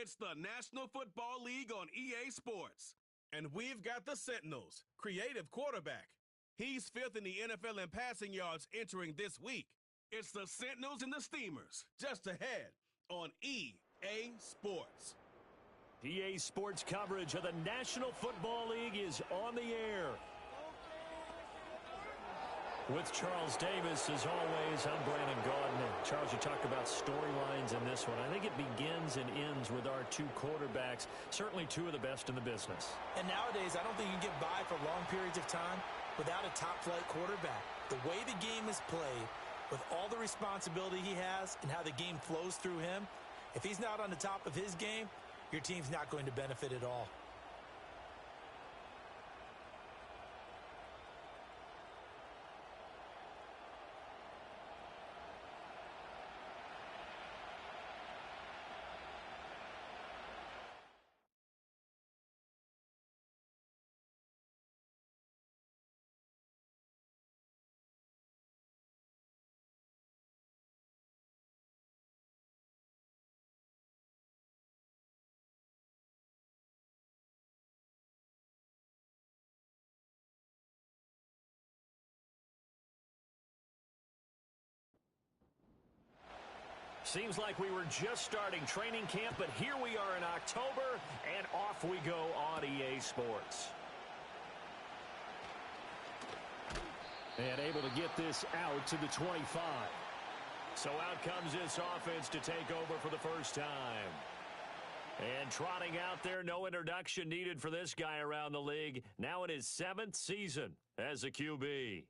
It's the National Football League on EA Sports. And we've got the Sentinels, creative quarterback. He's fifth in the NFL in passing yards entering this week. It's the Sentinels and the Steamers, just ahead on EA Sports. EA Sports coverage of the National Football League is on the air. With Charles Davis, as always, I'm Brandon Gaudin. Charles, you talked about storylines in this one. I think it begins and ends with our two quarterbacks, certainly two of the best in the business. And nowadays, I don't think you can get by for long periods of time without a top-flight quarterback. The way the game is played, with all the responsibility he has and how the game flows through him, if he's not on the top of his game, your team's not going to benefit at all. Seems like we were just starting training camp, but here we are in October, and off we go on EA Sports. And able to get this out to the 25. So out comes this offense to take over for the first time. And trotting out there, no introduction needed for this guy around the league. Now in his 7th season as a QB.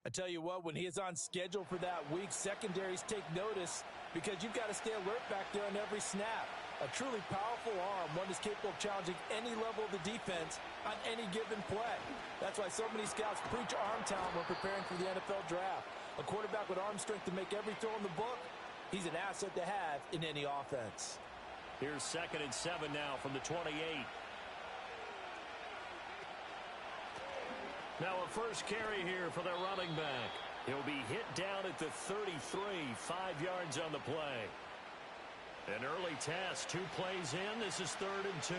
I tell you what, when he is on schedule for that week, secondaries take notice because you've got to stay alert back there on every snap. A truly powerful arm, one is capable of challenging any level of the defense on any given play. That's why so many scouts preach arm talent when preparing for the NFL draft. A quarterback with arm strength to make every throw in the book, he's an asset to have in any offense. Here's 2nd and 7 now from the 28. Now a first carry here for their running back. He'll be hit down at the 33, 5 yards on the play. An early test, 2 plays in. This is 3rd and 2.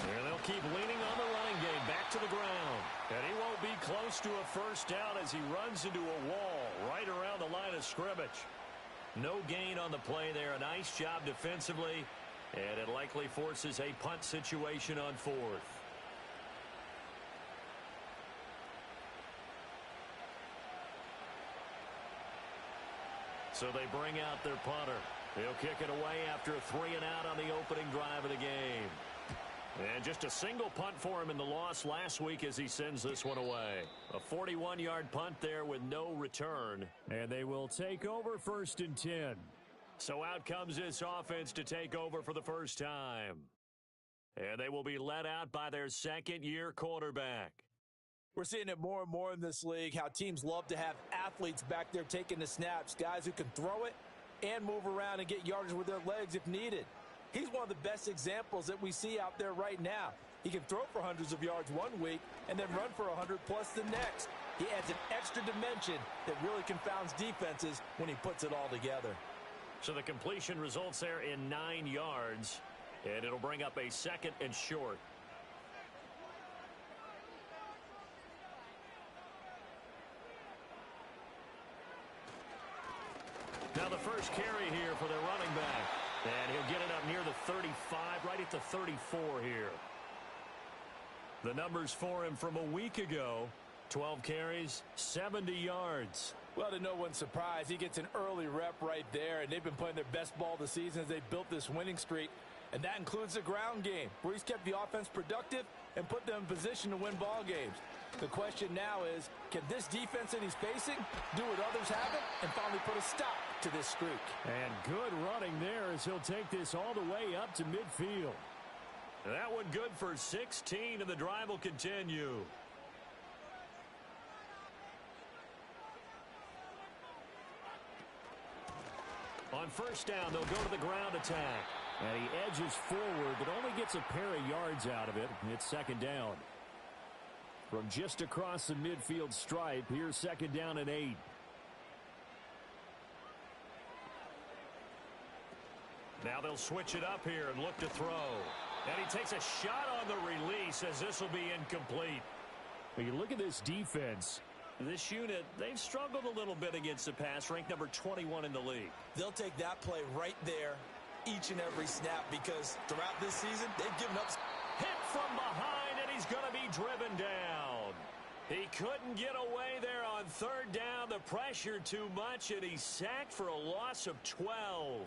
And they'll keep leaning on the running game back to the ground. And he won't be close to a first down as he runs into a wall right around the line of scrimmage. No gain on the play there. A nice job defensively. And it likely forces a punt situation on 4th. So they bring out their punter. He'll kick it away after a 3-and-out on the opening drive of the game. And just a single punt for him in the loss last week as he sends this one away. A 41-yard punt there with no return. And they will take over 1st and 10. So out comes this offense to take over for the first time. And they will be led out by their second-year quarterback. We're seeing it more and more in this league, how teams love to have athletes back there taking the snaps, guys who can throw it and move around and get yardage with their legs if needed. He's one of the best examples that we see out there right now. He can throw for hundreds of yards one week and then run for 100+ the next. He adds an extra dimension that really confounds defenses when he puts it all together. So the completion results there in 9 yards, and it'll bring up a 2nd and short. Now the first carry here for their running back. And he'll get it up near the 35, right at the 34 here. The numbers for him from a week ago, 12 carries, 70 yards. Well, to no one's surprise, he gets an early rep right there, and they've been playing their best ball this season as they built this winning streak. And that includes the ground game, where he's kept the offense productive and put them in position to win ball games. The question now is, can this defense that he's facing do what others haven't and finally put a stop to this streak? And good running there as he'll take this all the way up to midfield. That one good for 16, and the drive will continue. On first down, they'll go to the ground attack. And he edges forward, but only gets a pair of yards out of it. It's 2nd down. From just across the midfield stripe, here's 2nd down and 8. Now they'll switch it up here and look to throw. And he takes a shot on the release as this will be incomplete. When you look at this defense, this unit, they've struggled a little bit against the pass, ranked number 21 in the league. They'll take that play right there each and every snap because throughout this season, they've given up. Hit from behind, and he's going to be driven down. He couldn't get away there on third down. The pressure too much, and he's sacked for a loss of 12.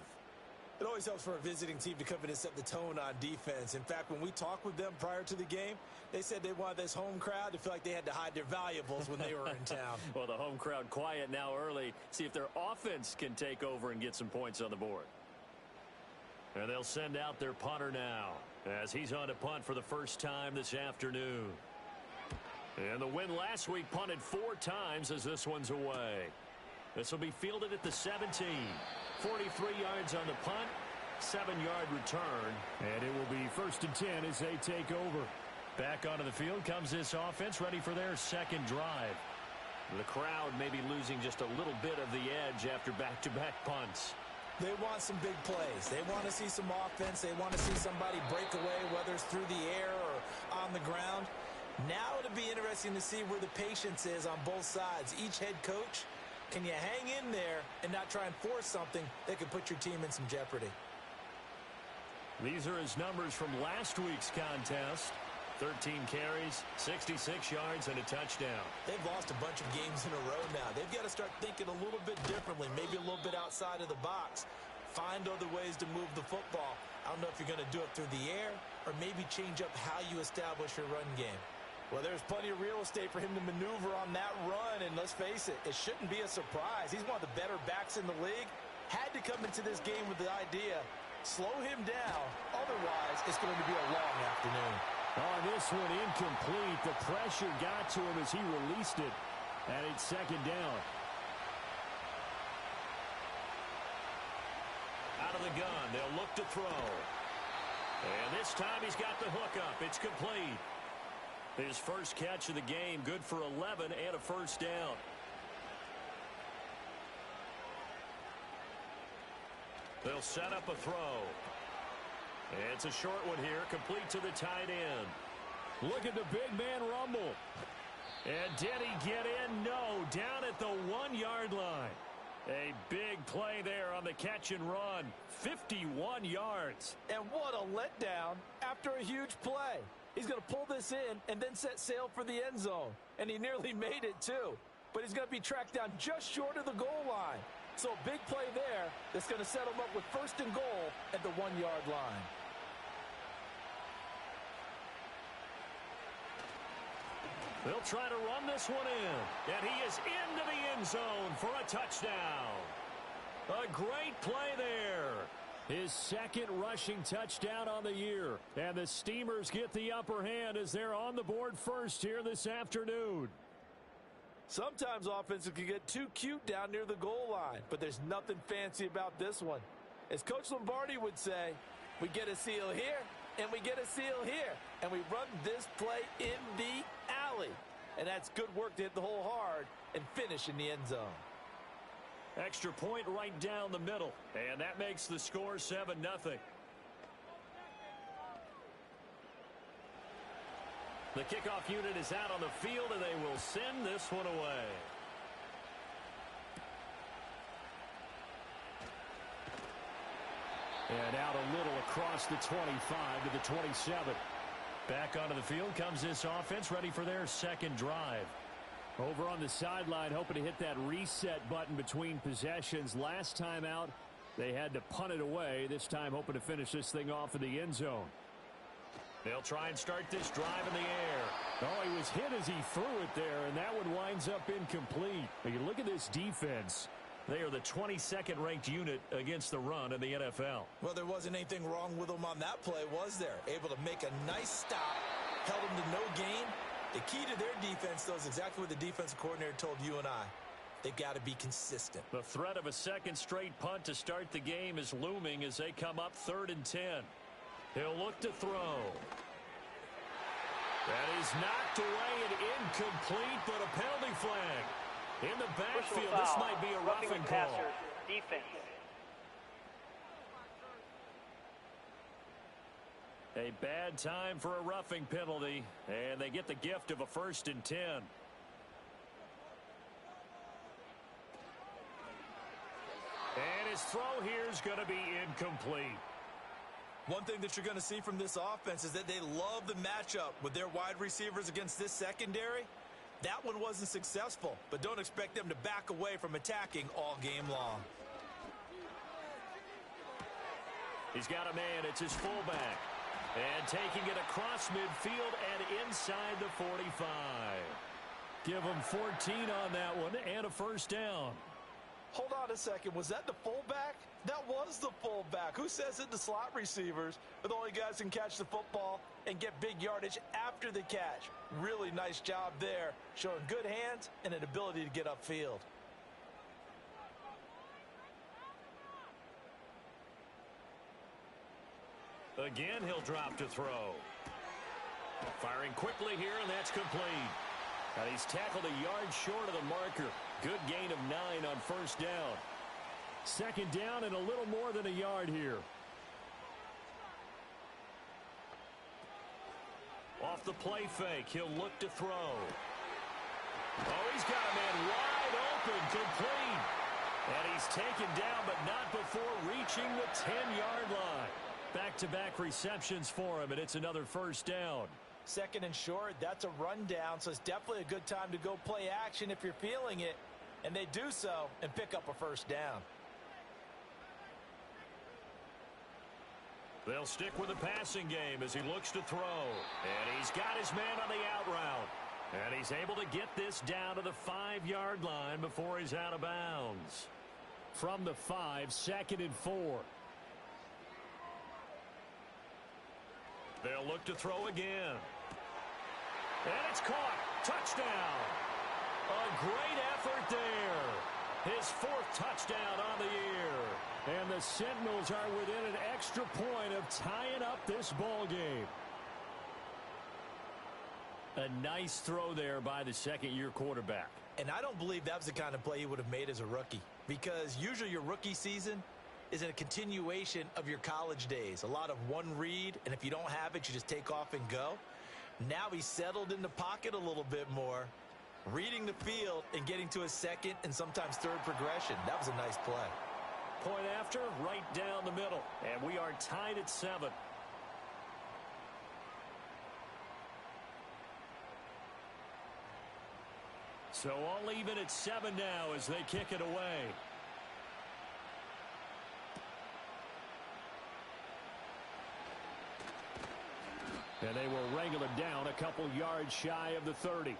It always helps for a visiting team to come in and set the tone on defense. In fact, when we talked with them prior to the game, they said they wanted this home crowd to feel like they had to hide their valuables when they were in town. Well, the home crowd quiet now early. See if their offense can take over and get some points on the board. And they'll send out their punter now as he's on to punt for the first time this afternoon. And the win last week punted 4 times as this one's away. This will be fielded at the 17. 43 yards on the punt, 7-yard return. And it will be 1st and 10 as they take over. Back onto the field comes this offense ready for their second drive. The crowd may be losing just a little bit of the edge after back-to-back punts. They want some big plays. They want to see some offense. They want to see somebody break away, whether it's through the air or on the ground. Now it'll be interesting to see where the patience is on both sides. Each head coach, can you hang in there and not try and force something that could put your team in some jeopardy? These are his numbers from last week's contest. 13 carries, 66 yards, and a touchdown. They've lost a bunch of games in a row now. They've got to start thinking a little bit differently, maybe a little bit outside of the box. Find other ways to move the football. I don't know if you're going to do it through the air or maybe change up how you establish your run game. Well, there's plenty of real estate for him to maneuver on that run, and let's face it, it shouldn't be a surprise. He's one of the better backs in the league. Had to come into this game with the idea, slow him down, otherwise it's going to be a long afternoon. On this one, incomplete. The pressure got to him as he released it, and it's second down. Out of the gun, they'll look to throw. And this time he's got the hook up. It's complete. His first catch of the game, good for 11 and a first down. They'll set up a throw. It's a short one here, complete to the tight end. Look at the big man rumble. And did he get in? No, down at the 1-yard line. A big play there on the catch and run. 51 yards. And what a letdown after a huge play. He's going to pull this in and then set sail for the end zone. And he nearly made it, too. But he's going to be tracked down just short of the goal line. So a big play there that's going to set him up with 1st and goal at the 1-yard line. They'll try to run this one in. And he is into the end zone for a touchdown. A great play there. His second rushing touchdown on the year. And the Steamers get the upper hand as they're on the board first here this afternoon. Sometimes offenses can get too cute down near the goal line, but there's nothing fancy about this one. As Coach Lombardi would say, we get a seal here, and we get a seal here, and we run this play in the alley. And that's good work to hit the hole hard and finish in the end zone. Extra point right down the middle, and that makes the score 7-0. The kickoff unit is out on the field, and they will send this one away. And out a little across the 25 to the 27. Back onto the field comes this offense, ready for their second drive. Over on the sideline, hoping to hit that reset button between possessions. Last time out, they had to punt it away. This time, hoping to finish this thing off in the end zone. They'll try and start this drive in the air. Oh, he was hit as he threw it there, and that one winds up incomplete. But you look at this defense. They are the 22nd ranked unit against the run in the NFL. Well, there wasn't anything wrong with them on that play, was there? Able to make a nice stop, held them to no gain. The key to their defense, though, is exactly what the defensive coordinator told you and I. They've got to be consistent. The threat of a second straight punt to start the game is looming as they come up 3rd and 10. He'll look to throw. That is knocked away and incomplete, but a penalty flag. In the backfield, this might be a roughing call. Defense. A bad time for a roughing penalty, and they get the gift of a 1st and 10. And his throw here is going to be incomplete. One thing that you're going to see from this offense is that they love the matchup with their wide receivers against this secondary. That one wasn't successful, but don't expect them to back away from attacking all game long. He's got a man. It's his fullback. And taking it across midfield and inside the 45. Give him 14 on that one and a 1st down. Hold on a second. Was that the fullback? That was the fullback. Who says it? The slot receivers are the only guys who can catch the football and get big yardage after the catch. Really nice job there, showing good hands and an ability to get upfield. Again, he'll drop to throw. Firing quickly here, and that's complete. And he's tackled a yard short of the marker. Good gain of 9 on 1st down. 2nd down and a little more than a yard here. Off the play fake, he'll look to throw. Oh, he's got a man wide open, complete. And he's taken down, but not before reaching the 10-yard line. Back-to-back receptions for him, and it's another 1st down. 2nd and short, that's a rundown, so it's definitely a good time to go play action if you're feeling it. And they do so and pick up a 1st down. They'll stick with the passing game as he looks to throw. And he's got his man on the out route. And he's able to get this down to the 5-yard line before he's out of bounds. From the 5, 2nd and 4. They'll look to throw again. And it's caught. Touchdown. A great effort there. His 4th touchdown on the year. And the Sentinels are within an extra point of tying up this ball game. A nice throw there by the 2nd-year quarterback. And I don't believe that was the kind of play he would have made as a rookie, because usually your rookie season is a continuation of your college days. A lot of one read, and if you don't have it, you just take off and go. Now he's settled in the pocket a little bit more, reading the field and getting to his 2nd and sometimes 3rd progression. That was a nice play. Point after, right down the middle. And we are tied at 7. So all even at 7 now as they kick it away. And they will wrangle him down a couple yards shy of the 30.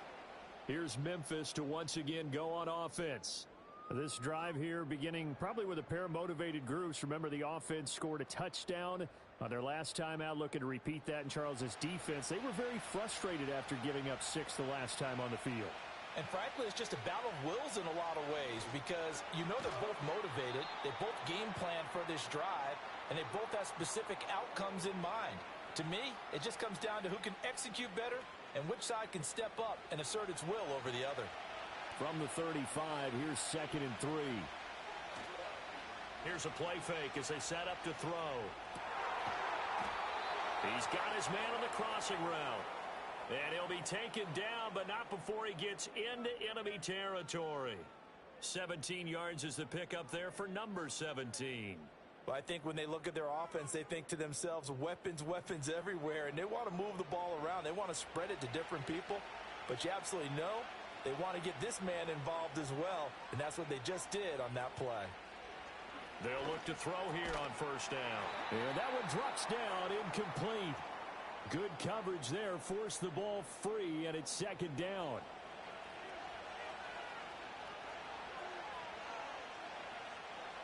Here's Memphis to once again go on offense. This drive here beginning probably with a pair of motivated groups. Remember, the offense scored a touchdown on their last time out, looking to repeat that in Charles's defense. They were very frustrated after giving up 6 the last time on the field. And frankly, it's just a battle of wills in a lot of ways, because you know they're both motivated. They both game plan for this drive, and they both have specific outcomes in mind. To me, it just comes down to who can execute better and which side can step up and assert its will over the other. From the 35, here's 2nd and 3. Here's a play fake as they set up to throw. He's got his man on the crossing route. And he'll be taken down, but not before he gets into enemy territory. 17 yards is the pickup there for number 17. Well, I think when they look at their offense, they think to themselves, weapons, weapons everywhere, and they want to move the ball around. They want to spread it to different people, but you absolutely know they want to get this man involved as well, and that's what they just did on that play. They'll look to throw here on 1st down. And that one drops down, incomplete. Good coverage there, forced the ball free, and it's 2nd down.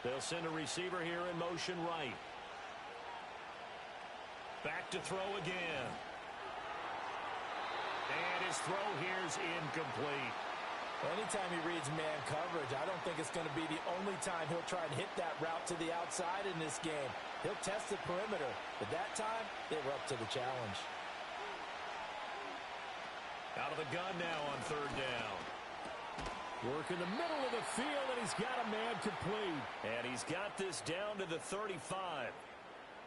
They'll send a receiver here in motion right. Back to throw again. And his throw here's incomplete. Anytime he reads man coverage, I don't think it's going to be the only time he'll try and hit that route to the outside in this game. He'll test the perimeter, but that time, they were up to the challenge. Out of the gun now on 3rd down. Work in the middle of the field, and he's got a man complete. And he's got this down to the 35.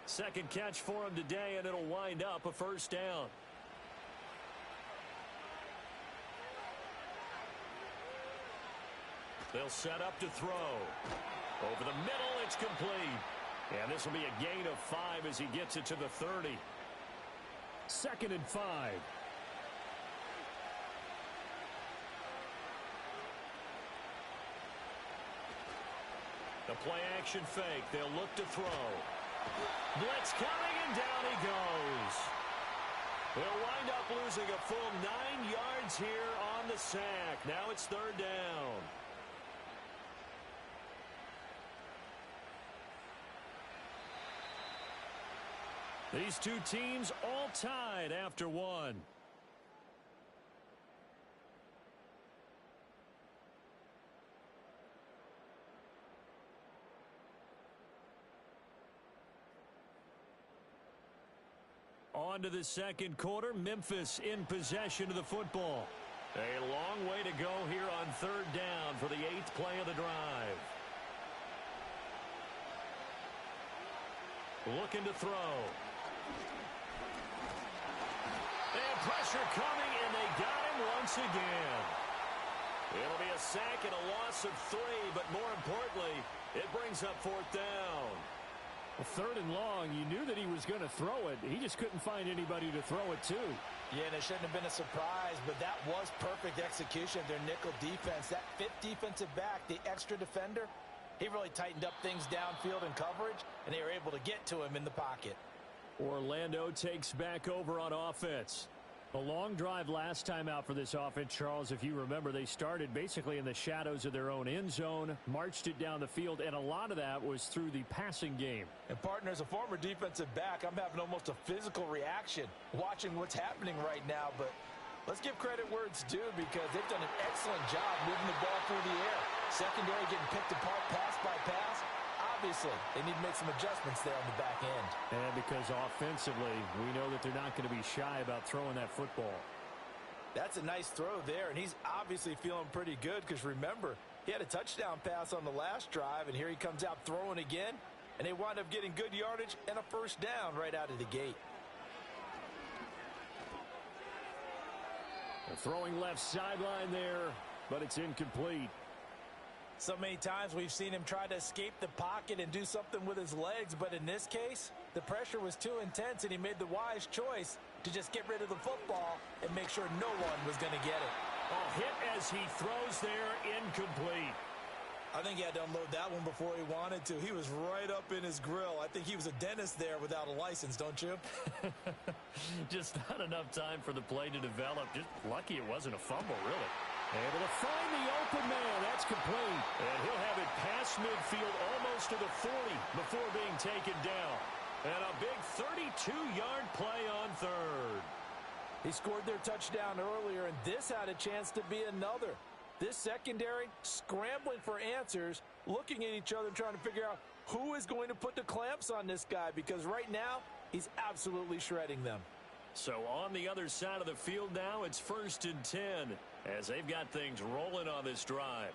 Second catch for him today, and it'll wind up a first down. They'll set up to throw. Over the middle, it's complete. And this will be a gain of 5 as he gets it to the 30. 2nd and 5. The play action fake. They'll look to throw. Blitz coming, and down he goes. They'll wind up losing a full 9 yards here on the sack. Now it's 3rd down. These two teams all tied after one. On to the second quarter. Memphis in possession of the football. A long way to go here on 3rd down for the 8th play of the drive. Looking to throw. And pressure coming, and they got him once again. It'll be a sack and a loss of 3, but more importantly, it brings up 4th down. Well, 3rd and long, you knew that he was going to throw it. He just couldn't find anybody to throw it to. Yeah, and it shouldn't have been a surprise, but that was perfect execution of their nickel defense. That 5th defensive back, the extra defender, he really tightened up things downfield in coverage, and they were able to get to him in the pocket. Orlando takes back over on offense. A long drive last time out for this offense, Charles. If you remember, they started basically in the shadows of their own end zone, marched it down the field, and a lot of that was through the passing game. And, partner, as a former defensive back, I'm having almost a physical reaction watching what's happening right now. But let's give credit where it's due, because they've done an excellent job moving the ball through the air. Secondary getting picked apart pass by pass. Obviously, they need to make some adjustments there on the back end. And because offensively, we know that they're not going to be shy about throwing that football. That's a nice throw there, and he's obviously feeling pretty good, because remember, he had a touchdown pass on the last drive, and here he comes out throwing again, and they wind up getting good yardage and a first down right out of the gate. They're throwing left sideline there, but it's incomplete. So many times we've seen him try to escape the pocket and do something with his legs, but in this case, the pressure was too intense, and he made the wise choice to just get rid of the football and make sure no one was going to get it. A hit as he throws there, incomplete. I think he had to unload that one before he wanted to. He was right up in his grill. I think he was a dentist there without a license, don't you? Just not enough time for the play to develop. Just lucky it wasn't a fumble, really. Able to find the open man. That's complete. And he'll have it past midfield almost to the 40 before being taken down. And a big 32-yard play on 3rd. He scored their touchdown earlier, and this had a chance to be another. This secondary scrambling for answers, looking at each other, trying to figure out who is going to put the clamps on this guy, because right now he's absolutely shredding them. So on the other side of the field now, it's 1st and 10 as they've got things rolling on this drive.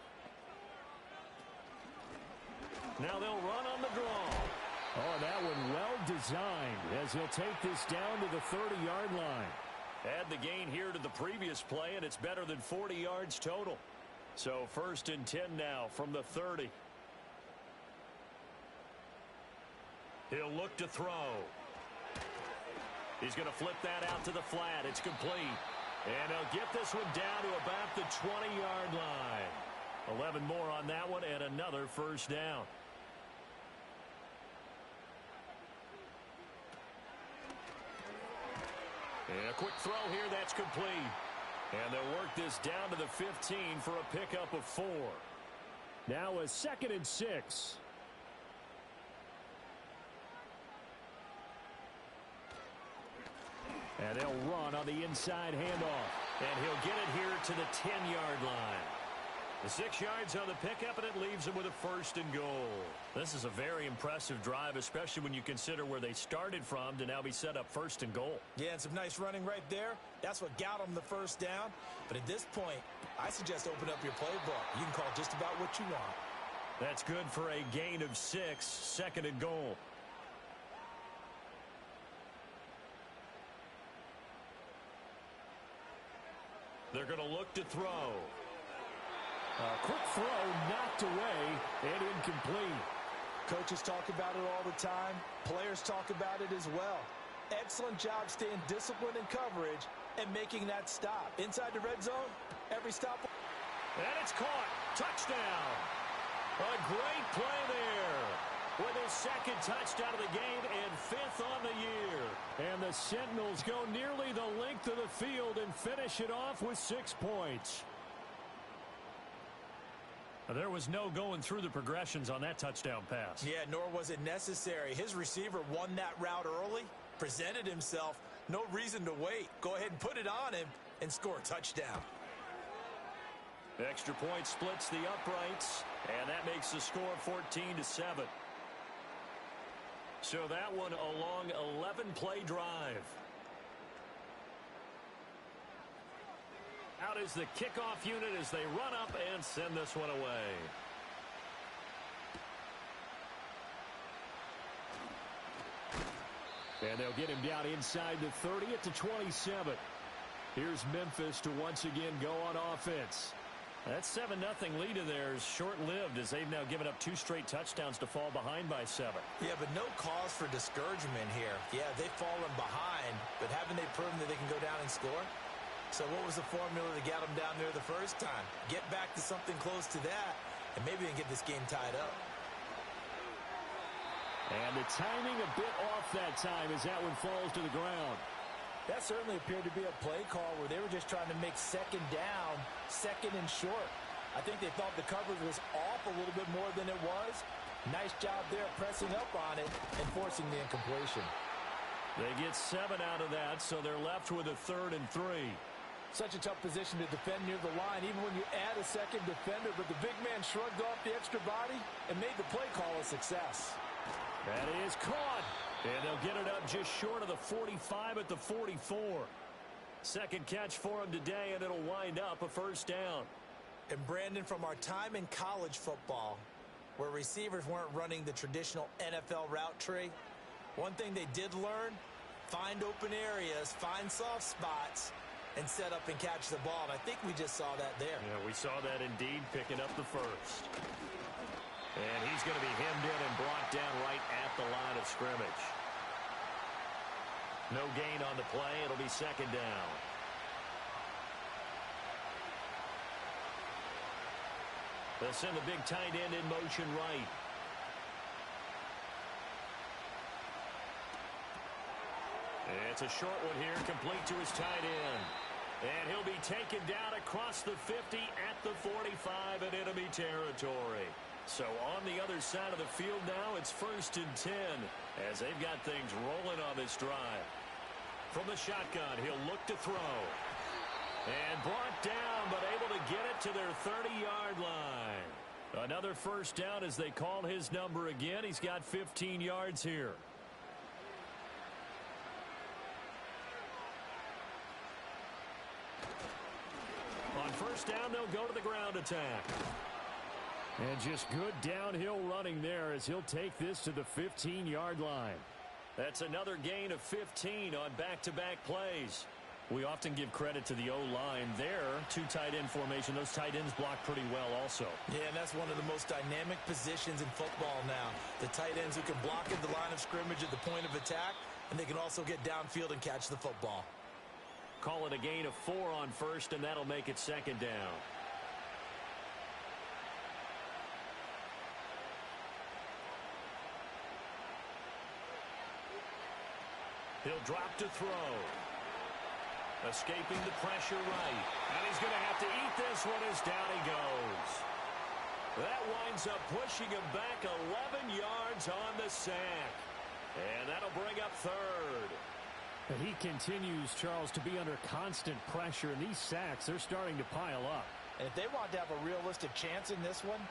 Now they'll run on the draw. Oh, that one well designed as he'll take this down to the 30-yard line. Add the gain here to the previous play, and it's better than 40 yards total. So 1st and 10 now from the 30. He'll look to throw. He's going to flip that out to the flat. It's complete. And he'll get this one down to about the 20-yard line. 11 more on that one, and another first down. And a quick throw here, that's complete. And they'll work this down to the 15 for a pickup of 4. Now a 2nd and 6. And they'll run on the inside handoff. And he'll get it here to the 10-yard line. The 6 yards on the pickup, and it leaves them with a 1st and goal. This is a very impressive drive, especially when you consider where they started from to now be set up 1st and goal. Yeah, and some nice running right there. That's what got them the first down. But at this point, I suggest open up your playbook. You can call just about what you want. That's good for a gain of 6, 2nd and goal. They're going to look to throw. Quick throw, knocked away, and incomplete. Coaches talk about it all the time. Players talk about it as well. Excellent job staying disciplined in coverage and making that stop. Inside the red zone, every stop. And it's caught. Touchdown. A great play there. With his second touchdown of the game and fifth on the year. And the Sentinels go nearly the length of the field and finish it off with 6 points. There was no going through the progressions on that touchdown pass. Yeah, nor was it necessary. His receiver won that route early, presented himself. No reason to wait. Go ahead and put it on him and score a touchdown. Extra point splits the uprights, and that makes the score 14-7. So that one a long 11-play drive. Out is the kickoff unit as they run up and send this one away. And they'll get him down inside the 30 at the 27. Here's Memphis to once again go on offense. That 7-0 lead of theirs short-lived as they've now given up 2 straight touchdowns to fall behind by 7. Yeah, but no cause for discouragement here. Yeah, they've fallen behind, but haven't they proven that they can go down and score? So what was the formula that got them down there the first time? Get back to something close to that, and maybe they can get this game tied up. And the timing a bit off that time as that one falls to the ground. That certainly appeared to be a play call where they were just trying to make second down, second and short. I think they thought the coverage was off a little bit more than it was. Nice job there pressing up on it and forcing the incompletion. They get 7 out of that, so they're left with a 3rd and 3. Such a tough position to defend near the line, even when you add a second defender, but the big man shrugged off the extra body and made the play call a success. That is caught. And they'll get it up just short of the 45 at the 44. Second catch for him today, and it'll wind up a first down. And Brandon, from our time in college football, where receivers weren't running the traditional NFL route tree, one thing they did learn, find open areas, find soft spots, and set up and catch the ball. And I think we just saw that there. Yeah, we saw that indeed, picking up the first. And he's going to be hemmed in and brought down right at the line of scrimmage. No gain on the play. It'll be second down. They'll send the big tight end in motion right. It's a short one here, complete to his tight end. And he'll be taken down across the 50 at the 45 in enemy territory. So on the other side of the field now, it's 1st and 10 as they've got things rolling on this drive. From the shotgun, he'll look to throw. And brought down, but able to get it to their 30-yard line. Another first down as they call his number again. He's got 15 yards here. On first down, they'll go to the ground attack. And just good downhill running there as he'll take this to the 15-yard line. That's another gain of 15 on back-to-back plays. We often give credit to the O-line there. 2 tight end formation. Those tight ends block pretty well also. Yeah, and that's one of the most dynamic positions in football now. The tight ends who can block at the line of scrimmage at the point of attack, and they can also get downfield and catch the football. Call it a gain of 4 on first, and that'll make it second down. He'll drop to throw. Escaping the pressure right. And he's going to have to eat this one as down he goes. That winds up pushing him back 11 yards on the sack. And that'll bring up 3rd. He continues, Charles, to be under constant pressure, and these sacks, they're starting to pile up. And if they want to have a realistic chance in this one,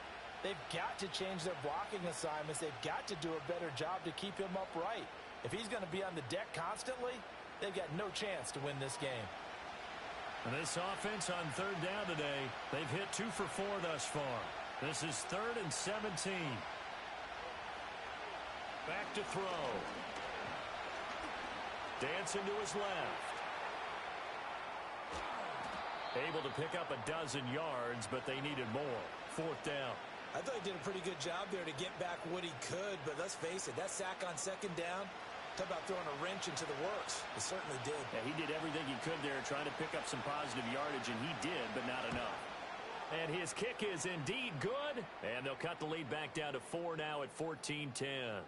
they've got to change their blocking assignments. They've got to do a better job to keep him upright. If he's going to be on the deck constantly, they've got no chance to win this game. And this offense on 3rd down today, they've hit 2 for 4 thus far. This is 3rd and 17. Back to throw. Dancing to his left. Able to pick up a dozen yards, but they needed more. 4th down. I thought he did a pretty good job there to get back what he could, but let's face it, that sack on 2nd down, talk about throwing a wrench into the works. It certainly did. Yeah, he did everything he could there trying to pick up some positive yardage, and he did, but not enough. And his kick is indeed good, and they'll cut the lead back down to 4 now at 14-10.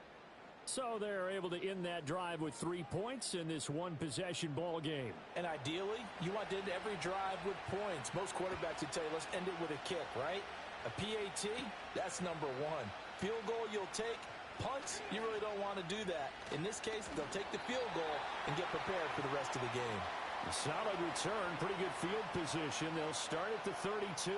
So they're able to end that drive with 3 points in this one-possession ball game. And ideally, you want to end every drive with points. Most quarterbacks would tell you, let's end it with a kick, right? A PAT, that's number 1. Field goal you'll take. Punts, you really don't want to do that. In this case, they'll take the field goal and get prepared for the rest of the game. A solid return, pretty good field position. They'll start at the 32.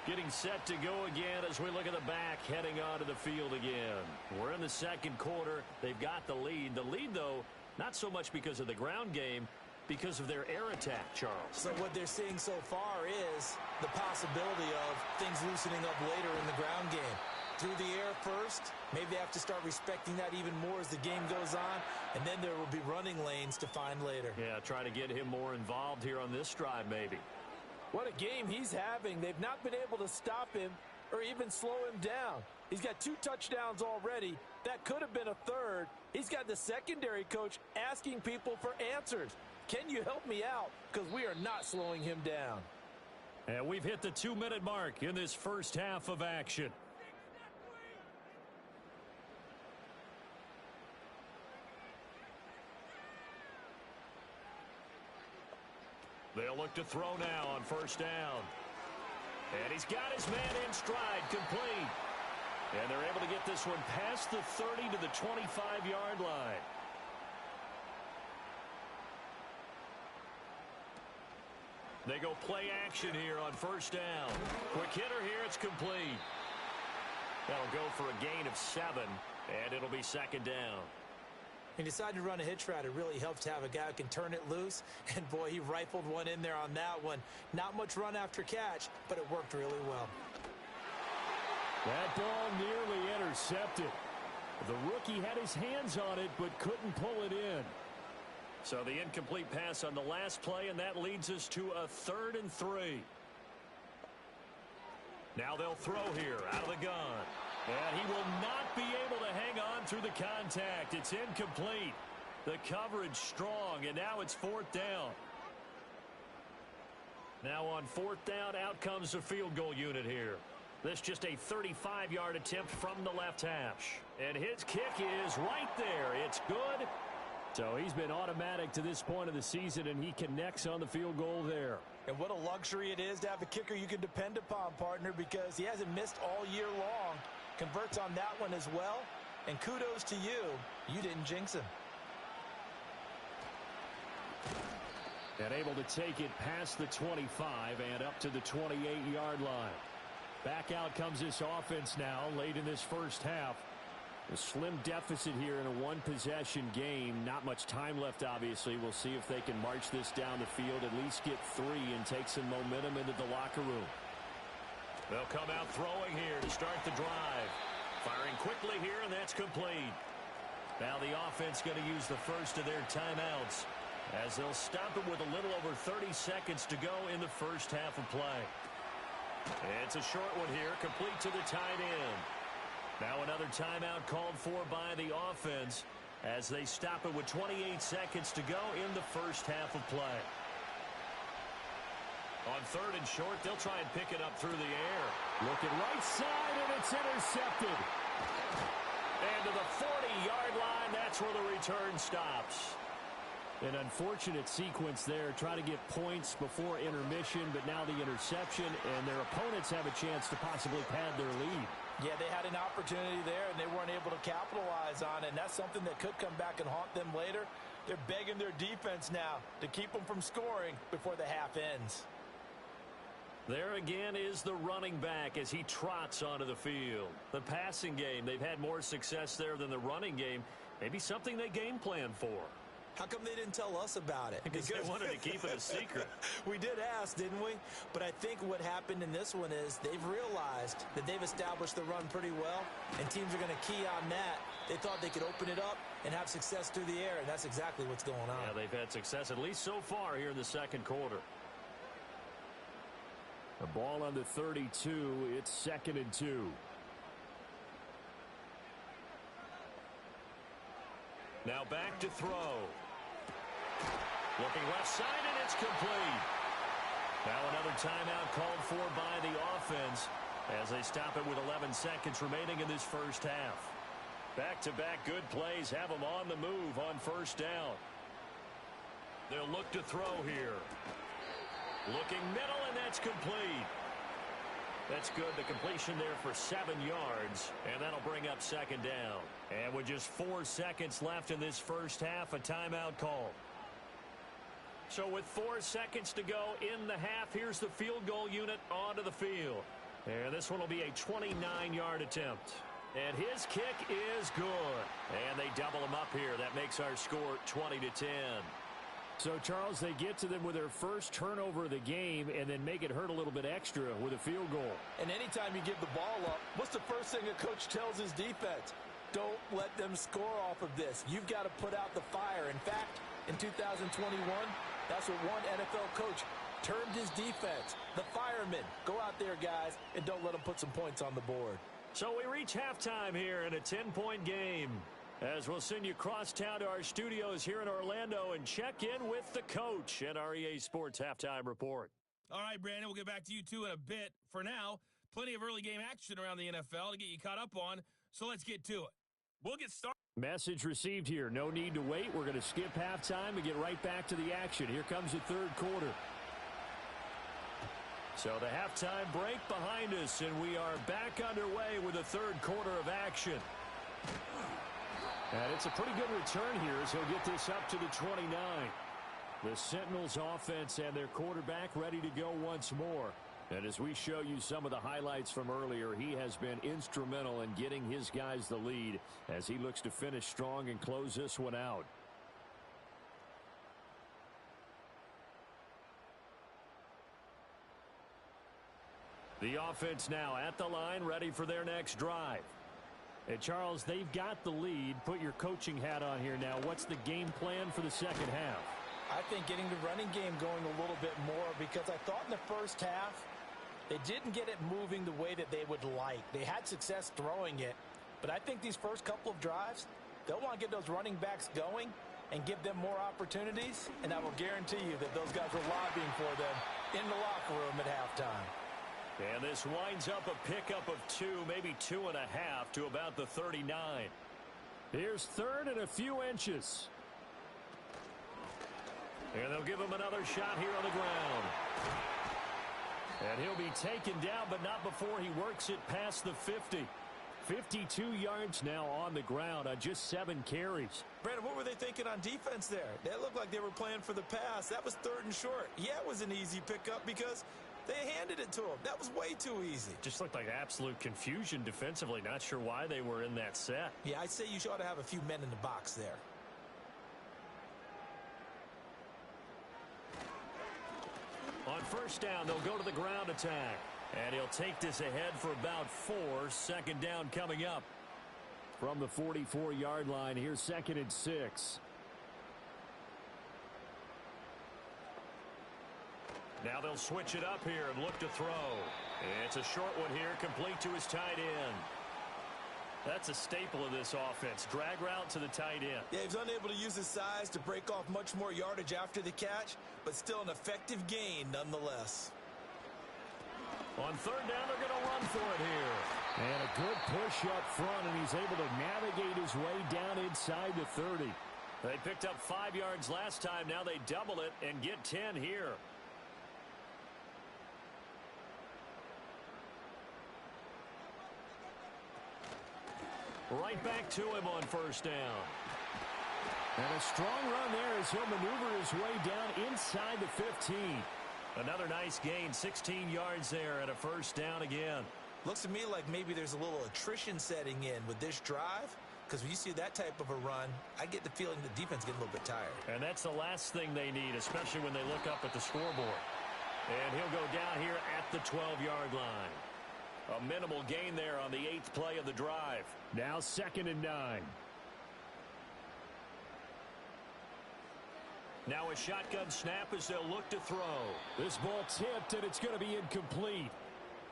Getting set to go again as we look at the back, heading onto the field again. We're in the 2nd quarter. They've got the lead. The lead, though, not so much because of the ground game, because of their air attack, Charles. So what they're seeing so far is the possibility of things loosening up later in the ground game. Through the air first, maybe they have to start respecting that even more as the game goes on, and then there will be running lanes to find later. Yeah, try to get him more involved here on this drive maybe. What a game he's having. They've not been able to stop him or even slow him down. He's got 2 touchdowns already. That could have been a 3rd. He's got the secondary coach asking people for answers. Can you help me out? Because we are not slowing him down. And we've hit the 2-minute mark in this first half of action. They'll look to throw now on 1st down. And he's got his man in stride, complete. And they're able to get this one past the 30 to the 25-yard line. They go play action here on 1st down. Quick hitter here, it's complete. That'll go for a gain of 7, and it'll be 2nd down. He decided to run a hitch route. It really helps to have a guy who can turn it loose. And, boy, he rifled one in there on that one. Not much run after catch, but it worked really well. That ball nearly intercepted. The rookie had his hands on it, but couldn't pull it in. So the incomplete pass on the last play, and that leads us to a 3rd and 3. Now they'll throw here out of the gun. And he will not be able to hang on through the contact. It's incomplete. The coverage strong, and now it's 4th down. Now on 4th down, out comes the field goal unit here. This just a 35-yard attempt from the left hash. And his kick is right there. It's good. So he's been automatic to this point of the season, and he connects on the field goal there. And what a luxury it is to have a kicker you can depend upon, partner, because he hasn't missed all year long. Converts on that one as well. And kudos to you. You didn't jinx him. And able to take it past the 25 and up to the 28-yard line. Back out comes this offense now late in this first half. A slim deficit here in a one-possession game. Not much time left, obviously. We'll see if they can march this down the field, at least get 3 and take some momentum into the locker room. They'll come out throwing here to start the drive. Firing quickly here, and that's complete. Now the offense going to use the first of their timeouts as they'll stop it with a little over 30 seconds to go in the first half of play. It's a short one here, complete to the tight end. Now another timeout called for by the offense as they stop it with 28 seconds to go in the first half of play. On 3rd and short, they'll try and pick it up through the air. Looking right side, and it's intercepted. And to the 40-yard line, that's where the return stops. An unfortunate sequence there. Try to get points before intermission, but now the interception, and their opponents have a chance to possibly pad their lead. Yeah, they had an opportunity there, and they weren't able to capitalize on it, and that's something that could come back and haunt them later. They're begging their defense now to keep them from scoring before the half ends. There again is the running back as he trots onto the field. The passing game, they've had more success there than the running game. Maybe something they game plan for. How come they didn't tell us about it? Because they wanted to keep it a secret. We did ask, didn't we? But I think what happened in this one is they've realized that they've established the run pretty well, and teams are going to key on that. They thought they could open it up and have success through the air, and that's exactly what's going on. Yeah, they've had success, at least so far here in the second quarter. The ball on the 32. It's 2nd and 2. Now back to throw. Looking left side, and it's complete. Now another timeout called for by the offense as they stop it with 11 seconds remaining in this first half. Back-to-back good plays have them on the move on first down. They'll look to throw here. Looking middle, and that's complete. That's good. The completion there for 7 yards, and that'll bring up 2nd down. And with just 4 seconds left in this first half, a timeout call. So with 4 seconds to go in the half, here's the field goal unit onto the field. And this one will be a 29-yard attempt. And his kick is good. And they double him up here. That makes our score 20-10. So, Charles, they get to them with their first turnover of the game and then make it hurt a little bit extra with a field goal. And anytime you give the ball up, what's the first thing a coach tells his defense? Don't let them score off of this. You've got to put out the fire. In fact, in 2021, that's what one NFL coach termed his defense, the firemen. Go out there, guys, and don't let them put some points on the board. So we reach halftime here in a 10-point game, as we'll send you across town to our studios here in Orlando and check in with the coach at our EA Sports Halftime Report. All right, Brandon, we'll get back to you, too, in a bit. For now, plenty of early game action around the NFL to get you caught up on, so let's get to it. We'll get started. Message received here. No need to wait. We're going to skip halftime and get right back to the action. Here comes the third quarter. So the halftime break behind us, and we are back underway with the third quarter of action. And it's a pretty good return here as he'll get this up to the 29. The Sentinels offense and their quarterback ready to go once more. And as we show you some of the highlights from earlier, he has been instrumental in getting his guys the lead as he looks to finish strong and close this one out. The offense now at the line, ready for their next drive. And Charles, they've got the lead. Put your coaching hat on here now. What's the game plan for the second half? I think getting the running game going a little bit more, because I thought in the first half they didn't get it moving the way that they would like. They had success throwing it, but I think these first couple of drives, they'll want to get those running backs going and give them more opportunities, and I will guarantee you that those guys were lobbying for them in the locker room at halftime. And this winds up a pickup of 2, maybe 2.5 to about the 39. Here's third and a few inches. And they'll give him another shot here on the ground. And he'll be taken down, but not before he works it past the 50. 52 yards now on the ground on just 7 carries. Brandon, what were they thinking on defense there? They looked like they were playing for the pass. That was 3rd and short. Yeah, it was an easy pickup because they handed it to him. That was way too easy. Just looked like absolute confusion defensively. Not sure why they were in that set. Yeah, I'd say you ought to have a few men in the box there. On first down, they'll go to the ground attack. And he'll take this ahead for about 4. 2nd down coming up. From the 44-yard line, here's 2nd and 6. Now they'll switch it up here and look to throw. It's a short one here, complete to his tight end. That's a staple of this offense. Drag route to the tight end. Yeah, he was unable to use his size to break off much more yardage after the catch, but still an effective gain nonetheless. On 3rd down, they're going to run for it here. And a good push up front, and he's able to navigate his way down inside the 30. They picked up 5 yards last time. Now they double it and get 10 here. Right back to him on first down. And a strong run there as he'll maneuver his way down inside the 15. Another nice gain, 16 yards there and a first down again. Looks to me like maybe there's a little attrition setting in with this drive, because when you see that type of a run, I get the feeling the defense getting a little bit tired. And that's the last thing they need, especially when they look up at the scoreboard. And he'll go down here at the 12-yard line. A minimal gain there on the 8th play of the drive. Now 2nd and 9. Now a shotgun snap as they'll look to throw. This ball tipped, and it's going to be incomplete.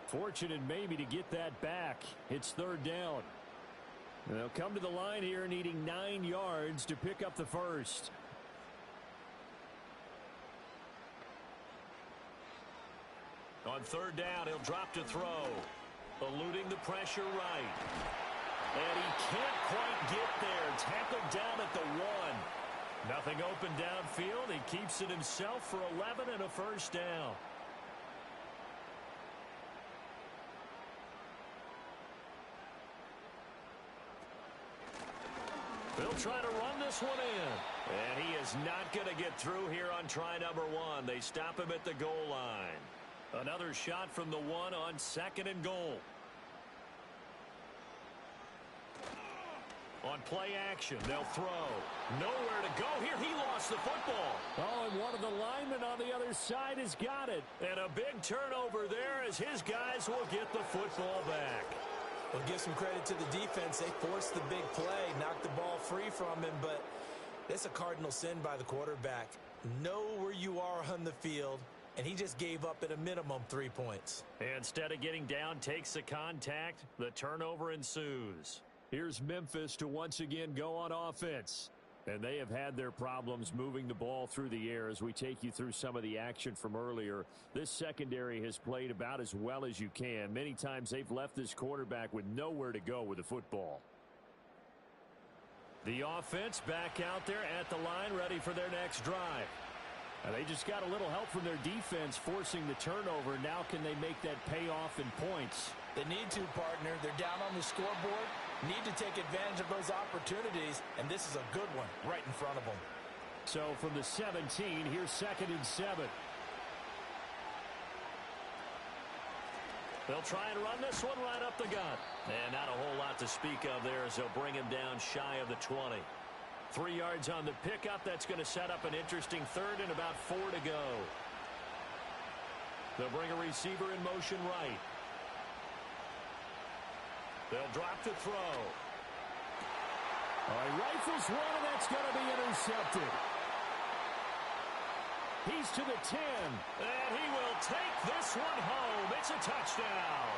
Fortunate maybe to get that back. It's third down. And they'll come to the line here needing 9 yards to pick up the first. On third down, he'll drop to throw. Eluding the pressure right. And he can't quite get there. Tackled down at the 1. Nothing open downfield. He keeps it himself for 11 and a first down. They'll try to run this one in. And he is not going to get through here on try number 1. They stop him at the goal line. Another shot from the 1 on second and goal. On play action, they'll throw. Nowhere to go here. He lost the football. Oh, and one of the linemen on the other side has got it. And a big turnover there as his guys will get the football back. Well, give some credit to the defense. They forced the big play, knocked the ball free from him, but it's a cardinal sin by the quarterback. Know where you are on the field, and he just gave up at a minimum 3 points. Instead of getting down, takes the contact. The turnover ensues. Here's Memphis to once again go on offense. And they have had their problems moving the ball through the air as we take you through some of the action from earlier. This secondary has played about as well as you can. Many times they've left this quarterback with nowhere to go with the football. The offense back out there at the line, ready for their next drive. And they just got a little help from their defense forcing the turnover. Now can they make that pay off in points? They need to, partner. They're down on the scoreboard. Need to take advantage of those opportunities, and this is a good one right in front of them. So from the 17, here's 2nd and 7. They'll try and run this one right up the gut. And not a whole lot to speak of there as they'll bring him down shy of the 20. 3 yards on the pickup. That's going to set up an interesting third and about 4 to go. They'll bring a receiver in motion right. They'll drop to throw. All right, rifles one, and that's going to be intercepted. He's to the 10. And he will take this one home. It's a touchdown.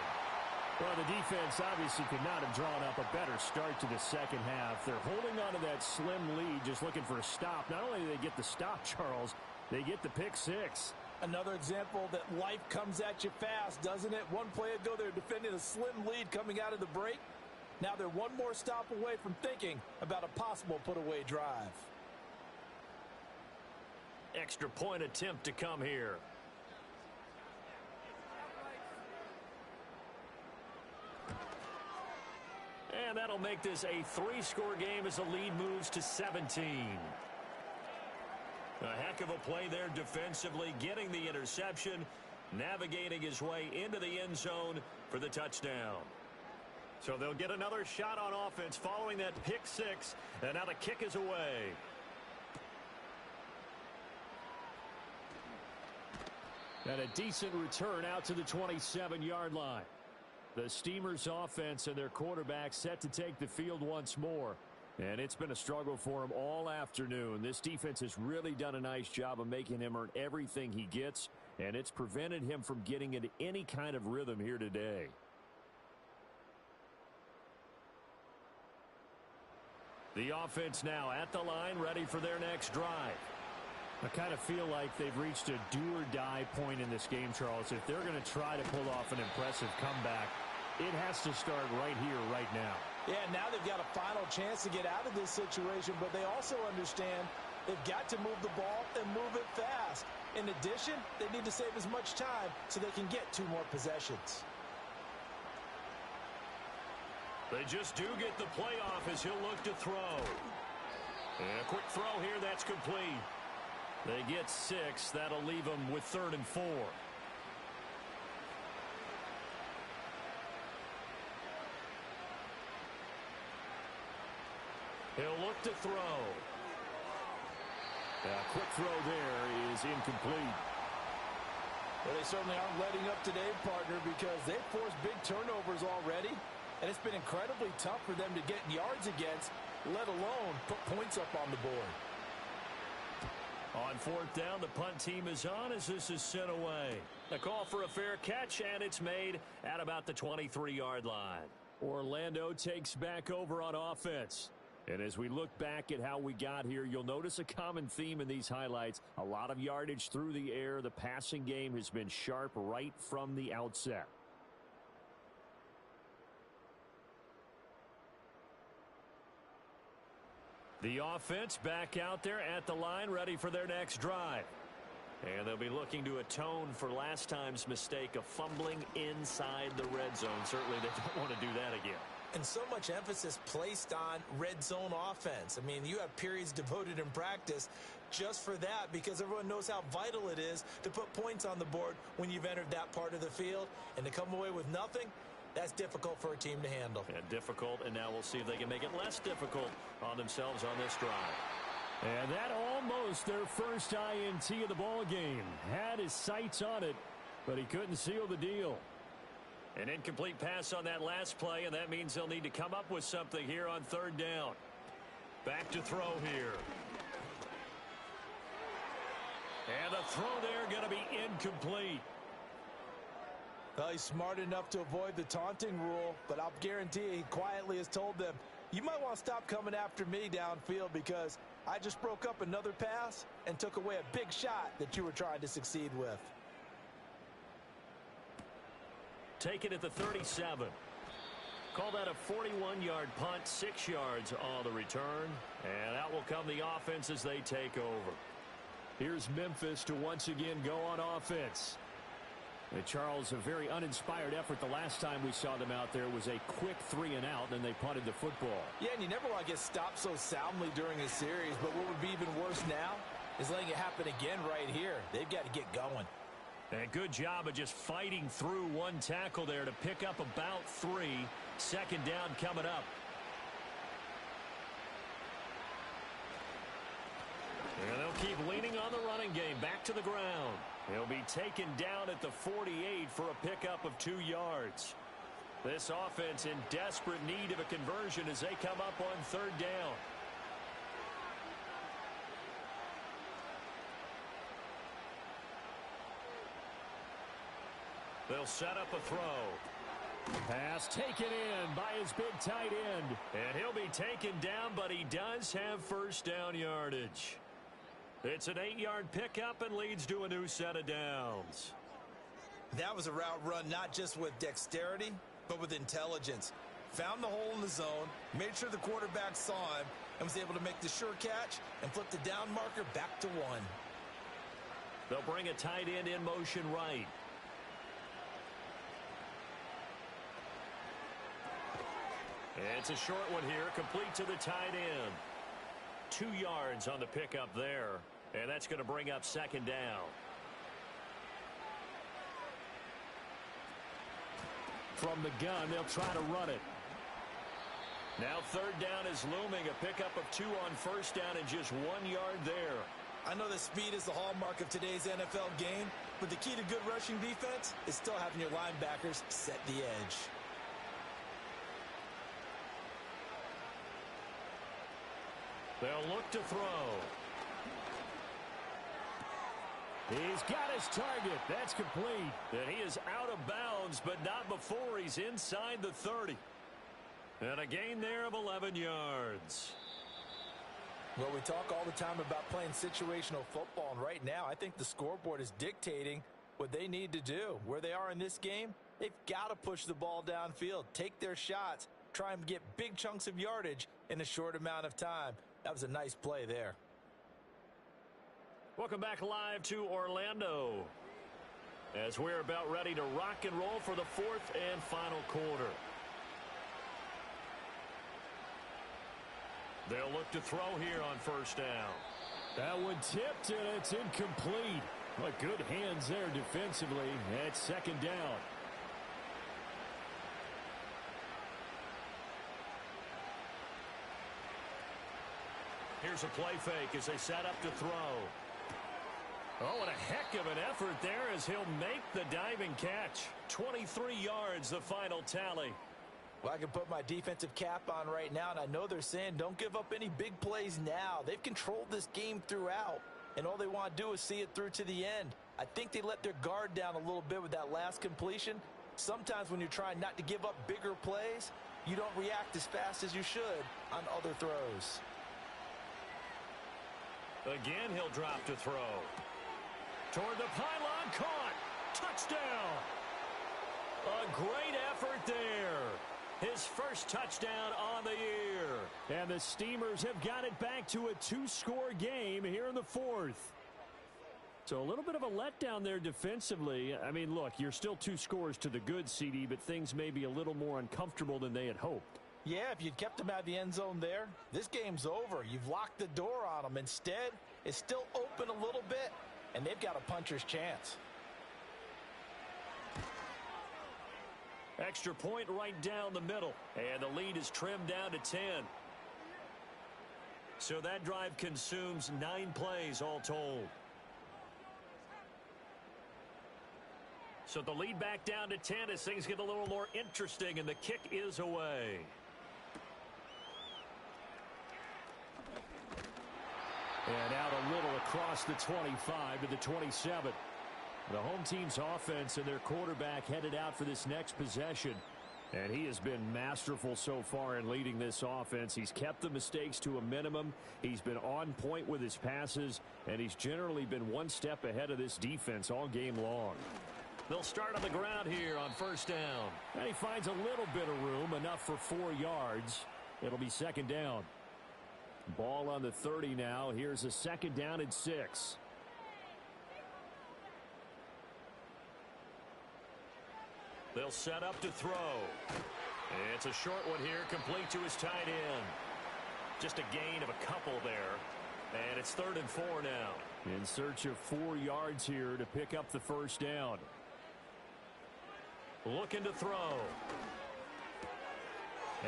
Well, the defense obviously could not have drawn up a better start to the second half. They're holding on to that slim lead, just looking for a stop. Not only do they get the stop, Charles, they get the pick six. Another example that life comes at you fast, doesn't it? One play ago, they were defending a slim lead coming out of the break. Now they're one more stop away from thinking about a possible put-away drive. Extra point attempt to come here. And that'll make this a 3-score game as the lead moves to 17. A heck of a play there defensively, getting the interception, navigating his way into the end zone for the touchdown. So they'll get another shot on offense following that pick six, and now the kick is away. And a decent return out to the 27-yard line. The Steamers' offense and their quarterback set to take the field once more. And it's been a struggle for him all afternoon. This defense has really done a nice job of making him earn everything he gets, and it's prevented him from getting into any kind of rhythm here today. The offense now at the line, ready for their next drive. I kind of feel like they've reached a do-or-die point in this game, Charles. If they're going to try to pull off an impressive comeback, it has to start right here, right now. Yeah, now they've got a final chance to get out of this situation, but they also understand they've got to move the ball and move it fast. In addition, they need to save as much time so they can get 2 more possessions. They just do get the playoff as he'll look to throw. And a quick throw here, that's complete. They get 6. That'll leave them with 3rd and 4. He'll look to throw. A quick throw there is incomplete. Well, they certainly aren't letting up today, partner, because they've forced big turnovers already, and it's been incredibly tough for them to get yards against, let alone put points up on the board. On fourth down, the punt team is on as this is sent away. A call for a fair catch, and it's made at about the 23-yard line. Orlando takes back over on offense. And as we look back at how we got here, you'll notice a common theme in these highlights. A lot of yardage through the air. The passing game has been sharp right from the outset. The offense back out there at the line, ready for their next drive. And they'll be looking to atone for last time's mistake of fumbling inside the red zone. Certainly they don't want to do that again. And so much emphasis placed on red zone offense. I mean, you have periods devoted in practice just for that because everyone knows how vital it is to put points on the board when you've entered that part of the field. And to come away with nothing, that's difficult for a team to handle. Yeah, difficult, and now we'll see if they can make it less difficult on themselves on this drive. And that almost their first INT of the ball game. Had his sights on it, but he couldn't seal the deal. An incomplete pass on that last play, and that means they'll need to come up with something here on third down. Back to throw here. And the throw there going to be incomplete. Well, he's smart enough to avoid the taunting rule, but I'll guarantee he quietly has told them, you might want to stop coming after me downfield because I just broke up another pass and took away a big shot that you were trying to succeed with. Take it at the 37. Call that a 41-yard punt, 6 yards on the return. And out will come the offense as they take over. Here's Memphis to once again go on offense. And Charles, a very uninspired effort the last time we saw them out there was a quick 3 and out, and then they punted the football. Yeah, and you never want to get stopped so soundly during a series, but what would be even worse now is letting it happen again right here. They've got to get going. And good job of just fighting through one tackle there to pick up about 3. Second down coming up. And they'll keep leaning on the running game. Back to the ground. He'll be taken down at the 48 for a pickup of 2 yards. This offense in desperate need of a conversion as they come up on third down. They'll set up a throw. Pass taken in by his big tight end. And he'll be taken down, but he does have first down yardage. It's an 8-yard pickup and leads to a new set of downs. That was a route run not just with dexterity, but with intelligence. Found the hole in the zone, made sure the quarterback saw him, and was able to make the sure catch and flip the down marker back to 1. They'll bring a tight end in motion right. It's a short one here, complete to the tight end. 2 yards on the pickup there, and that's going to bring up second down. From the gun, they'll try to run it. Now third down is looming, a pickup of 2 on first down and just 1 yard there. I know that speed is the hallmark of today's NFL game, but the key to good rushing defense is still having your linebackers set the edge. They'll look to throw. He's got his target. That's complete. And he is out of bounds, but not before he's inside the 30. And a gain there of 11 yards. Well, we talk all the time about playing situational football, and right now I think the scoreboard is dictating what they need to do. Where they are in this game, they've got to push the ball downfield, take their shots, try and get big chunks of yardage in a short amount of time. That was a nice play there. Welcome back live to Orlando as we're about ready to rock and roll for the fourth and final quarter. They'll look to throw here on first down. That one tipped, and it's incomplete. But good hands there defensively at second down. Here's a play fake as they set up to throw. Oh, and a heck of an effort there as he'll make the diving catch. 23 yards, the final tally. Well, I can put my defensive cap on right now, and I know they're saying don't give up any big plays now. They've controlled this game throughout. and all they want to do is see it through to the end. I think they let their guard down a little bit with that last completion. Sometimes when you're trying not to give up bigger plays, you don't react as fast as you should on other throws. Again, he'll drop to throw. Toward the pylon, caught. Touchdown. A great effort there. His first touchdown on the year. And the Steamers have got it back to a 2-score game here in the fourth. So a little bit of a letdown there defensively. I mean, look, you're still 2 scores to the good, CD, but things may be a little more uncomfortable than they had hoped. Yeah, if you'd kept them out of the end zone there, this game's over. You've locked the door on them. Instead, it's still open a little bit, and they've got a puncher's chance. Extra point right down the middle, and the lead is trimmed down to 10. So that drive consumes 9 plays all told. So the lead back down to 10 as things get a little more interesting, and the kick is away. And out a little across the 25 to the 27. The home team's offense and their quarterback headed out for this next possession. And he has been masterful so far in leading this offense. He's kept the mistakes to a minimum. He's been on point with his passes. And he's generally been one step ahead of this defense all game long. They'll start on the ground here on first down. And he finds a little bit of room, enough for 4 yards. It'll be second down. Ball on the 30 now. Here's a second down and 6. They'll set up to throw. It's a short one here, complete to his tight end. Just a gain of a couple there. And it's 3rd and 4 now. In search of 4 yards here to pick up the first down. Looking to throw.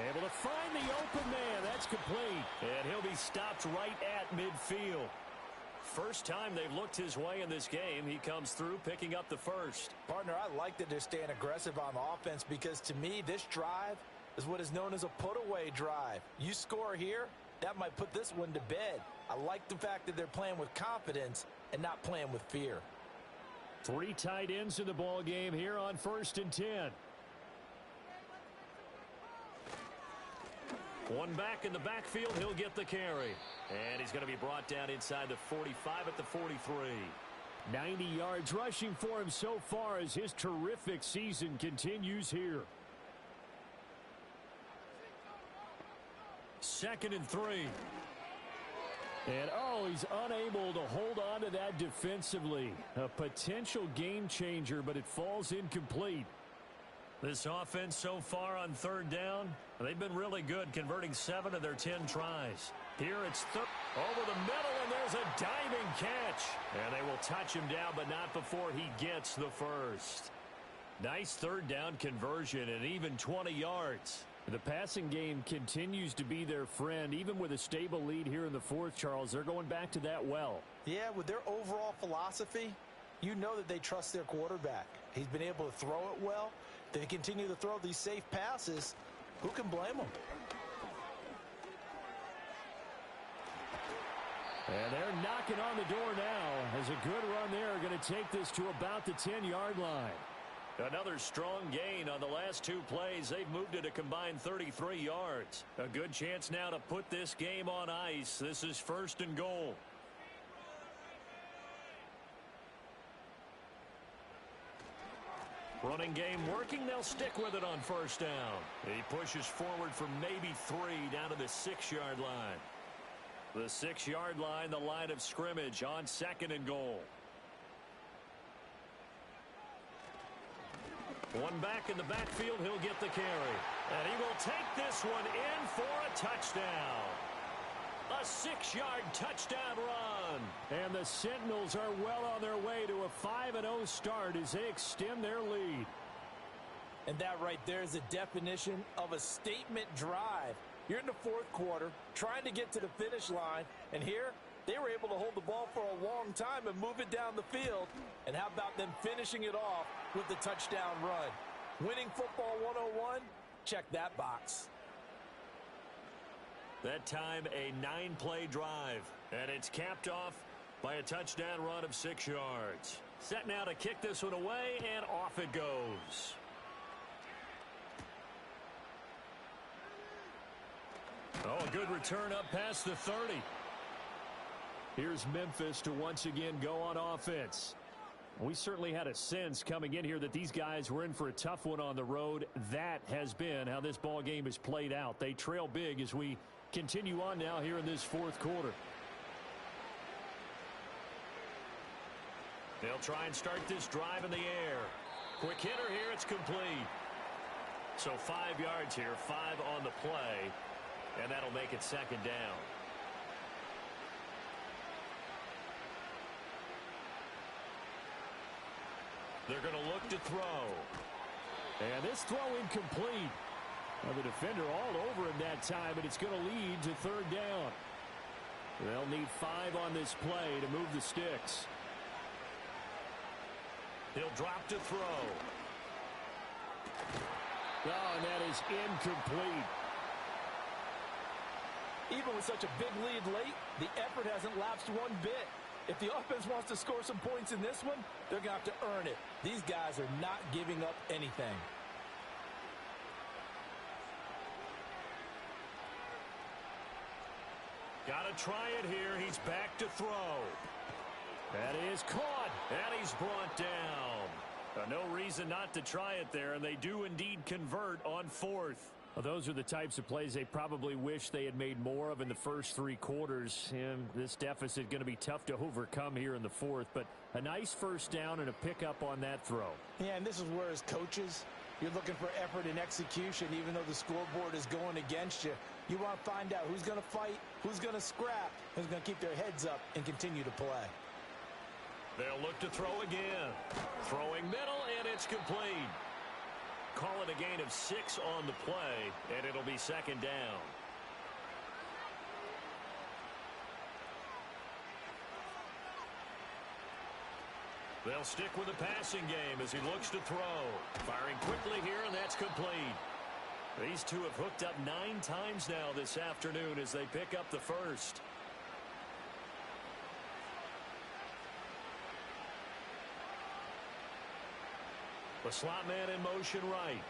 Able to find the open man. That's complete. And he'll be stopped right at midfield. First time they've looked his way in this game. He comes through picking up the first. Partner, I like that they're staying aggressive on offense because to me, this drive is what is known as a put-away drive. You score here, that might put this one to bed. I like the fact that they're playing with confidence and not playing with fear. 3 tight ends in the ball game here on 1st and 10. One back in the backfield, he'll get the carry. And he's going to be brought down inside the 45 at the 43. 90 yards rushing for him so far as his terrific season continues here. 2nd and 3. And, he's unable to hold on to that defensively. A potential game changer, but it falls incomplete. This offense so far on 3rd down, they've been really good, converting 7 of their 10 tries. Here it's over the middle, and there's a diving catch. And they will touch him down, but not before he gets the first. Nice 3rd down conversion and even 20 yards. The passing game continues to be their friend. Even with a stable lead here in the 4th, Charles, they're going back to that well. Yeah, with their overall philosophy, you know that they trust their quarterback. He's been able to throw it well. They continue to throw these safe passes. Who can blame them? And they're knocking on the door now as a good run there are going to take this to about the 10-yard line. Another strong gain on the last 2 plays. They've moved it a combined 33 yards. A good chance now to put this game on ice. This is 1st and goal. Running game working. They'll stick with it on 1st down. He pushes forward for maybe 3 down to the 6-yard line. The 6-yard line, the line of scrimmage on 2nd and goal. One back in the backfield, he'll get the carry. And he will take this one in for a touchdown. A 6-yard touchdown run. And the Sentinels are well on their way to a 5-0 start as they extend their lead. And that right there is a definition of a statement drive. You're in the 4th quarter, trying to get to the finish line, and here they were able to hold the ball for a long time and move it down the field. And how about them finishing it off with the touchdown run? Winning football 101? Check that box. That time a 9-play drive. And it's capped off by a touchdown run of 6 yards. Set now to kick this one away, and off it goes. Oh, a good return up past the 30. Here's Memphis to once again go on offense. We certainly had a sense coming in here that these guys were in for a tough one on the road. That has been how this ball game has played out. They trail big as we continue on now here in this fourth quarter. They'll try and start this drive in the air. Quick hitter here, it's complete. So 5 yards here, 5 on the play, and that'll make it second down. They're going to look to throw. And this throw incomplete. Now the defender all over him that time, but it's going to lead to third down. They'll need 5 on this play to move the sticks. He'll drop to throw. Oh, and that is incomplete. Even with such a big lead late, the effort hasn't lapsed one bit. If the offense wants to score some points in this one, they're going to have to earn it. These guys are not giving up anything. Got to try it here. He's back to throw. That is caught. And he's brought down. No reason not to try it there, and they do indeed convert on 4th. Well, those are the types of plays they probably wish they had made more of in the first 3 quarters. And this deficit going to be tough to overcome here in the 4th, but a nice first down and a pickup on that throw. Yeah, and this is where as coaches, you're looking for effort and execution, even though the scoreboard is going against you. You want to find out who's going to fight, who's going to scrap, who's going to keep their heads up and continue to play. They'll look to throw again. Throwing middle, and it's complete. Call it a gain of 6 on the play, and it'll be second down. They'll stick with the passing game as he looks to throw. Firing quickly here, and that's complete. These two have hooked up 9 times now this afternoon as they pick up the first. The slot man in motion right.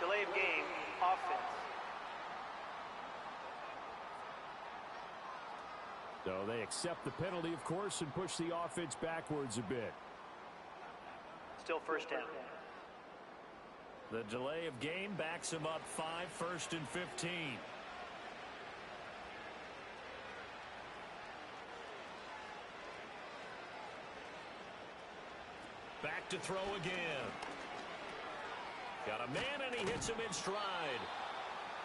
Delay of game, offense. So they accept the penalty, of course, and push the offense backwards a bit. Still first down. The delay of game backs him up 5, 1st and 15. Back to throw again. Got a man, and he hits him in stride.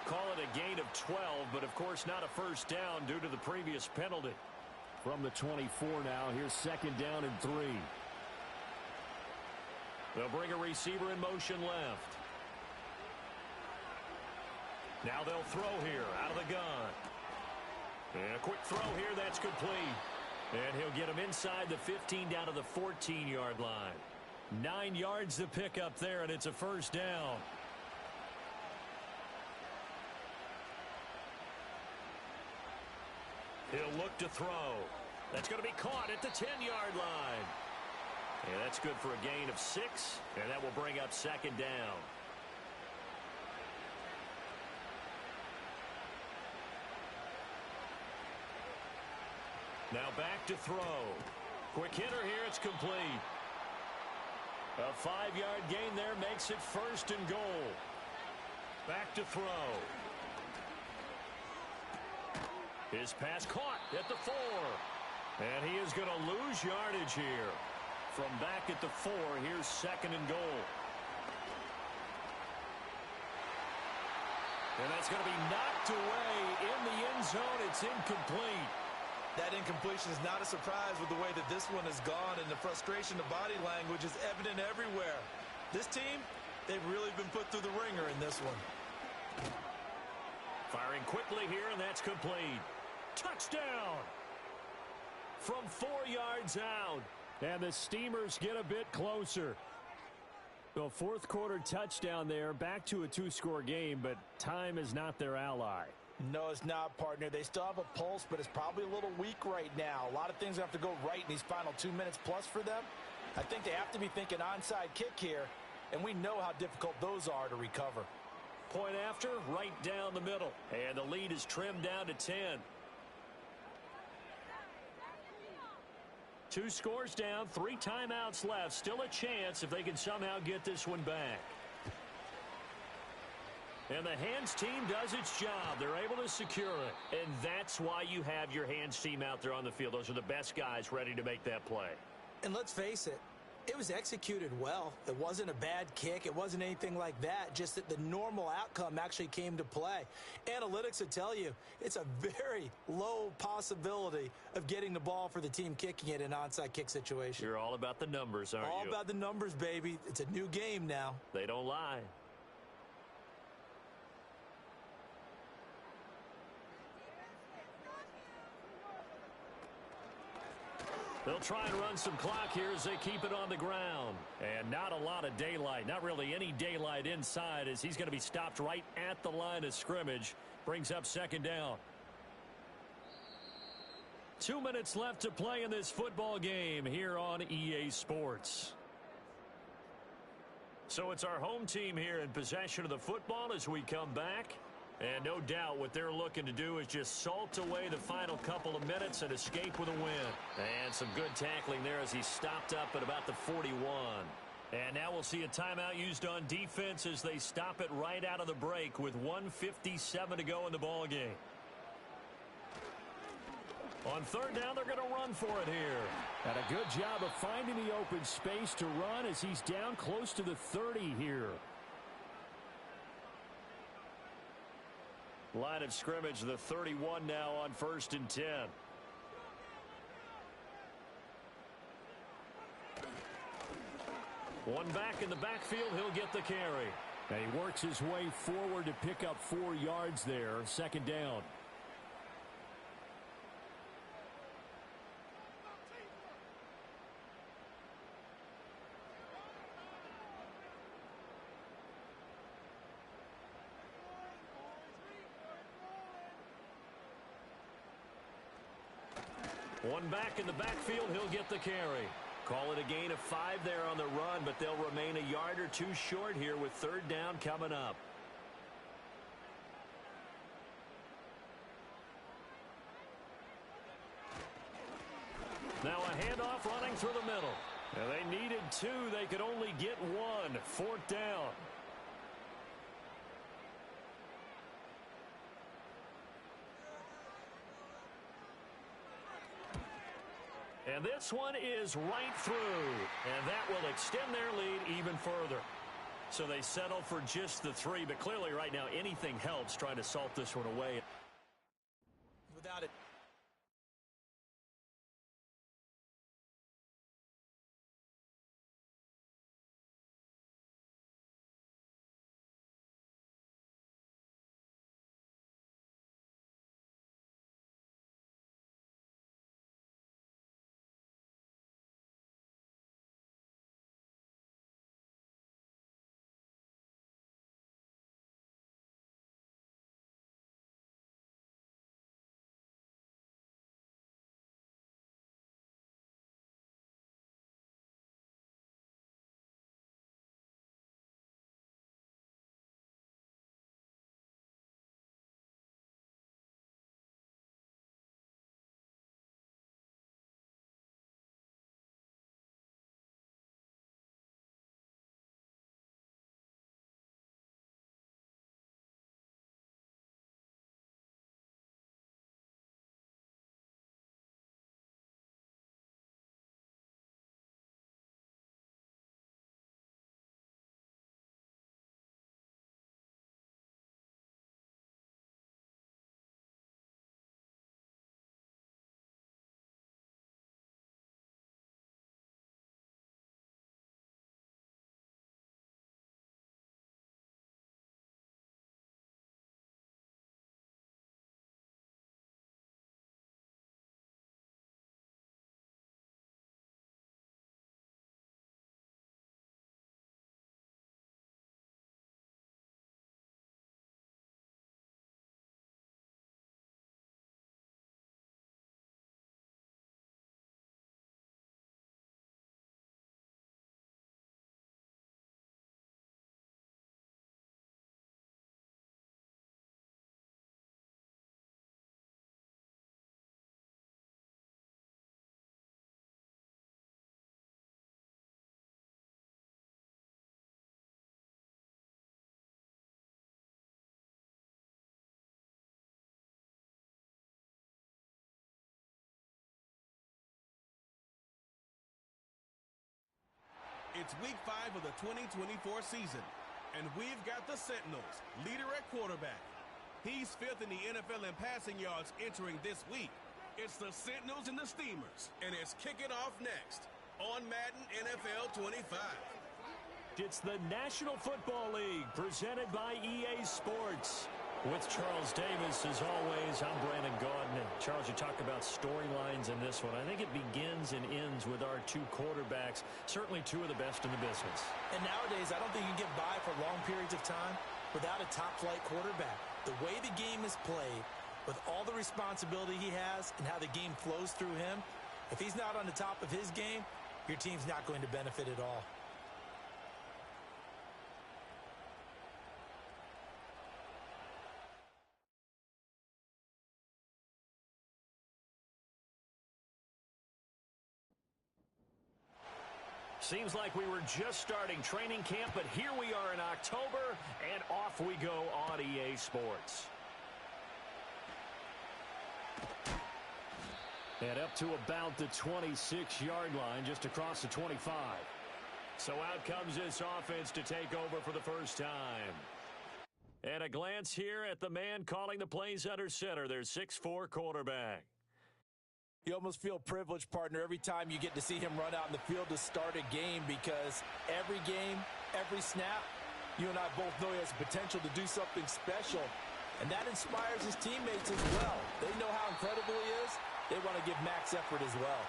Call it a gain of 12, but of course not a first down due to the previous penalty. From the 24 now, here's second down and 3. They'll bring a receiver in motion left. Now they'll throw here out of the gun. And a quick throw here, that's complete. And he'll get him inside the 15 down to the 14-yard line. 9 yards to pick up there, and it's a first down. He'll look to throw. That's going to be caught at the 10-yard line. And that's good for a gain of 6, and that will bring up second down. Now back to throw. Quick hitter here, it's complete. A 5-yard gain there makes it 1st and goal. Back to throw. His pass caught at the 4. And he is going to lose yardage here. From back at the 4, here's 2nd and goal. And that's going to be knocked away in the end zone. It's incomplete. That incompletion is not a surprise with the way that this one has gone, and the frustration of body language is evident everywhere. This team, they've really been put through the ringer in this one. Firing quickly here, and that's complete. Touchdown! From 4 yards out. And the Steamers get a bit closer. Well, fourth quarter touchdown there, back to a two-score game, but time is not their ally. No, it's not, partner. They still have a pulse, but it's probably a little weak right now. A lot of things have to go right in these final 2 minutes plus for them. I think they have to be thinking onside kick here, and we know how difficult those are to recover. Point after, right down the middle. And the lead is trimmed down to 10. 2 scores down, 3 timeouts left. Still a chance if they can somehow get this one back. And the hands team does its job. They're able to secure it. And that's why you have your hands team out there on the field. Those are the best guys ready to make that play. And let's face it, it was executed well. It wasn't a bad kick. It wasn't anything like that. Just that the normal outcome actually came to play. Analytics will tell you it's a very low possibility of getting the ball for the team kicking it in an onside kick situation. You're all about the numbers, aren't you? All about the numbers, baby. It's a new game now. They don't lie. They'll try and run some clock here as they keep it on the ground. And not a lot of daylight. Not really any daylight inside as he's going to be stopped right at the line of scrimmage. Brings up second down. 2 minutes left to play in this football game here on EA Sports. So it's our home team here in possession of the football as we come back. And no doubt what they're looking to do is just salt away the final couple of minutes and escape with a win. And some good tackling there as he stopped up at about the 41. And now we'll see a timeout used on defense as they stop it right out of the break with 1:57 to go in the ball game. On third down, they're going to run for it here. And a good job of finding the open space to run as he's down close to the 30 here. Line of scrimmage, the 31 now on 1st and 10. One back in the backfield, he'll get the carry. And he works his way forward to pick up 4 yards there, second down. One back in the backfield, he'll get the carry. Call it a gain of 5 there on the run, but they'll remain a yard or 2 short here with third down coming up. Now a handoff running through the middle. And they needed 2. They could only get 1. Fourth down. And this one is right through. And that will extend their lead even further. So they settle for just the 3. But clearly right now anything helps trying to salt this one away. Without it. It's week 5 of the 2024 season, and we've got the Sentinels, leader at quarterback. He's 5th in the NFL in passing yards entering this week. It's the Sentinels and the Steamers, and it's kicking off next on Madden NFL 25. It's the National Football League presented by EA Sports. With Charles Davis, as always, I'm Brandon Gaudin. Charles, you talk about storylines in this one. I think it begins and ends with our two quarterbacks, certainly two of the best in the business. And nowadays, I don't think you can get by for long periods of time without a top-flight quarterback. The way the game is played, with all the responsibility he has and how the game flows through him, if he's not on the top of his game, your team's not going to benefit at all. Seems like we were just starting training camp, but here we are in October, and off we go on EA Sports. And up to about the 26-yard line, just across the 25. So out comes this offense to take over for the first time. And a glance here at the man calling the plays under center, their 6'4" quarterback. You almost feel privileged, partner, every time you get to see him run out in the field to start a game, because every game, every snap, you and I both know he has potential to do something special. And that inspires his teammates as well. They know how incredible he is. They want to give max effort as well.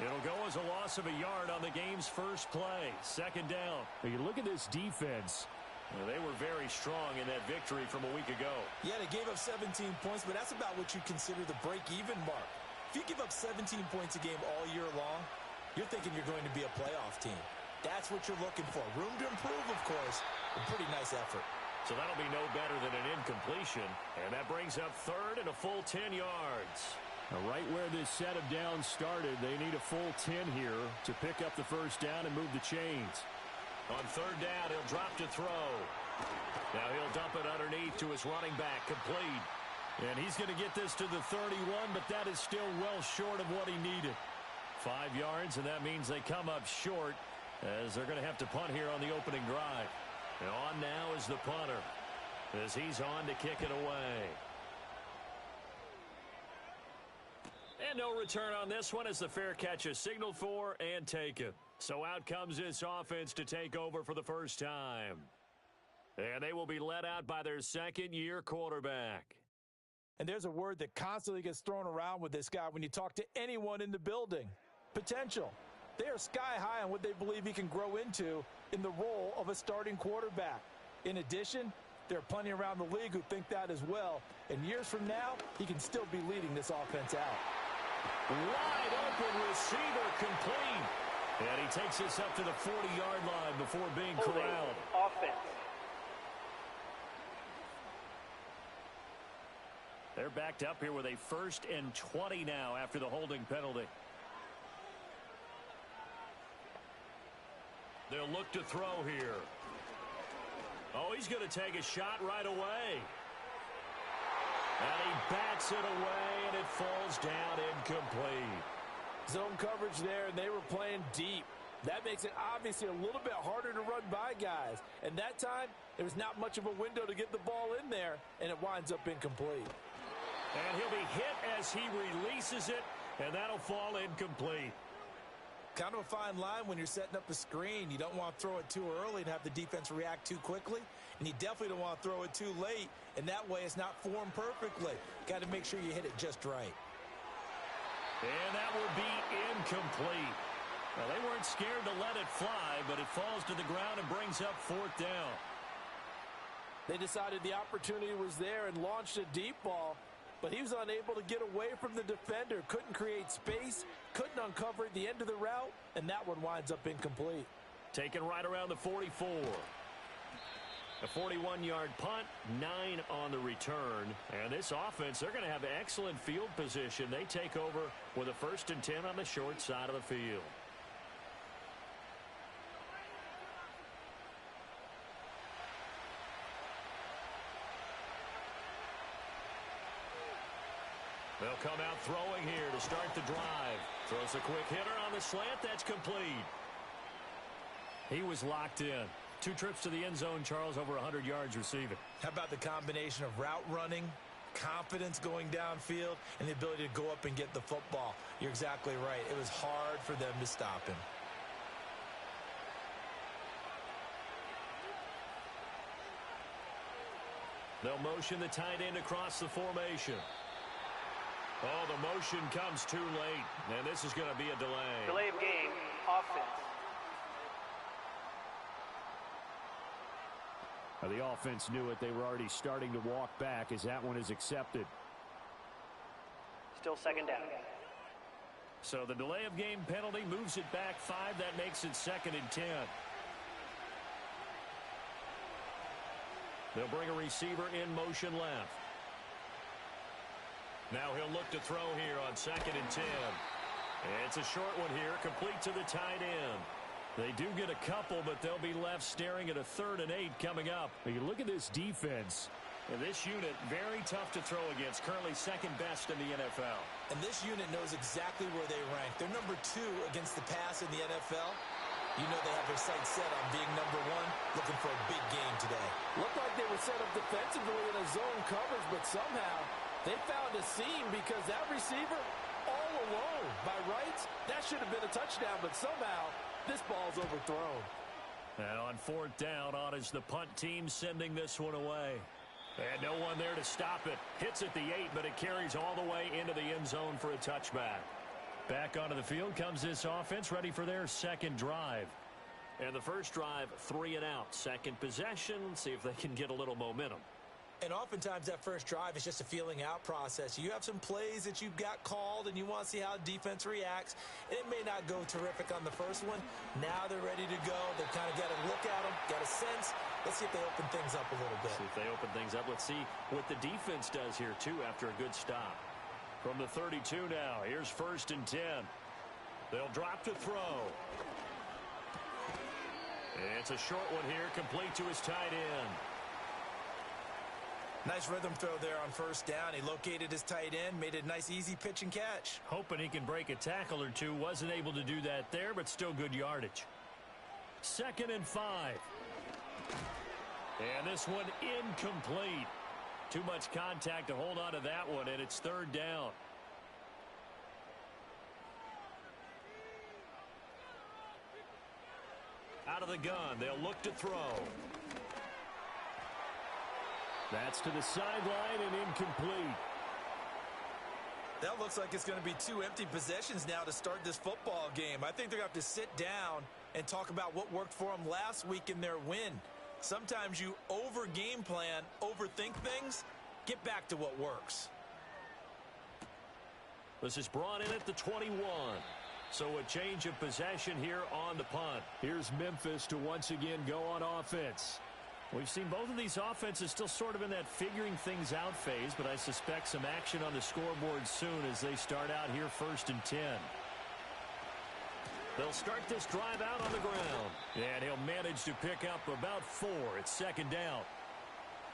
It'll go as a loss of a yard on the game's first play. Second down. Now you look at this defense. Well, they were very strong in that victory from a week ago. Yeah, they gave up 17 points, but that's about what you consider the break-even mark. If you give up 17 points a game all year long, you're thinking you're going to be a playoff team. That's what you're looking for. Room to improve, of course, a pretty nice effort. So that'll be no better than an incompletion. And that brings up third and a full 10 yards. Now, right where this set of downs started, they need a full 10 here to pick up the first down and move the chains. On third down, he'll drop to throw. Now he'll dump it underneath to his running back, complete. And he's going to get this to the 31, but that is still well short of what he needed. 5 yards, and that means they come up short as they're going to have to punt here on the opening drive. And on now is the punter as he's on to kick it away. And no return on this one as the fair catch is signaled for and taken. So out comes this offense to take over for the first time. And they will be led out by their second-year quarterback. And there's a word that constantly gets thrown around with this guy when you talk to anyone in the building. Potential. They are sky high on what they believe he can grow into in the role of a starting quarterback. In addition, there are plenty around the league who think that as well. And years from now, he can still be leading this offense out. Wide open receiver, complete. And he takes this up to the 40-yard line before being corralled. Offense. They're backed up here with a 1st and 20 now after the holding penalty. They'll look to throw here. Oh, he's going to take a shot right away. And he bats it away, and it falls down incomplete. Zone coverage there, and they were playing deep. That makes it obviously a little bit harder to run by guys. And that time, there was not much of a window to get the ball in there, and it winds up incomplete. And he'll be hit as he releases it, and that'll fall incomplete. Kind of a fine line when you're setting up a screen. You don't want to throw it too early and have the defense react too quickly. And you definitely don't want to throw it too late, and that way it's not formed perfectly. Got to make sure you hit it just right. And that will be incomplete. Well, they weren't scared to let it fly, but it falls to the ground and brings up 4th down. They decided the opportunity was there and launched a deep ball, but he was unable to get away from the defender, couldn't create space, couldn't uncover at the end of the route, and that one winds up incomplete. Taken right around the 44. A 41-yard punt, 9 on the return. And this offense, they're going to have excellent field position. They take over with a 1st and 10 on the short side of the field. They'll come out throwing here to start the drive. Throws a quick hitter on the slant. That's complete. He was locked in. 2 trips to the end zone, Charles, over 100 yards receiving. How about the combination of route running, confidence going downfield, and the ability to go up and get the football? You're exactly right. It was hard for them to stop him. They'll motion the tight end across the formation. Oh, the motion comes too late, and this is going to be a delay. Delay of game, offense. The offense knew it. They were already starting to walk back as that one is accepted. Still second down. So the delay of game penalty moves it back 5. That makes it 2nd and 10. They'll bring a receiver in motion left. Now he'll look to throw here on 2nd and 10. It's a short one here, complete to the tight end. They do get a couple, but they'll be left staring at a 3rd and 8 coming up. You look at this defense. And this unit, very tough to throw against, currently 2nd best in the NFL. And this unit knows exactly where they rank. They're number 2 against the pass in the NFL. You know they have their sights set on being number 1, looking for a big game today. Looked like they were set up defensively in a zone coverage, but somehow they found a seam because that receiver all alone. By rights, that should have been a touchdown, but somehow this ball's overthrown. And on 4th down, on is the punt team sending this one away. And no one there to stop it. Hits at the 8, but it carries all the way into the end zone for a touchback. Back onto the field comes this offense, ready for their 2nd drive. And the first drive, 3 and out. 2nd possession, see if they can get a little momentum. And oftentimes that first drive is just a feeling out process. You have some plays that you've got called and you want to see how defense reacts. It may not go terrific on the first one. Now they're ready to go. They've kind of got a look at them, got a sense. Let's see if they open things up a little bit. See if they open things up. Let's see what the defense does here, too, after a good stop. From the 32 now, here's 1st and 10. They'll drop to throw. It's a short one here, complete to his tight end. Nice rhythm throw there on 1st down. He located his tight end, made a nice easy pitch and catch. Hoping he can break a tackle or two. Wasn't able to do that there, but still good yardage. 2nd and 5. And this one incomplete. Too much contact to hold on to that one, and it's 3rd down. Out of the gun, they'll look to throw. That's to the sideline and incomplete. That looks like it's going to be 2 empty possessions now to start this football game. I think they're going to have to sit down and talk about what worked for them last week in their win. Sometimes you over-game plan, overthink things. Get back to what works. This is brought in at the 21. So a change of possession here on the punt. Here's Memphis to once again go on offense. We've seen both of these offenses still sort of in that figuring things out phase, but I suspect some action on the scoreboard soon as they start out here 1st and 10. They'll start this drive out on the ground, and he'll manage to pick up about 4. It's 2nd down.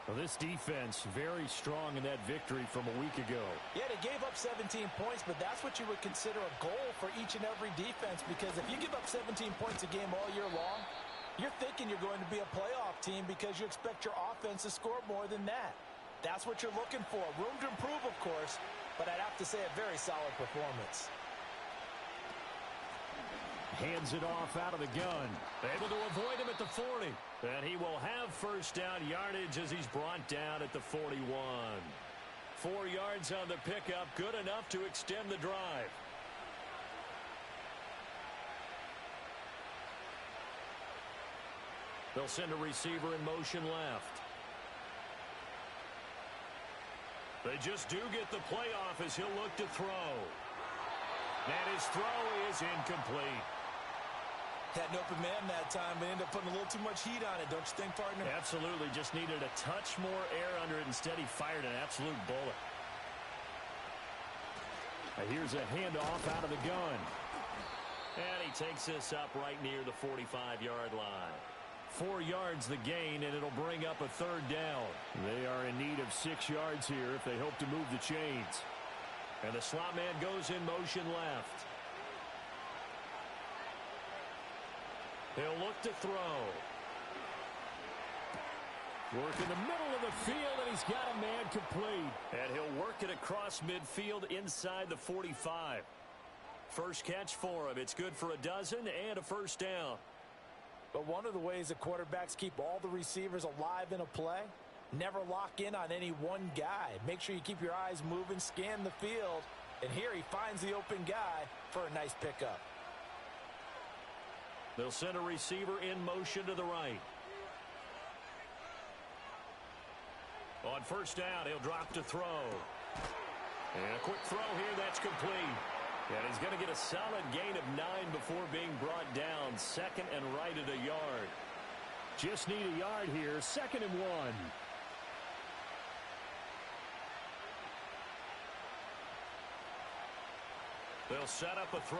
Well, this defense very strong in that victory from a week ago. Yeah, they gave up 17 points, but that's what you would consider a goal for each and every defense, because if you give up 17 points a game all year long, you're thinking you're going to be a playoff team because you expect your offense to score more than that. That's what you're looking for. Room to improve, of course, but I'd have to say a very solid performance. Hands it off out of the gun. Able to avoid him at the 40. And he will have 1st down yardage as he's brought down at the 41. 4 yards on the pickup, good enough to extend the drive. They'll send a receiver in motion left. They just do get the playoff as he'll look to throw. And his throw is incomplete. Had an open man that time, but ended up putting a little too much heat on it, don't you think, partner? Absolutely. Just needed a touch more air under it. Instead, he fired an absolute bullet. Here's a handoff out of the gun. And he takes this up right near the 45-yard line. 4 yards the gain, and it'll bring up a 3rd down. They are in need of 6 yards here if they hope to move the chains. And the slot man goes in motion left. He'll look to throw. Work in the middle of the field, and he's got a man complete. And he'll work it across midfield inside the 45. First catch for him. It's good for a dozen and a first down. But one of the ways the quarterbacks keep all the receivers alive in a play, never lock in on any one guy. Make sure you keep your eyes moving, scan the field, and here he finds the open guy for a nice pickup. They'll send a receiver in motion to the right. On first down, he'll drop to throw. And a quick throw here, that's complete. And he's going to get a solid gain of 9 before being brought down. Second and right at a yard. Just need a yard here. 2nd and 1. They'll set up a throw.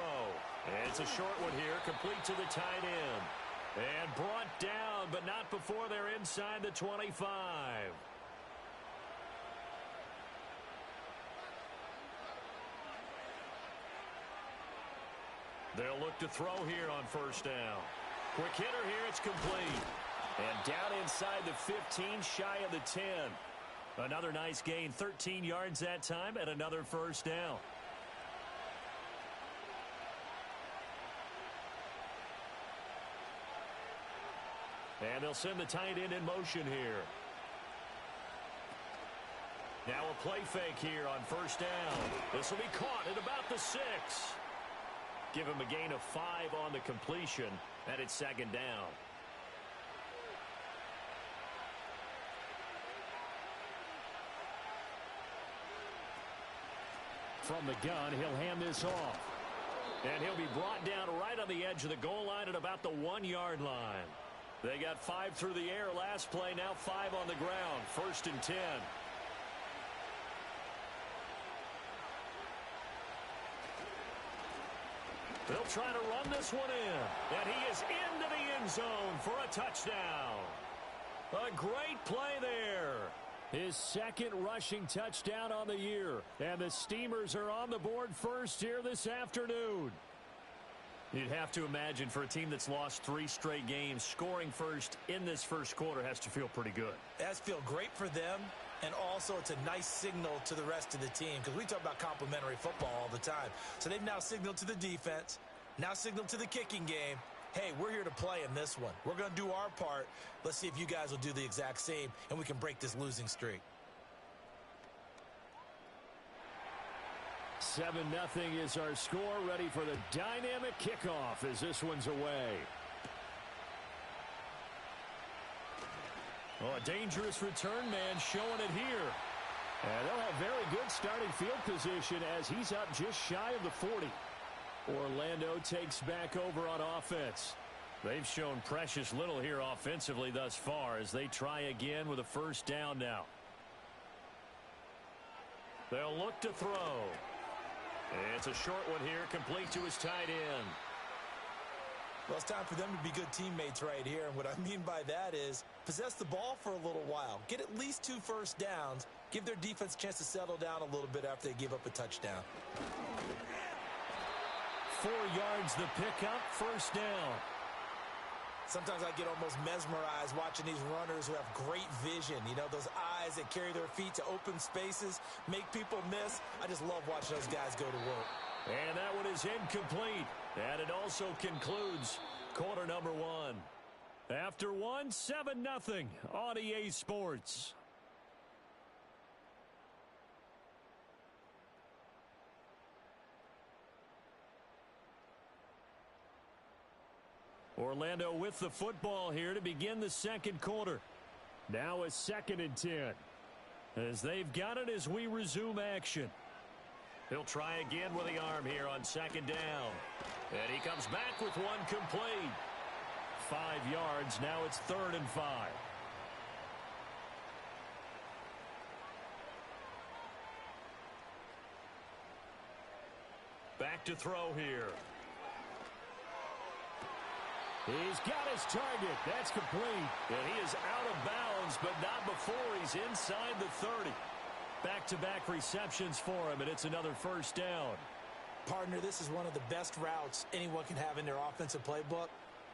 And it's a short one here, complete to the tight end. And brought down, but not before they're inside the 25. They'll look to throw here on first down. Quick hitter here, it's complete. And down inside the 15, shy of the 10. Another nice gain, 13 yards that time, and another first down. And they'll send the tight end in motion here. Now a play fake here on first down. This will be caught at about the 6. Give him a gain of 5 on the completion, and it's 2nd down. From the gun, he'll hand this off. And he'll be brought down right on the edge of the goal line at about the 1-yard line. They got 5 through the air last play, now 5 on the ground. 1st and 10. They'll try to run this one in. And he is into the end zone for a touchdown. A great play there. His 2nd rushing touchdown on the year. And the Steamers are on the board first here this afternoon. You'd have to imagine for a team that's lost 3 straight games, scoring first in this first quarter has to feel pretty good. It has to feel great for them, and also it's a nice signal to the rest of the team because we talk about complementary football all the time. So they've now signaled to the defense, now signaled to the kicking game, hey, we're here to play in this one. We're going to do our part. Let's see if you guys will do the exact same, and we can break this losing streak. 7-0 is our score. Ready for the dynamic kickoff as this one's away. Oh, a dangerous return man showing it here. And they'll have very good starting field position as he's up just shy of the 40. Orlando takes back over on offense. They've shown precious little here offensively thus far as they try again with a first down now. They'll look to throw. It's a short one here, complete to his tight end. Well, it's time for them to be good teammates right here. And what I mean by that is possess the ball for a little while. Get at least 2 first downs. Give their defense a chance to settle down a little bit after they give up a touchdown. 4 yards the pickup, first down. Sometimes I get almost mesmerized watching these runners who have great vision. You know, those eyes that carry their feet to open spaces, make people miss. I just love watching those guys go to work. And that one is incomplete. And it also concludes quarter number 1. After 1, 7-0 on EA Sports. Orlando with the football here to begin the second quarter. Now a 2nd and 10. As they've got it as we resume action. He'll try again with the arm here on 2nd down. And he comes back with one complete. 5 yards, now it's 3rd and 5. Back to throw here. He's got his target. That's complete. And he is out of bounds, but not before he's inside the 30. Back-to-back receptions for him, and it's another first down. Partner, this is one of the best routes anyone can have in their offensive playbook.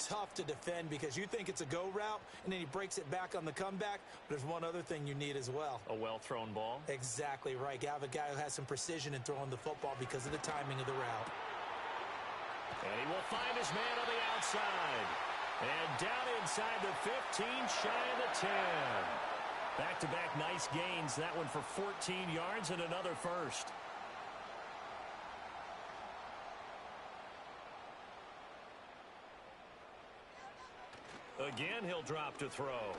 tough to defend because you think it's a go route, and then he breaks it back on the comeback. There's one other thing you need as well. A well-thrown ball? Exactly right. You have a guy who has some precision in throwing the football because of the timing of the route. And he will find his man on the outside. And down inside the 15, shy of the 10. Back-to-back nice gains. That one for 14 yards and another first. Again, he'll drop to throw.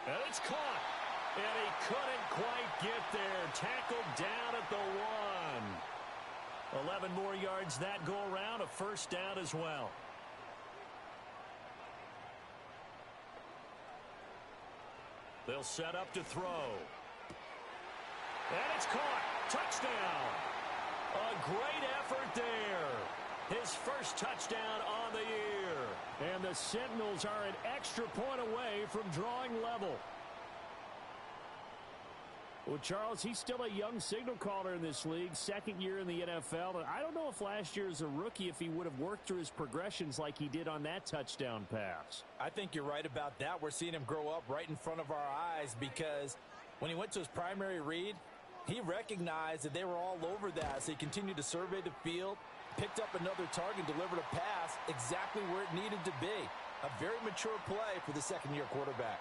And it's caught. And he couldn't quite get there. Tackled down at the 1. 11 more yards that go around. A first down as well. They'll set up to throw. And it's caught. Touchdown. A great effort there. His first touchdown on the year. And the Sentinels are an extra point away from drawing level. Well, Charles, he's still a young signal caller in this league, second year in the NFL. And I don't know if last year as a rookie, if he would have worked through his progressions like he did on that touchdown pass. I think you're right about that. We're seeing him grow up right in front of our eyes because when he went to his primary read, he recognized that they were all over that. So he continued to survey the field, picked up another target, delivered a pass exactly where it needed to be. A very mature play for the second-year quarterback.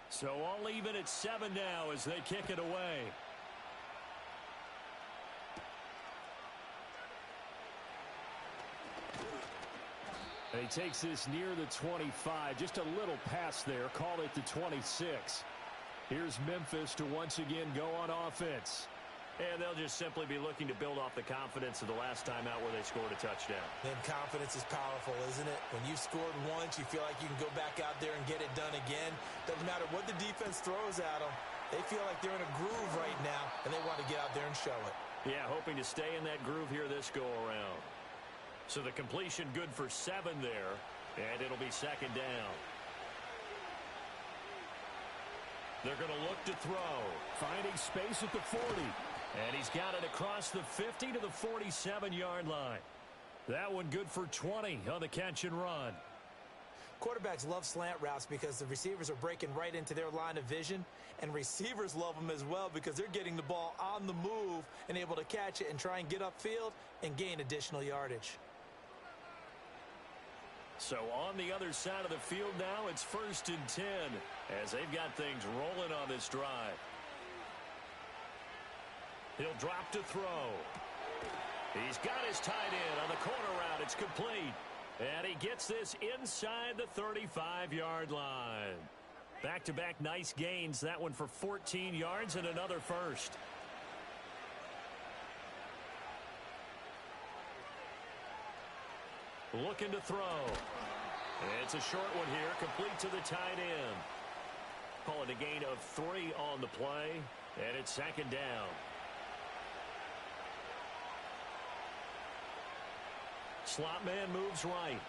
So all even at 7 now as they kick it away. And he takes this near the 25. Just a little pass there. Call it the 26. Here's Memphis to once again go on offense. And they'll just simply be looking to build off the confidence of the last time out where they scored a touchdown. Then confidence is powerful, isn't it? When you've scored once, you feel like you can go back out there and get it done again. Doesn't matter what the defense throws at them. They feel like they're in a groove right now, and they want to get out there and show it. Yeah, hoping to stay in that groove here this go-around. So the completion good for 7 there, and it'll be second down. They're going to look to throw. Finding space at the 40. And he's got it across the 50 to the 47-yard line. That one good for 20 on the catch and run. Quarterbacks love slant routes because the receivers are breaking right into their line of vision, and receivers love them as well because they're getting the ball on the move and able to catch it and try and get upfield and gain additional yardage. So on the other side of the field now, it's 1st and 10 as they've got things rolling on this drive. He'll drop to throw. He's got his tight end on the corner route. It's complete. And he gets this inside the 35-yard line. Back-to-back nice gains. That one for 14 yards and another first. Looking to throw. It's a short one here, complete to the tight end. Call it a gain of 3 on the play, and it's second down. Slot man moves right.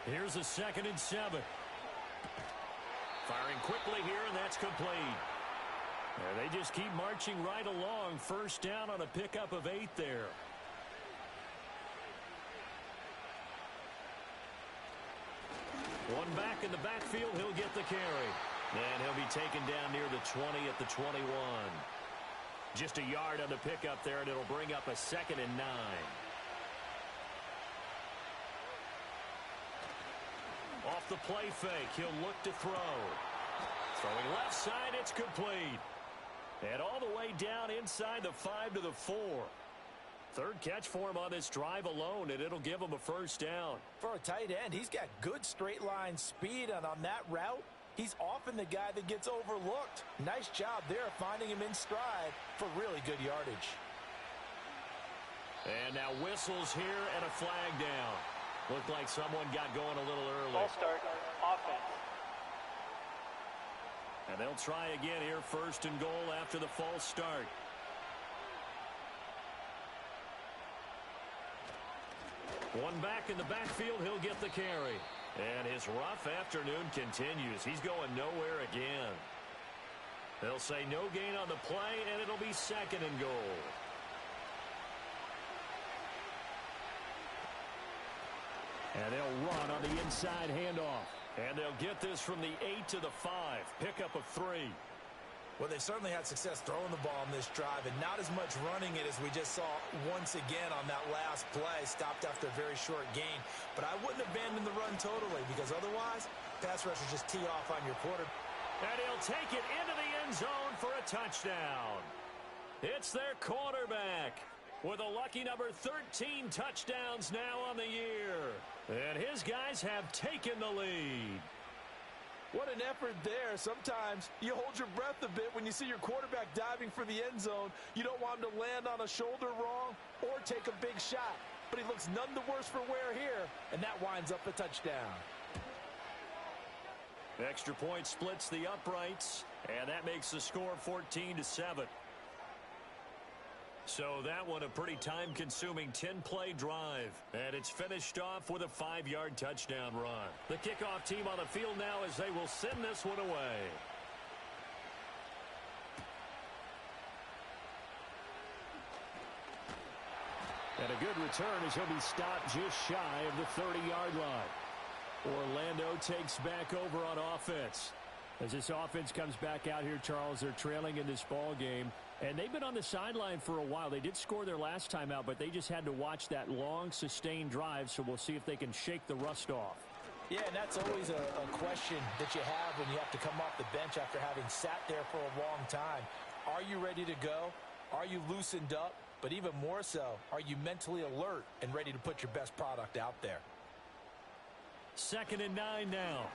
Here's a 2nd and 7. Firing quickly here, and that's complete. And they just keep marching right along. First down on a pickup of 8 there. One back in the backfield. He'll get the carry. And he'll be taken down near the 20 at the 21. Just a yard on the pickup there, and it'll bring up a 2nd and 9. Off the play fake, he'll look to throw. Throwing left side, it's complete. And all the way down inside the 5 to the 4. Third catch for him on this drive alone, and it'll give him a first down. For a tight end, he's got good straight line speed, and on that route, he's often the guy that gets overlooked. Nice job there finding him in stride for really good yardage. And now whistles here and a flag down. Looked like someone got going a little early. Ball start, offense. And they'll try again here, 1st and goal after the false start. One back in the backfield, he'll get the carry. And his rough afternoon continues. He's going nowhere again. They'll say no gain on the play, and it'll be second and goal. And they'll run on the inside handoff. And they'll get this from the 8 to the 5. Pickup of 3. Well, they certainly had success throwing the ball in this drive, and not as much running it as we just saw once again on that last play. Stopped after a very short gain. But I wouldn't abandon the run totally, because otherwise, pass rushers just tee off on your quarterback. And he'll take it into the end zone for a touchdown. It's their quarterback with a lucky number 13 touchdowns now on the year. And his guys have taken the lead. What an effort there. Sometimes you hold your breath a bit when you see your quarterback diving for the end zone. You don't want him to land on a shoulder wrong or take a big shot. But he looks none the worse for wear here, and that winds up a touchdown. Extra point splits the uprights, and that makes the score 14-7. So that one a pretty time-consuming 10-play drive. And it's finished off with a 5-yard touchdown run. The kickoff team on the field now as they will send this one away. And a good return as he'll be stopped just shy of the 30-yard line. Orlando takes back over on offense. As this offense comes back out here, Charles, they're trailing in this ball game. And they've been on the sideline for a while. They did score their last time out, but they just had to watch that long, sustained drive, so we'll see if they can shake the rust off. Yeah, and that's always a question that you have when you have to come off the bench after having sat there for a long time. Are you ready to go? Are you loosened up? But even more so, are you mentally alert and ready to put your best product out there? 2nd and 9 now.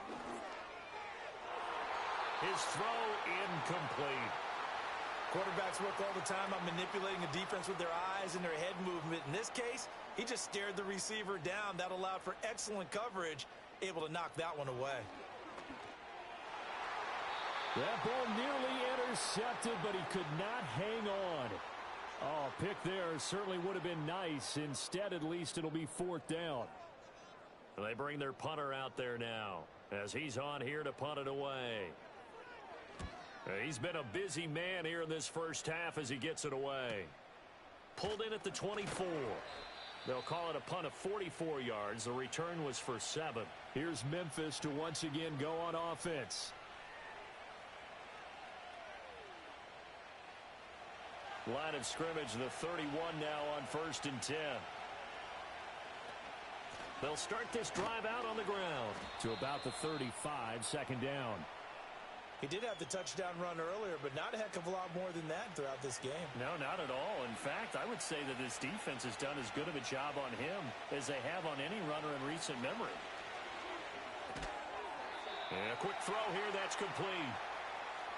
His throw incomplete. Quarterbacks work all the time on manipulating the defense with their eyes and their head movement. In this case, he just stared the receiver down. That allowed for excellent coverage, able to knock that one away. That ball nearly intercepted, but he could not hang on. Oh, pick there certainly would have been nice. Instead, at least, it'll be 4th down. They bring their punter out there now as he's on here to punt it away. He's been a busy man here in this first half as he gets it away. Pulled in at the 24. They'll call it a punt of 44 yards. The return was for 7. Here's Memphis to once again go on offense. Line of scrimmage, the 31 now on 1st and 10. They'll start this drive out on the ground. To about the 35, 2nd down. He did have the touchdown run earlier, but not a heck of a lot more than that throughout this game. No, not at all. In fact, I would say that this defense has done as good of a job on him as they have on any runner in recent memory. And a quick throw here, that's complete.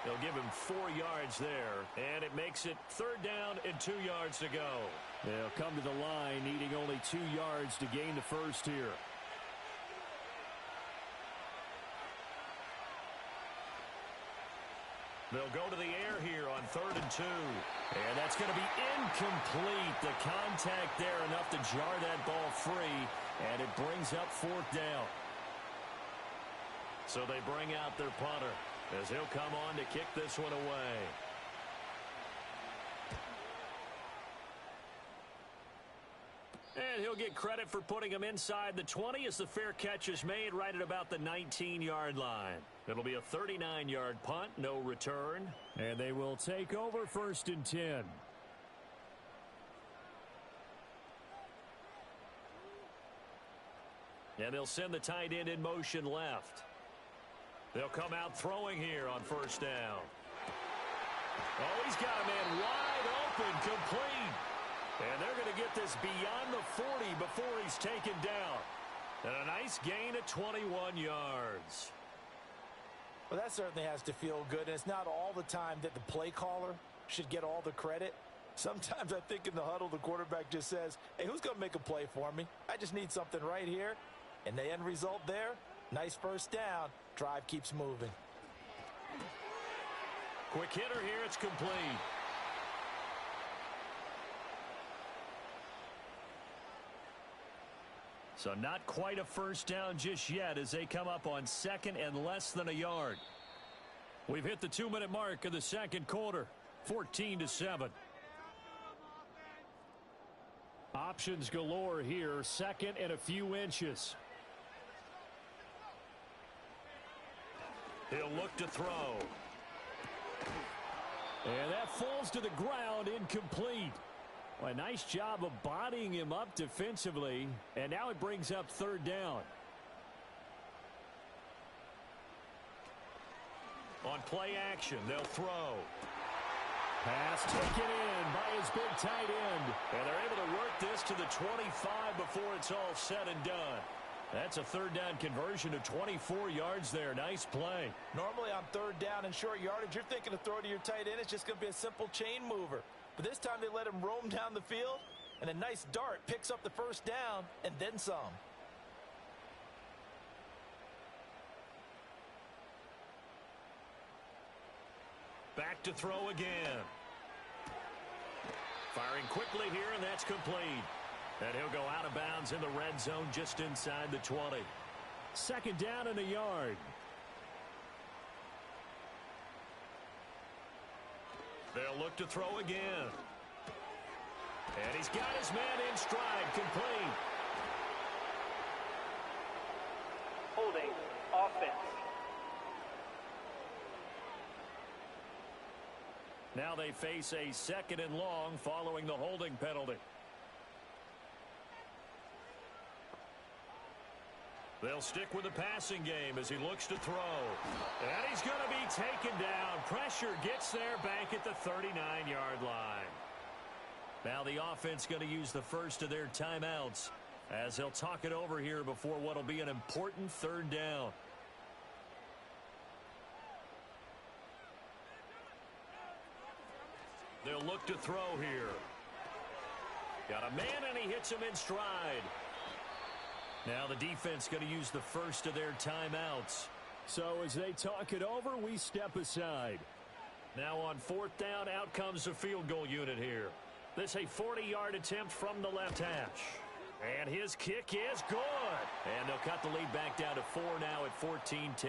They'll give him 4 yards there, and it makes it 3rd down and 2 yards to go. They'll come to the line, needing only 2 yards to gain the first here. They'll go to the air here on 3rd and 2. And that's going to be incomplete. The contact there enough to jar that ball free, and it brings up 4th down. So they bring out their punter as he'll come on to kick this one away. And he'll get credit for putting him inside the 20 as the fair catch is made right at about the 19-yard line. It'll be a 39-yard punt, no return. And they will take over 1st and 10. And they'll send the tight end in motion left. They'll come out throwing here on 1st down. Oh, he's got a man wide open, complete. And they're going to get this beyond the 40 before he's taken down. And a nice gain of 21 yards. Well, that certainly has to feel good, and it's not all the time that the play caller should get all the credit. Sometimes I think in the huddle, the quarterback just says, hey, who's going to make a play for me? I just need something right here. And the end result there, nice 1st down. Drive keeps moving. Quick hitter here, it's complete. So not quite a 1st down just yet as they come up on 2nd and less than a yard. We've hit the 2-minute mark of the second quarter. 14-7. Options galore here. Second and a few inches. He'll look to throw. And that falls to the ground, incomplete. Well, a nice job of bodying him up defensively. And now it brings up third down. On play action, they'll throw. Pass taken in by his big tight end. And they're able to work this to the 25 before it's all said and done. That's a third down conversion of 24 yards there. Nice play. Normally on third down and short yardage, you're thinking to throw to your tight end. It's just going to be a simple chain mover. But this time they let him roam down the field, and a nice dart picks up the first down and then some. Back to throw again. Firing quickly here, and that's complete. And he'll go out of bounds in the red zone just inside the 20. Second down and a yard. They'll look to throw again. And he's got his man in stride, complete. Holding offense. Now they face a second and long following the holding penalty. They'll stick with the passing game as he looks to throw. And he's going to be taken down. Pressure gets there back at the 39-yard line. Now the offense going to use the first of their timeouts as they'll talk it over here before what will be an important third down. They'll look to throw here. Got a man, and he hits him in stride. Now the defense going to use the first of their timeouts. So as they talk it over, we step aside. Now on fourth down, out comes the field goal unit here. This a 40-yard attempt from the left hash. And his kick is good. And they'll cut the lead back down to 4 now at 14-10.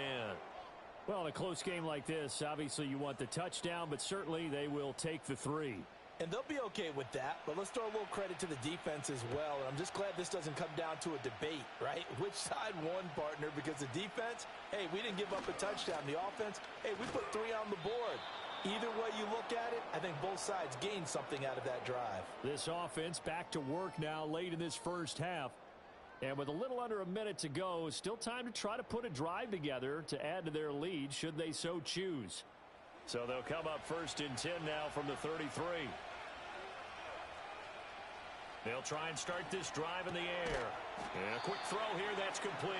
Well, in a close game like this, obviously you want the touchdown, but certainly they will take the 3. And they'll be okay with that, but let's throw a little credit to the defense as well. And I'm just glad this doesn't come down to a debate, right? Which side won, partner? Because the defense, hey, we didn't give up a touchdown. The offense, hey, we put 3 on the board. Either way you look at it, I think both sides gained something out of that drive. This offense back to work now late in this first half. And with a little under a minute to go, still time to try to put a drive together to add to their lead should they so choose. So they'll come up first and 10 now from the 33. They'll try and start this drive in the air. And a quick throw here, that's complete.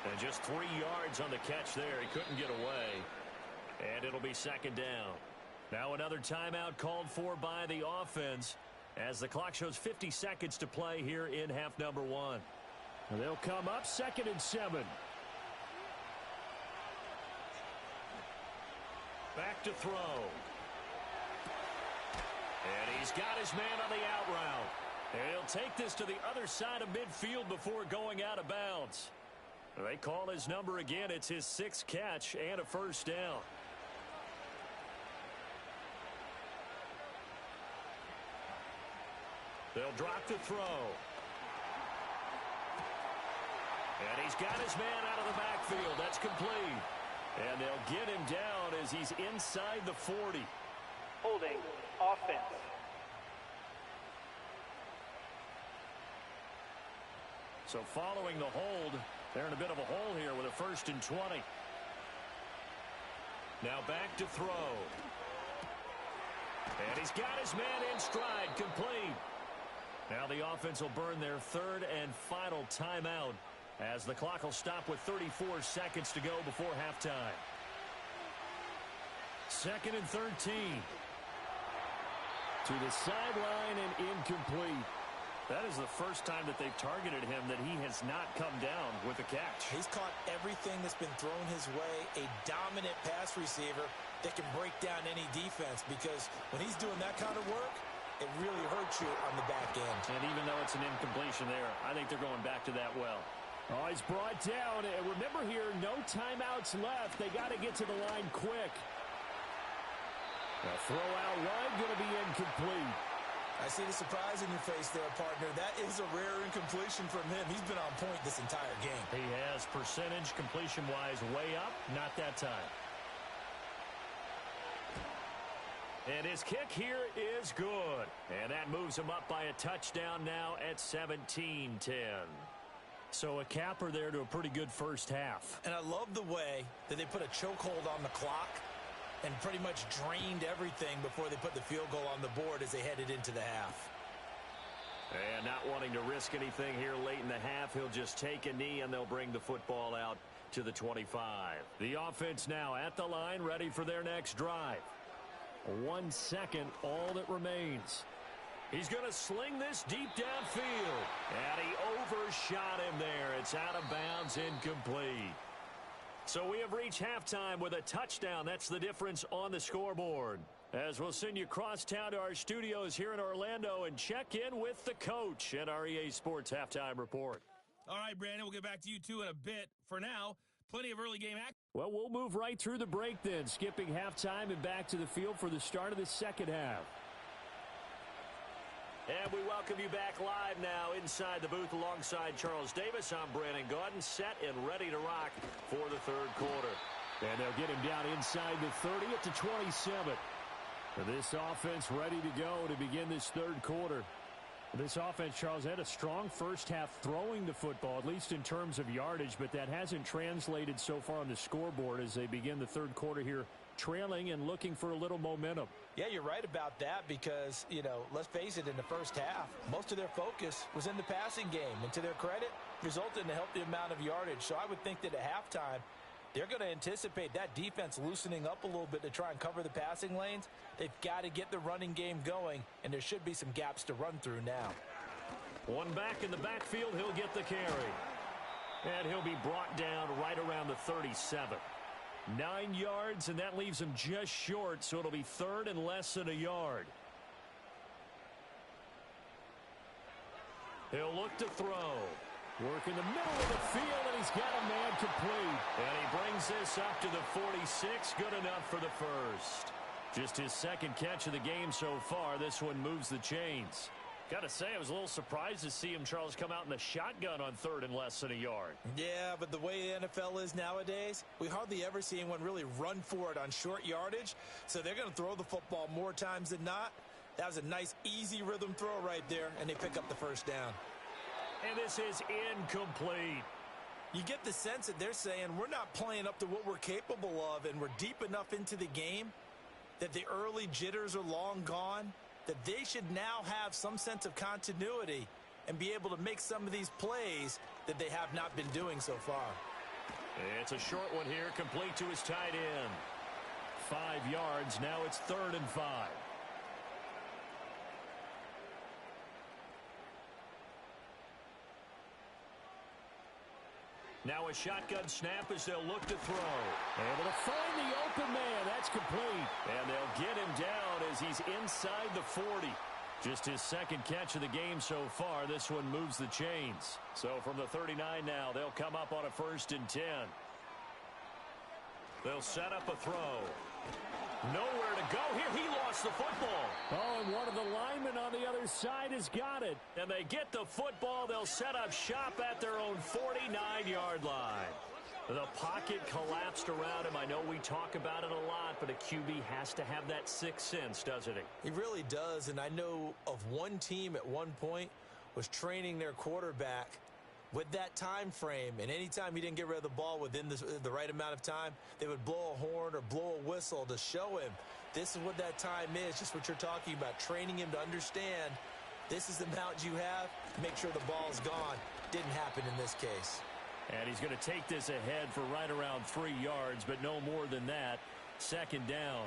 And just 3 yards on the catch there. He couldn't get away. And it'll be second down. Now another timeout called for by the offense as the clock shows 50 seconds to play here in half number 1. And they'll come up second and 7. Back to throw. And he's got his man on the out route. And he'll take this to the other side of midfield before going out of bounds. They call his number again. It's his 6th catch and a first down. They'll drop the throw. And he's got his man out of the backfield. That's complete. And they'll get him down as he's inside the 40. Holding offense. So following the hold, they're in a bit of a hole here with a first and 20. Now back to throw. And he's got his man in stride, complete. Now the offense will burn their 3rd and final timeout as the clock will stop with 34 seconds to go before halftime. 2nd and 13. To the sideline and incomplete. That is the first time that they've targeted him that he has not come down with a catch. He's caught everything that's been thrown his way. A dominant pass receiver that can break down any defense, because when he's doing that kind of work, it really hurts you on the back end. And even though it's an incompletion there, I think they're going back to that well. Oh, he's brought down. And remember here, no timeouts left. They got to get to the line quick. A throw out wide, going to be incomplete. I see the surprise in your face there, partner. That is a rare incompletion from him. He's been on point this entire game. He has percentage completion-wise way up. Not that time. And his kick here is good. And that moves him up by a touchdown now at 17-10. So a capper there to a pretty good first half. And I love the way that they put a chokehold on the clock and pretty much drained everything before they put the field goal on the board as they headed into the half. And not wanting to risk anything here late in the half, he'll just take a knee and they'll bring the football out to the 25. The offense now at the line, ready for their next drive. 1 second, all that remains. He's going to sling this deep downfield. And he overshot him there. It's out of bounds, incomplete. So we have reached halftime with a touchdown. That's the difference on the scoreboard. As we'll send you across town to our studios here in Orlando and check in with the coach at our EA Sports Halftime Report. All right, Brandon, we'll get back to you two in a bit. For now, plenty of early game action. Well, we'll move right through the break then, skipping halftime and back to the field for the start of the second half. And we welcome you back live now inside the booth alongside Charles Davis. I'm Brandon Gaudin, set and ready to rock for the third quarter. And they'll get him down inside the 30 at the 27. This offense ready to go to begin this third quarter. This offense, Charles, had a strong first half throwing the football, at least in terms of yardage, but that hasn't translated so far on the scoreboard as they begin the third quarter here, trailing and looking for a little momentum. Yeah, you're right about that because, let's face it, in the first half, most of their focus was in the passing game. And to their credit, resulted in a healthy amount of yardage. So I would think that at halftime, they're going to anticipate that defense loosening up a little bit to try and cover the passing lanes. They've got to get the running game going, and there should be some gaps to run through now. One back in the backfield, he'll get the carry. And he'll be brought down right around the 37. 9 yards, and that leaves him just short, so it'll be third and less than a yard. He'll look to throw. Work in the middle of the field, and he's got a man complete. And he brings this up to the 46. Good enough for the first. Just his second catch of the game so far. This one moves the chains. Got to say, I was a little surprised to see him, Charles, come out in the shotgun on third and less than a yard. Yeah, but the way the NFL is nowadays, we hardly ever see anyone really run for it on short yardage. So they're going to throw the football more times than not. That was a nice, easy rhythm throw right there, and they pick up the first down. And this is incomplete. You get the sense that they're saying we're not playing up to what we're capable of, and we're deep enough into the game that the early jitters are long gone, that they should now have some sense of continuity and be able to make some of these plays that they have not been doing so far. It's a short one here, complete to his tight end. 5 yards, now it's 3rd and 5. Now a shotgun snap as they'll look to throw. Able to find the open man. That's complete. And they'll get him down as he's inside the 40. Just his second catch of the game so far. This one moves the chains. So from the 39 now, they'll come up on a 1st and 10. They'll set up a throw. Nowhere to go here. He lost the football. Oh, and one of the linemen on the other side has got it. And they get the football. They'll set up shop at their own 49-yard line. The pocket collapsed around him. I know we talk about it a lot, but a QB has to have that sixth sense, doesn't he? He really does, and I know of one team at one point was training their quarterback with that time frame, and anytime he didn't get rid of the ball within the right amount of time, they would blow a horn or blow a whistle to show him this is what that time is, just what you're talking about, training him to understand this is the amount you have, make sure the ball's gone. Didn't happen in this case. And he's going to take this ahead for right around 3 yards, but no more than that. 2nd down.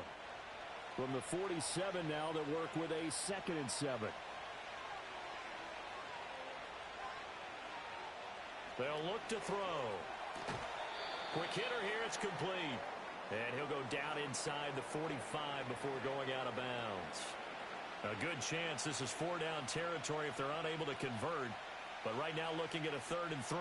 From the 47 now, they work with a 2nd and 7. They'll look to throw. Quick hitter here, it's complete. And he'll go down inside the 45 before going out of bounds. A good chance this is 4-down territory if they're unable to convert. But right now looking at a 3rd and 3.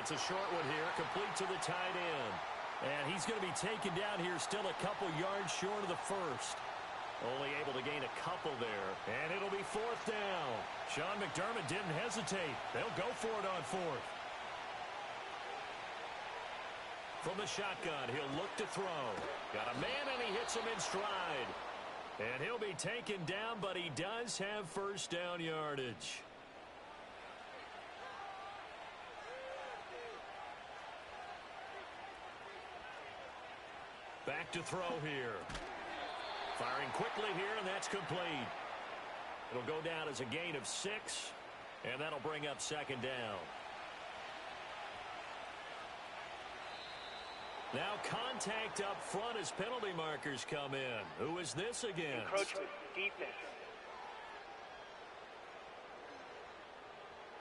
It's a short one here, complete to the tight end. And he's going to be taken down here still a couple yards short of the first. Only able to gain a couple there. And it'll be fourth down. Sean McDermott didn't hesitate. They'll go for it on fourth. From the shotgun, he'll look to throw. Got a man, and he hits him in stride. And he'll be taken down, but he does have first down yardage. Back to throw here. Firing quickly here, and that's complete. It'll go down as a gain of 6, and that'll bring up second down. Now contact up front as penalty markers come in. Who is this against? Encroachment, defense.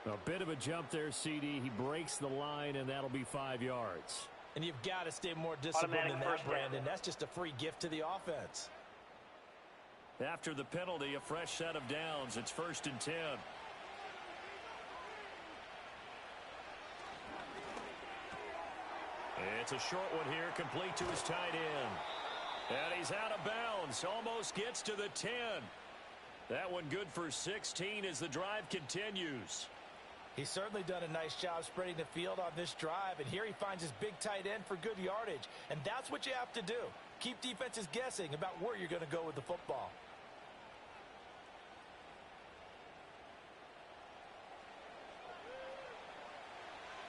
A bit of a jump there, CD. He breaks the line, and that'll be 5 yards. And you've got to stay more disciplined than that, Brandon. That's just a free gift to the offense. After the penalty, a fresh set of downs. It's 1st and 10. It's a short one here, complete to his tight end. And he's out of bounds, almost gets to the 10. That one good for 16 as the drive continues. He's certainly done a nice job spreading the field on this drive, and here he finds his big tight end for good yardage. And that's what you have to do. Keep defenses guessing about where you're going to go with the football.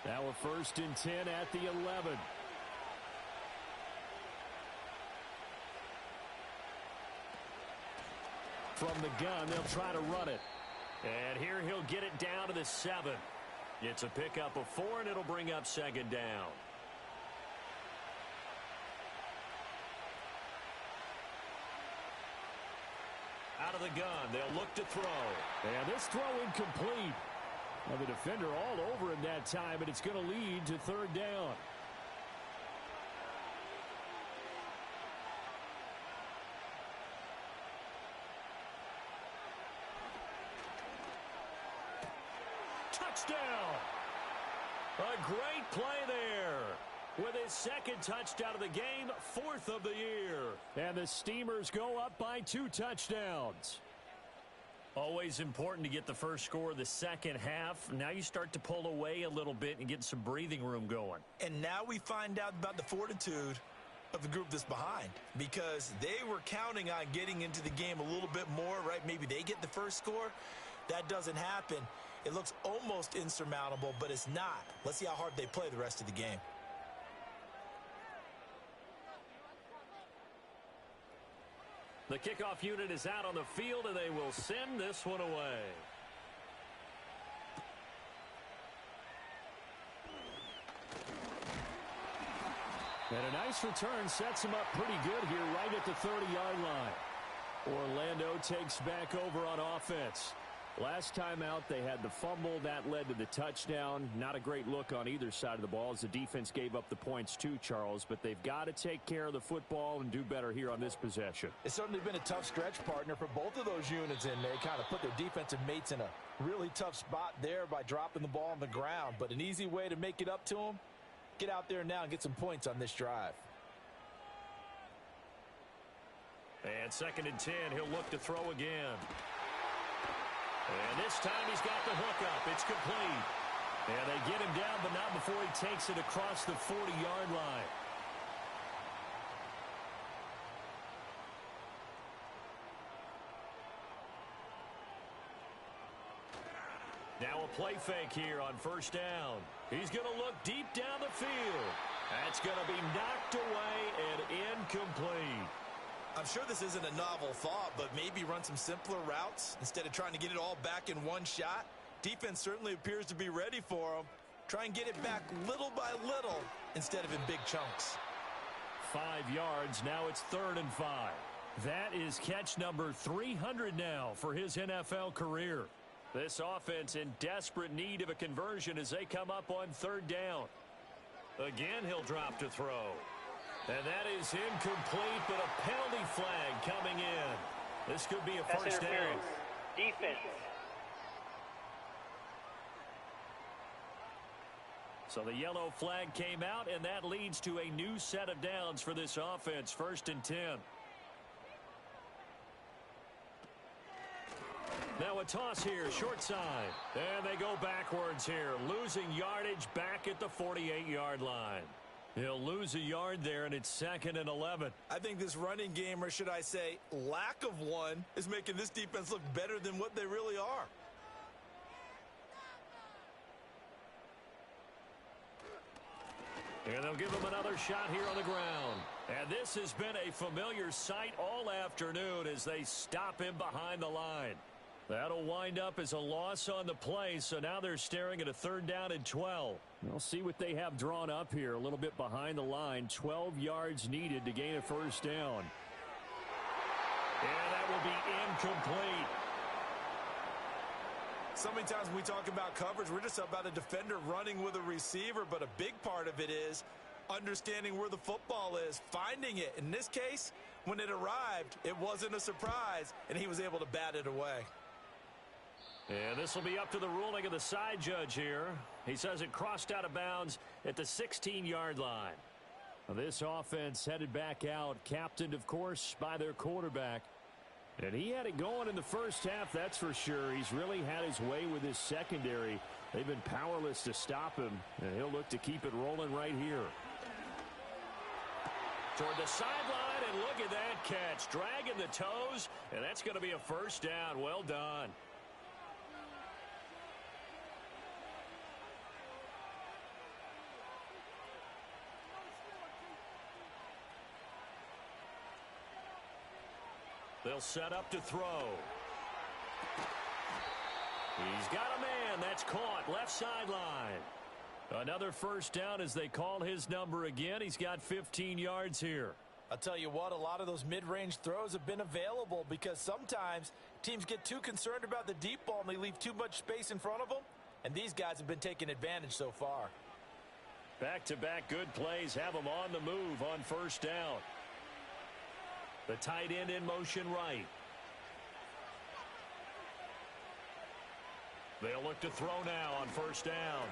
Now a 1st and 10 at the 11. From the gun, they'll try to run it. And here he'll get it down to the 7. It's a pickup of 4, and it'll bring up second down. Out of the gun, they'll look to throw. And this throw incomplete. Well, the defender all over him that time, and it's going to lead to 3rd down. Touchdown! A great play there. With his 2nd touchdown of the game, 4th of the year. And the Steamers go up by 2 touchdowns. Always important to get the first score of the second half. Now you start to pull away a little bit and get some breathing room going. And now we find out about the fortitude of the group that's behind, because they were counting on getting into the game a little bit more, right? Maybe they get the first score. That doesn't happen. It looks almost insurmountable, but it's not. Let's see how hard they play the rest of the game. The kickoff unit is out on the field, and they will send this one away. And a nice return sets him up pretty good here right at the 30-yard line. Orlando takes back over on offense. Last time out, they had the fumble. That led to the touchdown. Not a great look on either side of the ball as the defense gave up the points too, Charles. But they've got to take care of the football and do better here on this possession. It's certainly been a tough stretch, partner, for both of those units, and they kind of put their defensive mates in a really tough spot there by dropping the ball on the ground. But an easy way to make it up to them, get out there now and get some points on this drive. And 2nd and 10, he'll look to throw again. And this time he's got the hook up. It's complete. And they get him down, but not before he takes it across the 40-yard line. Now a play fake here on 1st down. He's going to look deep down the field. That's going to be knocked away and incomplete. I'm sure this isn't a novel thought, but maybe run some simpler routes instead of trying to get it all back in one shot. Defense certainly appears to be ready for them. Try and get it back little by little instead of in big chunks. 5 yards. Now it's 3rd and 5. That is catch number 300 now for his NFL career. This offense in desperate need of a conversion as they come up on 3rd down. Again, he'll drop to throw. And that is incomplete, but a penalty flag coming in. This could be a first down. Defense. So the yellow flag came out, and that leads to a new set of downs for this offense. 1st and 10. Now a toss here, short side. And they go backwards here, losing yardage back at the 48-yard line. He'll lose a yard there, and it's 2nd and 11. I think this running game, or should I say lack of one, is making this defense look better than what they really are. And they'll give him another shot here on the ground. And this has been a familiar sight all afternoon as they stop him behind the line. That'll wind up as a loss on the play, so now they're staring at a 3rd down and 12. We'll see what they have drawn up here, a little bit behind the line. 12 yards needed to gain a 1st down. And that will be incomplete. So many times when we talk about coverage, we're just about a defender running with a receiver, but a big part of it is understanding where the football is, finding it. In this case, when it arrived, it wasn't a surprise, and he was able to bat it away. And this will be up to the ruling of the side judge here. He says it crossed out of bounds at the 16-yard line. This offense headed back out, captained, of course, by their quarterback. And he had it going in the first half, that's for sure. He's really had his way with his secondary. They've been powerless to stop him, and he'll look to keep it rolling right here. Toward the sideline, and look at that catch. Dragging the toes, and that's going to be a 1st down. Well done. They'll set up to throw. He's got a man. That's caught. Left sideline. Another 1st down as they call his number again. He's got 15 yards here. I'll tell you what, a lot of those mid-range throws have been available because sometimes teams get too concerned about the deep ball and they leave too much space in front of them. And these guys have been taking advantage so far. Back-to-back good plays have them on the move on 1st down. The tight end in motion right. They'll look to throw now on 1st down.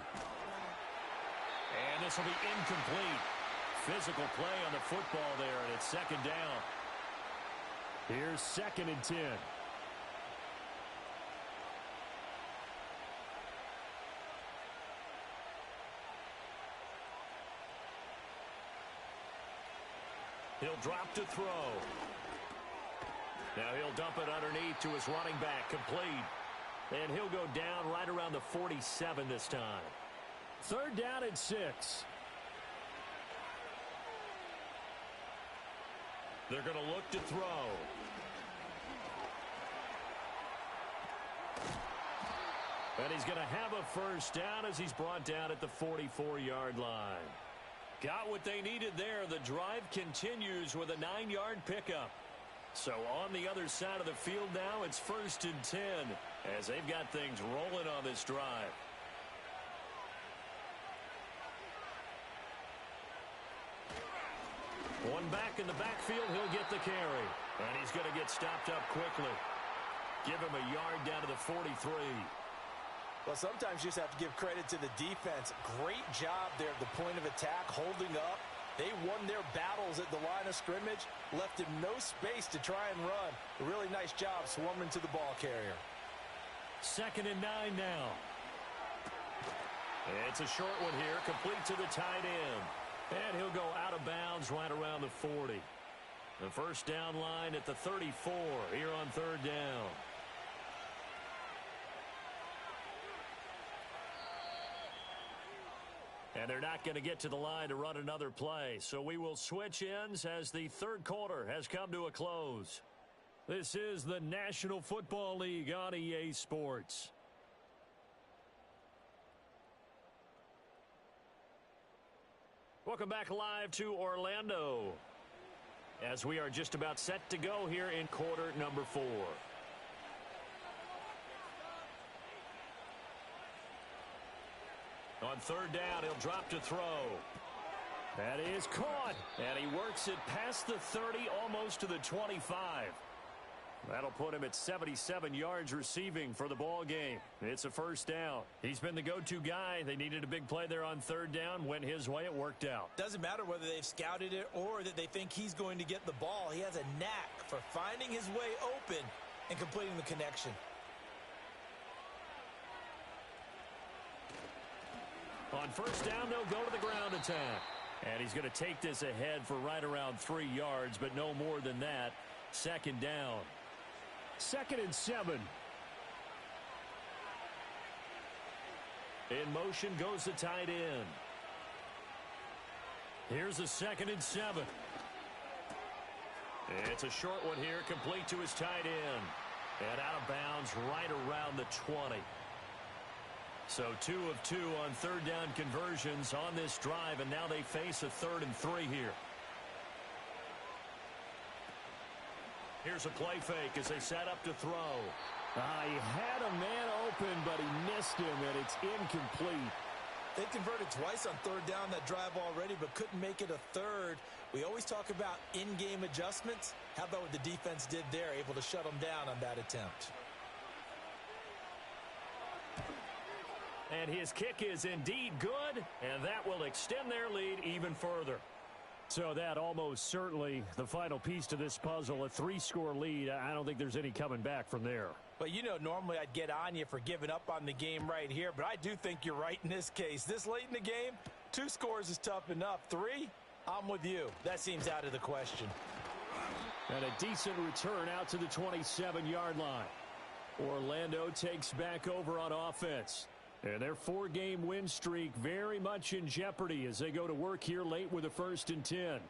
And this will be incomplete. Physical play on the football there, and it's 2nd down. Here's 2nd and 10. He'll drop to throw. Now he'll dump it underneath to his running back, complete. And he'll go down right around the 47 this time. 3rd down and 6. They're going to look to throw. And he's going to have a 1st down as he's brought down at the 44-yard line. Got what they needed there. The drive continues with a 9-yard pickup. So on the other side of the field now, it's 1st and 10 as they've got things rolling on this drive. One back in the backfield, he'll get the carry. And he's going to get stopped up quickly. Give him a yard down to the 43. Well, sometimes you just have to give credit to the defense. Great job there at the point of attack, holding up. They won their battles at the line of scrimmage, left him no space to try and run. A really nice job swarming to the ball carrier. 2nd and 9 now. It's a short one here, complete to the tight end. And he'll go out of bounds right around the 40. The 1st down line at the 34 here on 3rd down. And they're not going to get to the line to run another play. So we will switch ends as the 3rd quarter has come to a close. This is the National Football League on EA Sports. Welcome back live to Orlando as we are just about set to go here in quarter number 4. On 3rd down, he'll drop to throw. That is caught. And he works it past the 30, almost to the 25. That'll put him at 77 yards receiving for the ball game. It's a first down. He's been the go-to guy. They needed a big play there on third down. Went his way. It worked out. Doesn't matter whether they've scouted it or that they think he's going to get the ball. He has a knack for finding his way open and completing the connection. On first down, they'll go to the ground attack. And he's going to take this ahead for right around 3 yards, but no more than that. Second down. 2nd and 7. In motion goes the tight end. Here's a 2nd and 7. It's a short one here, complete to his tight end. And out of bounds right around the 20. So 2 of 2 on third down conversions on this drive, and now they face a 3rd and 3 here. Here's a play fake as they set up to throw. He had a man open, but he missed him, and it's incomplete. They converted twice on third down that drive already, but couldn't make it a third. We always talk about in-game adjustments. How about what the defense did there, able to shut them down on that attempt? And his kick is indeed good, and that will extend their lead even further. So that almost certainly the final piece to this puzzle, a 3-score lead. I don't think there's any coming back from there. Well, you know, normally I'd get on you for giving up on the game right here, but I do think you're right in this case. This late in the game, 2 scores is tough enough. 3, I'm with you. That seems out of the question. And a decent return out to the 27-yard line. Orlando takes back over on offense. And their 4-game win streak very much in jeopardy as they go to work here late with a 1st and 10.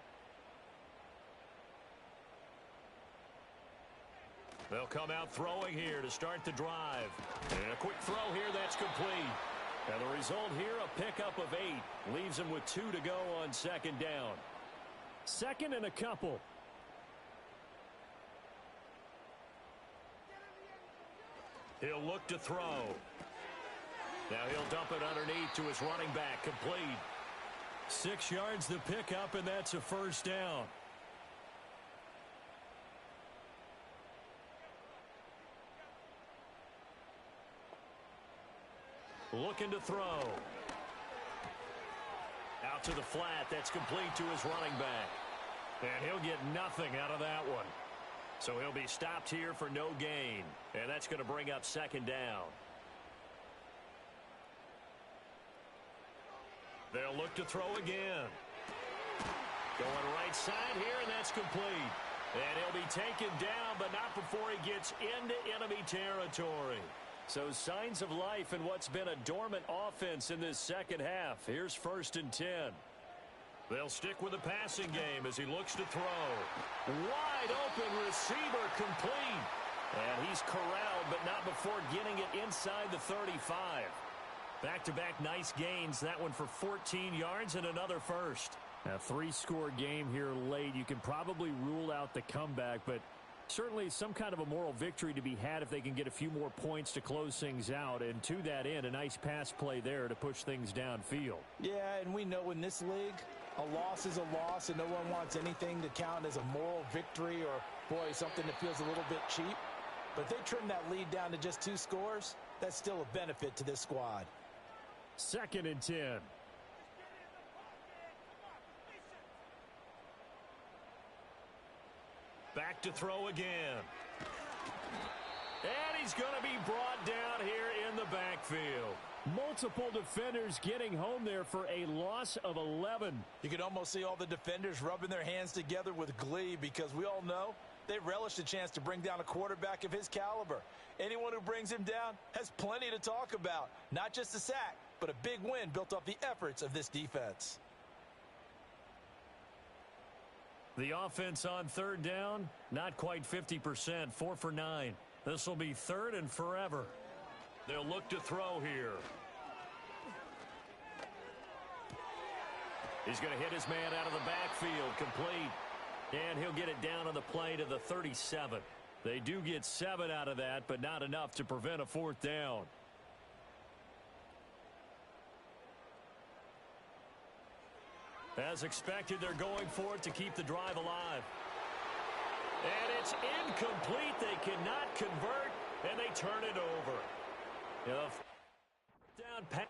They'll come out throwing here to start the drive. And a quick throw here that's complete. And the result here, a pickup of 8. Leaves them with 2 to go on 2nd down. 2nd and a couple. He'll look to throw. Now he'll dump it underneath to his running back, complete. 6 yards the pickup, and that's a first down. Looking to throw. Out to the flat, that's complete to his running back. And he'll get nothing out of that one. So he'll be stopped here for no gain. And that's going to bring up 2nd down. They'll look to throw again. Going right side here, and that's complete. And he'll be taken down, but not before he gets into enemy territory. So signs of life in what's been a dormant offense in this second half. Here's 1st and 10. They'll stick with the passing game as he looks to throw. Wide open receiver, complete. And he's corralled, but not before getting it inside the 35. Back-to-back nice gains. That one for 14 yards and another first. A 3-score game here late. You can probably rule out the comeback, but certainly some kind of a moral victory to be had if they can get a few more points to close things out. And to that end, a nice pass play there to push things downfield. Yeah, and we know in this league, a loss is a loss, and no one wants anything to count as a moral victory or, boy, something that feels a little bit cheap. But if they trim that lead down to just 2 scores, that's still a benefit to this squad. 2nd and 10. Back to throw again. And he's going to be brought down here in the backfield. Multiple defenders getting home there for a loss of 11. You can almost see all the defenders rubbing their hands together with glee because we all know they relish the chance to bring down a quarterback of his caliber. Anyone who brings him down has plenty to talk about. Not just a sack, but a big win built off the efforts of this defense. The offense on 3rd down, not quite 50%, 4 for 9. This will be 3rd and forever. They'll look to throw here. He's going to hit his man out of the backfield, complete. And he'll get it down on the play to the 37. They do get 7 out of that, but not enough to prevent a 4th down. As expected, they're going for it to keep the drive alive. And it's incomplete. They cannot convert, and they turn it over. Down pass.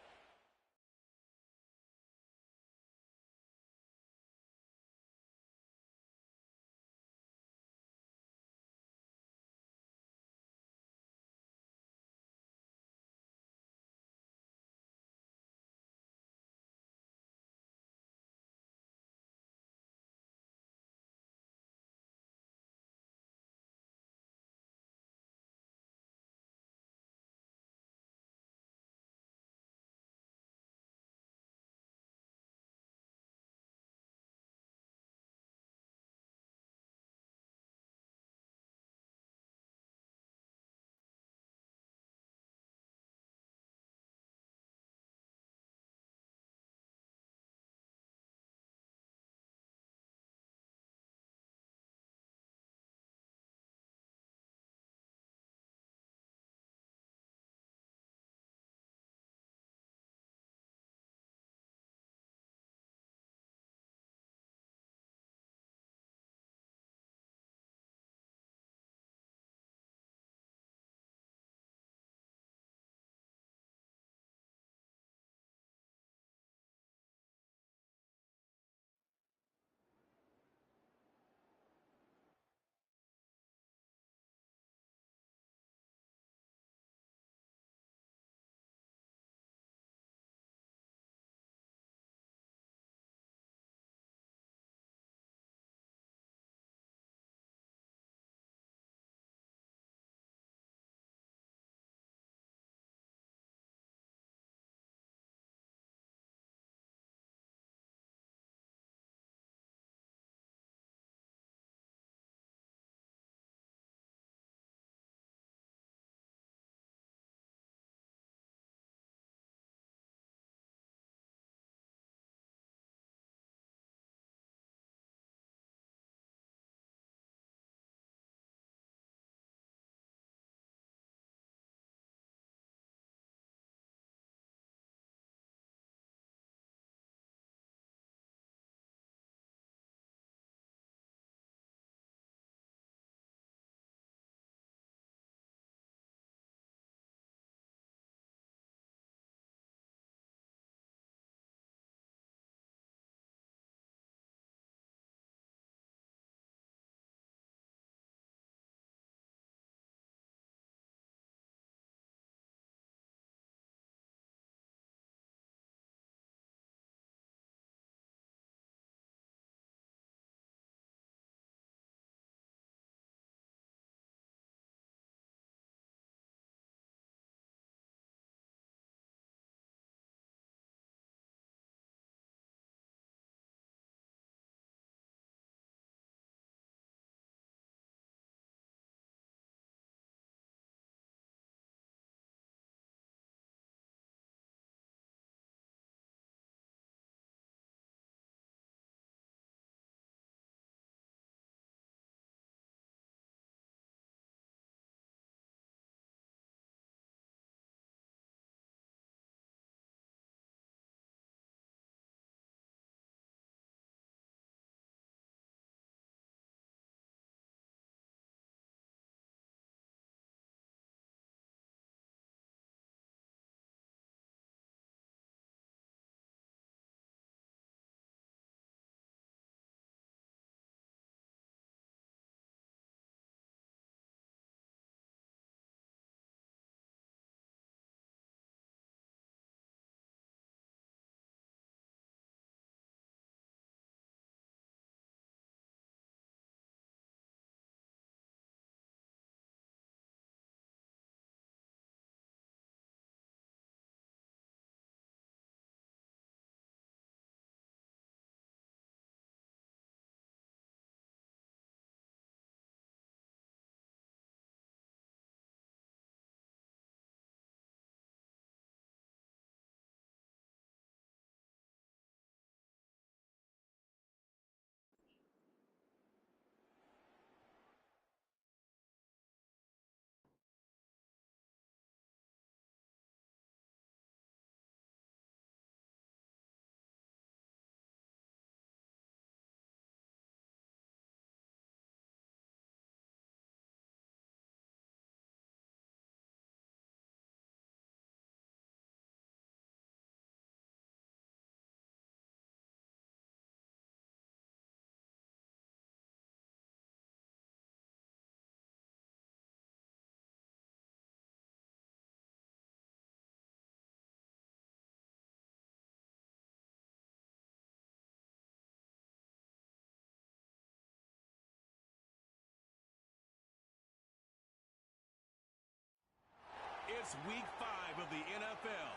It's Week 5 of the NFL.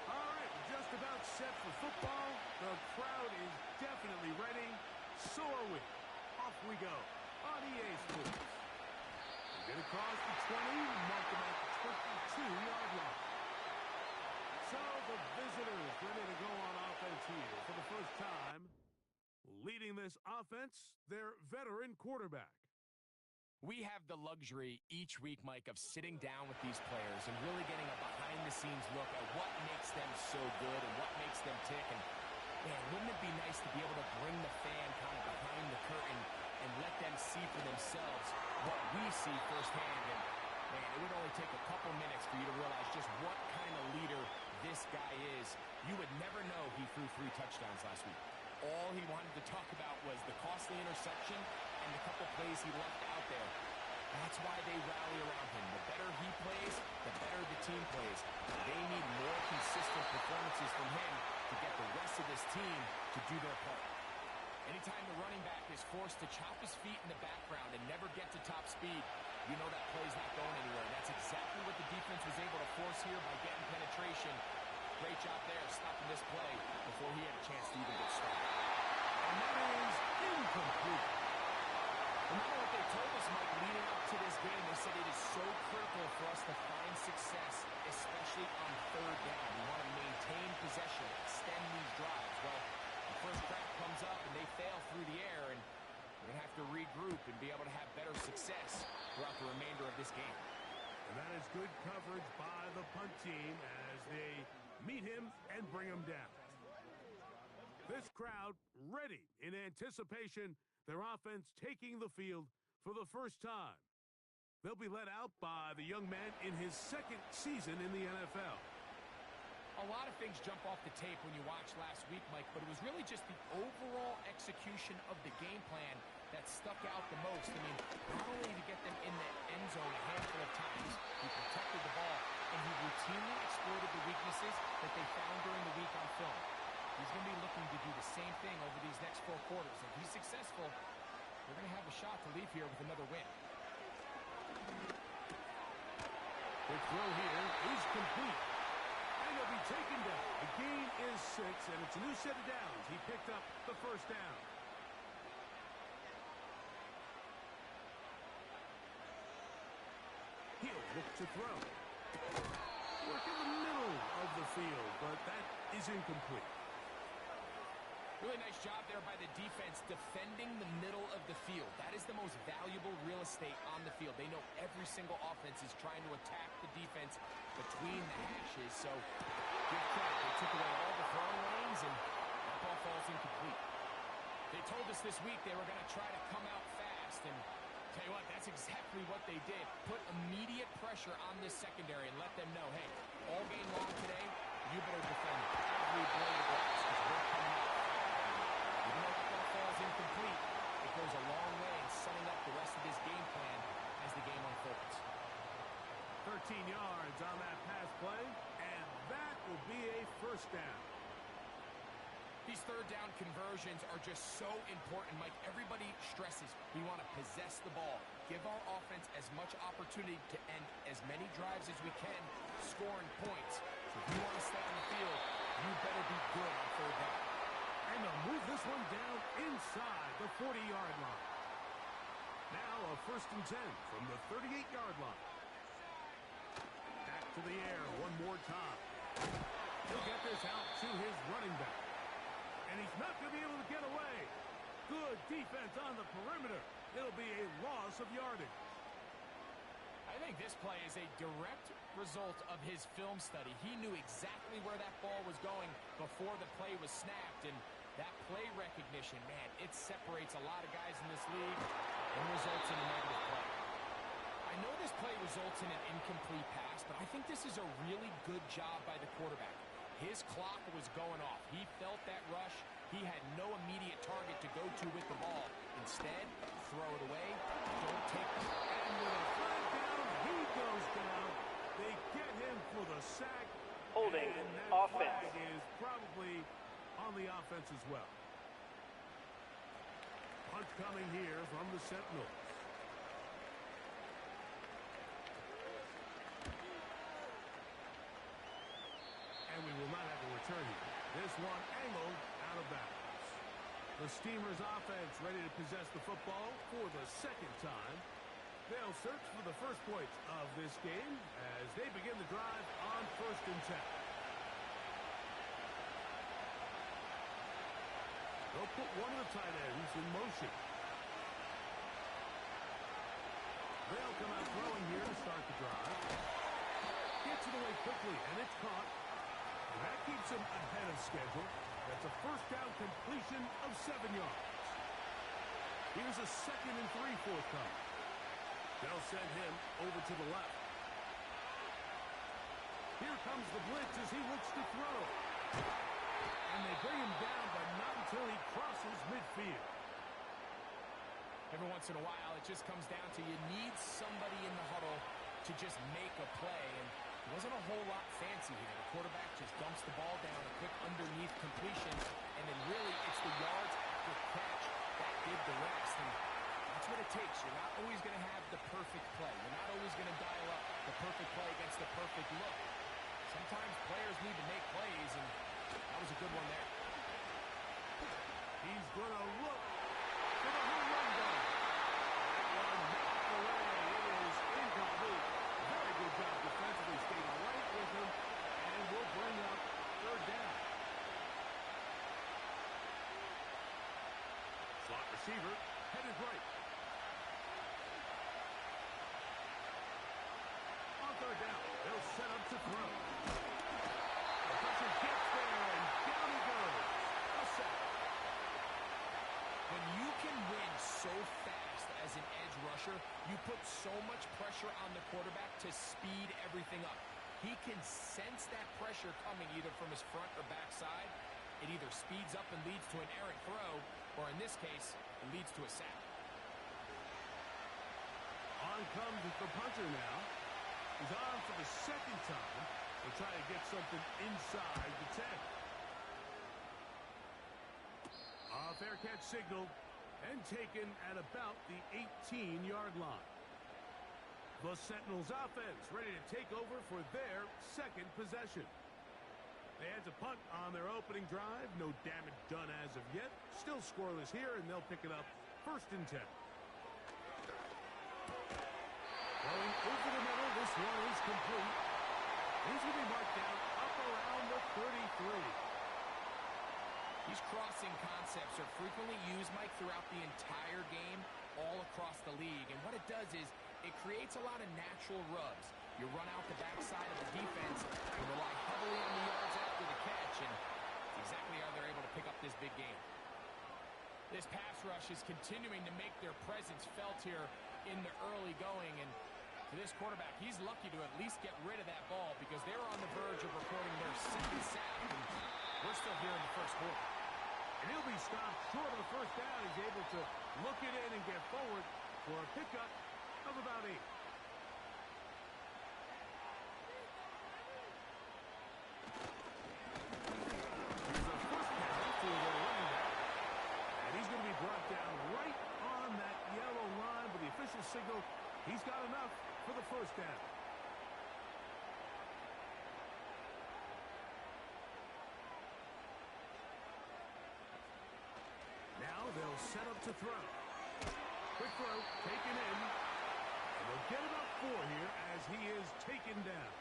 All right, just about set for football. The crowd is definitely ready. So are we. Off we go on EA Sports. We get across the 20, mark them at the 22-yard line. So the visitors ready to go on offense here for the first time. Leading this offense, their veteran quarterback. We have the luxury each week, Mike, of sitting down with these players and really getting a behind-the-scenes look at what makes them so good and what makes them tick. And, man, wouldn't it be nice to be able to bring the fan kind of behind the curtain and let them see for themselves what we see firsthand? And, man, it would only take a couple minutes for you to realize just what kind of leader this guy is. You would never know he threw 3 touchdowns last week. All he wanted to talk about was the costly interception and the couple plays he left out there. That's why they rally around him. The better he plays, the better the team plays. They need more consistent performances from him to get the rest of this team to do their part. Anytime the running back is forced to chop his feet in the background and never get to top speed, you know that play's not going anywhere. That's exactly what the defense was able to force here by getting penetration. Great job there, stopping this play before he had a chance to even get started. And that is incomplete. Remember what they told us, Mike, leading up to this game. They said it is so critical for us to find success, especially on 3rd down. We want to maintain possession, extend these drives. Well, the first crack comes up and they fail through the air, and we're going to have to regroup and be able to have better success throughout the remainder of this game. And that is good coverage by the punt team as they meet him and bring him down. This crowd ready in anticipation, their offense taking the field for the first time. They'll be led out by the young man in his 2nd season in the NFL. A lot of things jump off the tape when you watched last week, Mike, but it was really just the overall execution of the game plan that stuck out the most. I mean, not only did he get them in the end zone a handful of times, he protected the ball, and he routinely exploited the weaknesses that they found during the week on film. He's going to be looking to do the same thing over these next 4 quarters. If he's successful, we're going to have a shot to leave here with another win. The throw here is complete. And he'll be taken down. The gain is 6, and it's a new set of downs. He picked up the first down. He'll look to throw. Work in the middle of the field, but that is incomplete. Really nice job there by the defense defending the middle of the field. That is the most valuable real estate on the field. They know every single offense is trying to attack the defense between the hashes. So give credit. They took away all the throwing lanes, and that ball falls incomplete. They told us this week they were going to try to come out fast, and tell you what, that's exactly what they did. Put immediate pressure on this secondary and let them know, hey, all game long today, you better defend every blade of grass because we're coming out. Even though that ball falls incomplete, it goes a long way in setting up the rest of this game plan as the game unfolds. 13 yards on that pass play, and that will be a first down. These 3rd down conversions are just so important, Mike. Everybody stresses we want to possess the ball, give our offense as much opportunity to end as many drives as we can, scoring points. So if you want to stay on the field, you better be good on 3rd down. And they'll move this one down inside the 40-yard line. Now a 1st and 10 from the 38-yard line. Back to the air one more time. He'll get this out to his running back. And he's not going to be able to get away. Good defense on the perimeter. It'll be a loss of yardage. I think this play is a direct result of his film study. He knew exactly where that ball was going before the play was snapped, and that play recognition, man, it separates a lot of guys in this league and results in a negative play. I know this play results in an incomplete pass, but I think this is a really good job by the quarterback. His clock was going off. He felt that rush. He had no immediate target to go to with the ball. Instead, throw it away. Don't take it. And with a flag down, he goes down. They get him for the sack. Holding and that offense. flag is probably on the offense as well. Punt coming here from the Sentinels. And we will not have a return here. This one angled out of bounds. The Steamers offense ready to possess the football for the second time. They'll search for the first points of this game as they begin the drive on 1st and 10. They'll put one of the tight ends in motion. They'll come out throwing here to start the drive. Gets it away quickly, and it's caught. And that keeps him ahead of schedule. That's a first down completion of 7 yards. Here's a 2nd and 3 forthcoming. They'll send him over to the left. Here comes the blitz as he looks to throw. And they bring him down, but not until he crosses midfield. Every once in a while, it just comes down to you need somebody in the huddle to just make a play. And it wasn't a whole lot fancy here. The quarterback just dumps the ball down, a quick underneath completion, and then really it's the yards after catch that did the rest. And that's what it takes. You're not always going to have the perfect play. You're not always going to dial up the perfect play against the perfect look. Sometimes players need to make plays, and that was a good one there. He's going to look for the home run goal. That one knocked away. It is incomplete. Very good job defensively, staying right with him, and will bring up 3rd down. Slot receiver headed right. On 3rd down, they'll set up to throw. The pressure gets there, and down he goes. A sack. When you can win so fast as an edge rusher, you put so much pressure on the quarterback to speed everything up. He can sense that pressure coming either from his front or back side. It either speeds up and leads to an errant throw, or in this case, it leads to a sack. On comes the punter now. He's on for the 2nd time. They'll try to get something inside the 10. Fair catch signal and taken at about the 18-yard line. The Sentinels offense ready to take over for their 2nd possession. They had to punt on their opening drive. No damage done as of yet. Still scoreless here, and they'll pick it up 1st and 10. Going over the middle, this one is complete. He's going to be marked down up around the 33. These crossing concepts are frequently used, Mike, throughout the entire game, all across the league. And what it does is it creates a lot of natural rubs. You run out the backside of the defense and rely heavily on the yards after the catch, and that's exactly how they're able to pick up this big game. This pass rush is continuing to make their presence felt here in the early going, and to this quarterback, he's lucky to at least get rid of that ball because they're on the verge of recording their 2nd sack, and we're still here in the 1st quarter. And he'll be stopped short of the 1st down. He's able to look it in and get forward for a pickup of about 8. Here's the 1st down for the running back. And he's going to be brought down right on that yellow line, but the official signal, he's got enough for the 1st down. Now they'll set up to throw. Quick throw, taken in. And they'll get about 4 here as he is taken down.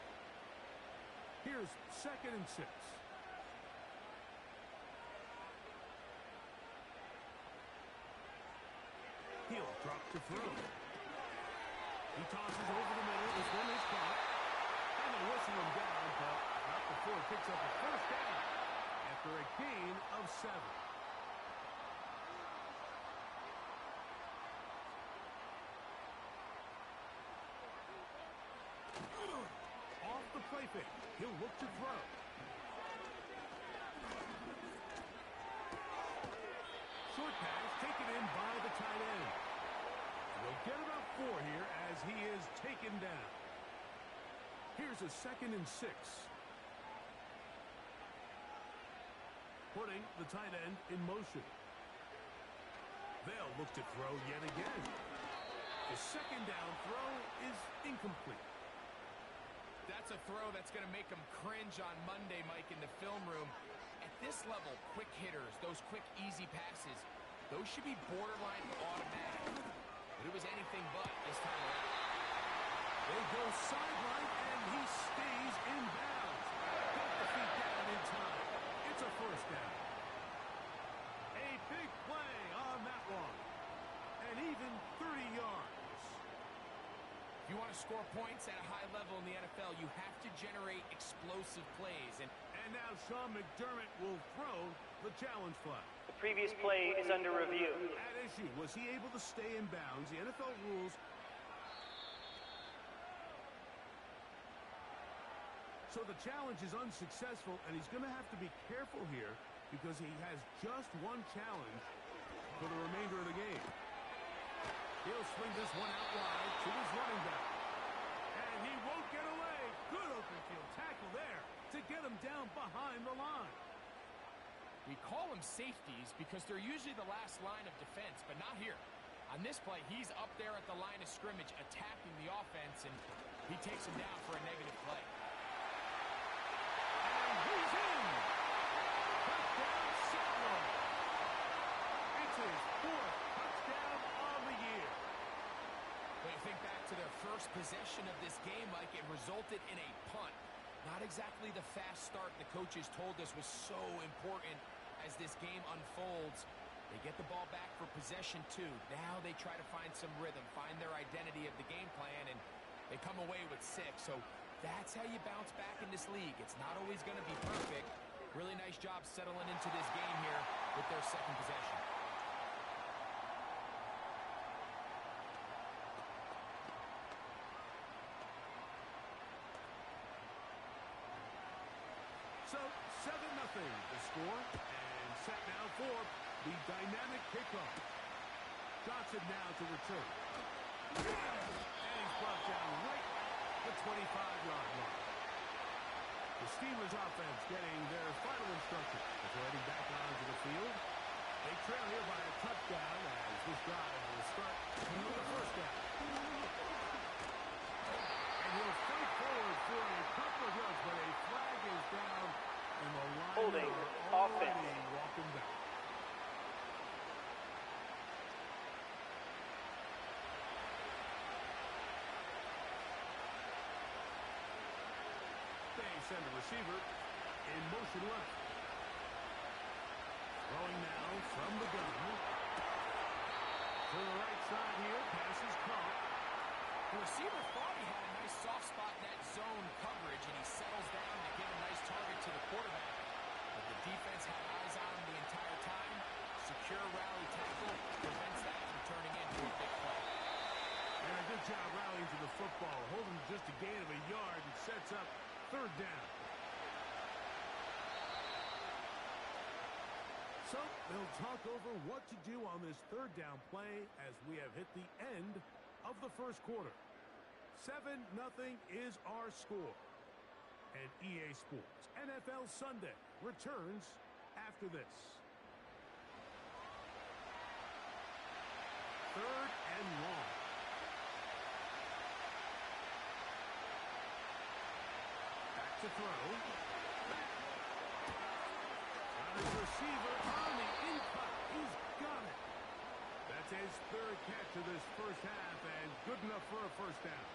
Here's 2nd and 6. He'll drop to throw. He tosses over the middle. This one is caught. And they'll whistle him down, but not before he picks up a 1st down after a gain of 7. Off the play fake. He'll look to throw. Short pass taken in by the tight end. They'll get about 4 here as he is taken down. Here's a 2nd and 6. putting the tight end in motion. They'll look to throw yet again. The second down throw is incomplete. That's a throw that's going to make them cringe on Monday, Mike, in the film room. At this level, quick hitters, those quick, easy passes, those should be borderline automatic. But it was anything but this time around. They go sideline, and he stays in bounds. Got the feet down in time. It's a first down. A big play on that one. And even 30 yards. If you want to score points at a high level in the NFL, you have to generate explosive plays. And now Sean McDermott will throw the challenge flag. The previous play is under review. At issue, was he able to stay in bounds? The NFL rules. So the challenge is unsuccessful, and he's going to have to be careful here because he has just one challenge for the remainder of the game. He'll swing this one out wide to his running back. And he won't get away. Good open field tackle there to get him down behind the line. we call them safeties because they're usually the last line of defense, but not here. On this play, he's up there at the line of scrimmage attacking the offense, and he takes him down for a negative play. And he's in. Touchdown, Sentinels. It's his fourth touchdown on the year. When you think back to their first possession of this game, Mike, it resulted in a punt. Not exactly the fast start the coaches told us was so important as this game unfolds. They get the ball back for possession two. Now they try to find some rhythm, find their identity of the game plan, and they come away with 6. So that's how you bounce back in this league. It's not always going to be perfect. Really nice job settling into this game here with their second possession. So 7-0 the score, and set now for the dynamic kickoff. Johnson now to return. And he's brought down right at the 25-yard line. The Steelers offense getting their final instruction before heading back onto the field. They trail here by a touchdown as this drive will start with the first down. And he'll fight forward for a couple of yards, but a flag is down, and the line Holding are already offense. walking back. They send the receiver in motion left. Throwing now from the gun. To the right side here, pass is caught. The receiver thought he had a nice soft spot in that zone coverage, and he settles down to give a nice target to the quarterback. But the defense had eyes on him the entire time. Secure rally tackle prevents that from turning into a big play. And a good job rallying to the football, holding just a gain of a yard and sets up third down. So they'll talk over what to do on this third down play as we have hit the end of the first quarter. 7-0 is our score. And EA Sports NFL Sunday returns after this. Third and long. Back to throw. Got his receiver on the in-cut. He's got it. That's his third catch of this first half, and good enough for a first down.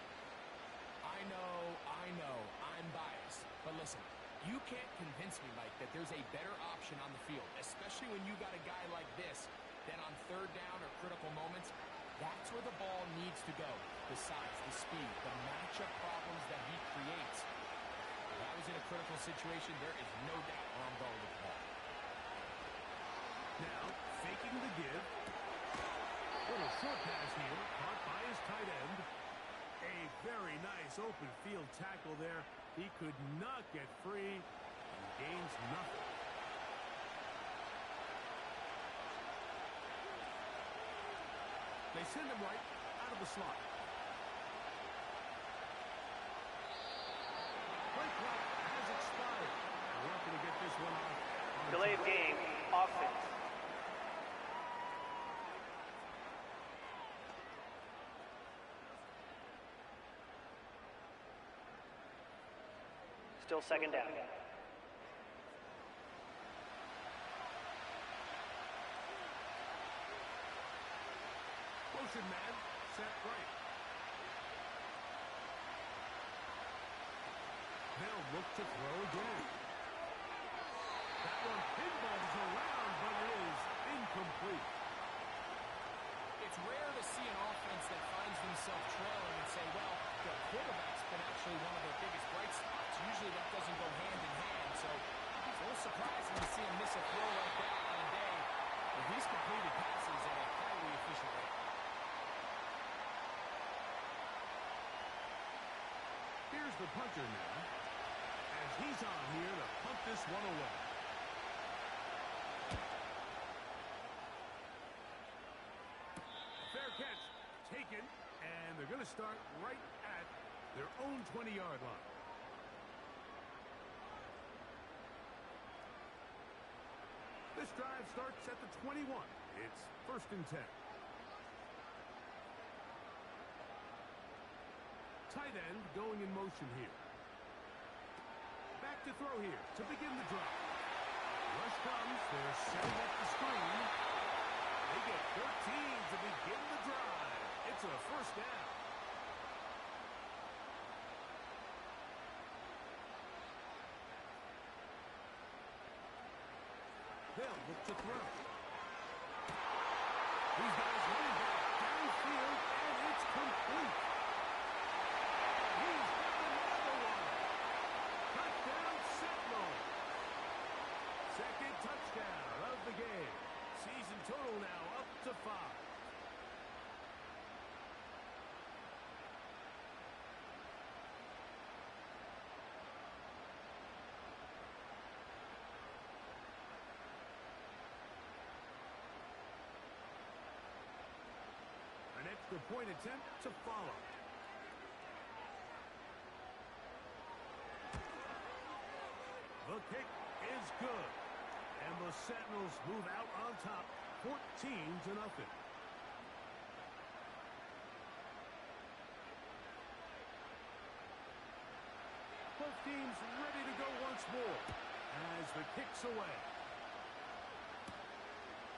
I know, I'm biased. But listen, you can't convince me, Mike, that there's a better option on the field, especially when you got a guy like this, that on third down or critical moments, that's where the ball needs to go. The size, the speed, the matchup problems that he creates. If I was in a critical situation, there is no doubt where I'm going with the ball. Now, faking the give. Little short pass here, caught by his tight end. A very nice open field tackle there. He could not get free and gains nothing. They send him right out of the slot. Play clock has expired. We're not going to get this one off. Delay of the game, offense. Still second down. Motion man, set right. They'll look to throw again. That one pinballs around, but it is incomplete. It's rare to see an offense that finds themselves trailing and say, well, the quarterback's been actually one of their biggest bright spots. Usually that doesn't go hand in hand, so it's a little surprising to see him miss a throw like that on a day where he's completed passes at a highly efficient rate. Here's the punter now, as he's on here to punt this one away. Fair catch, taken, and they're going to start right at their own 20-yard line. This drive starts at the 21. It's 1st and 10. Tight end going in motion here. Back to throw here to begin the drive. Rush comes. They're setting up the screen. They get 13 to begin the drive. It's a 1st down. They'll look to throw. He's got his running back downfield, and it's complete. He's got another one. Touchdown, Sentinels. Second touchdown of the game. Season total now up to 5. An extra point attempt to follow. The kick is good. And the Sentinels move out on top, 14-0. Both teams ready to go once more as the kick's away.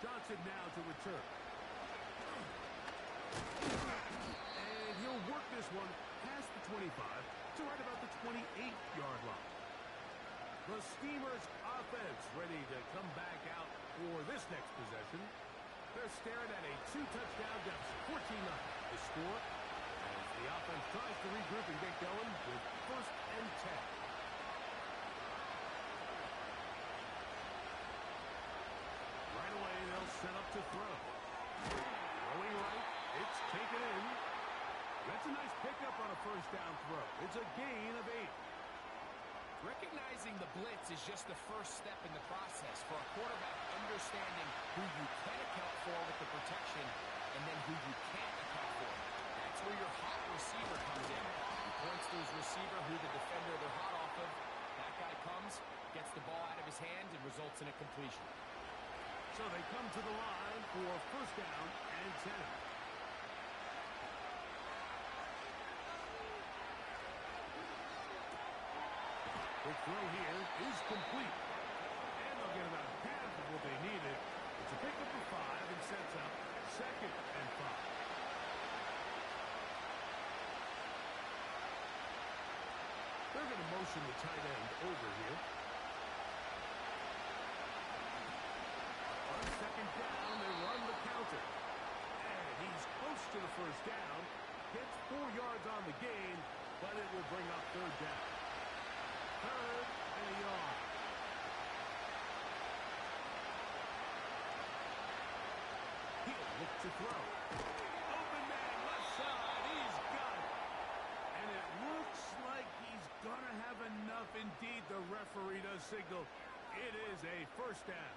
Johnson now to return. And he'll work this one past the 25 to right about the 28-yard line. The Steamers offense ready to come back out for this next possession. They're staring at a 2-touchdown deficit, 14-0. The score as the offense tries to regroup and get going with 1st and 10. Right away, they'll set up to throw. Throwing right, it's taken in. That's a nice pickup on a 1st down throw. It's a gain of 8. Recognizing the blitz is just the first step in the process for a quarterback understanding who you can account for with the protection and then who you can't account for. That's where your hot receiver comes in. He points to his receiver who the defender they're hot off of. That guy comes, gets the ball out of his hand, and results in a completion. So they come to the line for 1st down and 10. The throw here is complete. And they'll get about half of what they needed. It's a pickup of 5 and sets up 2nd and 5. They're going to motion the tight end over here. On 2nd down, they run the counter. And he's close to the 1st down. Gets 4 yards on the gain, but it will bring up 3rd down. 3rd and a yard. He'll look to throw. Open man, left side. He's got it. And it looks like he's going to have enough. Indeed, the referee does signal. It is a 1st down.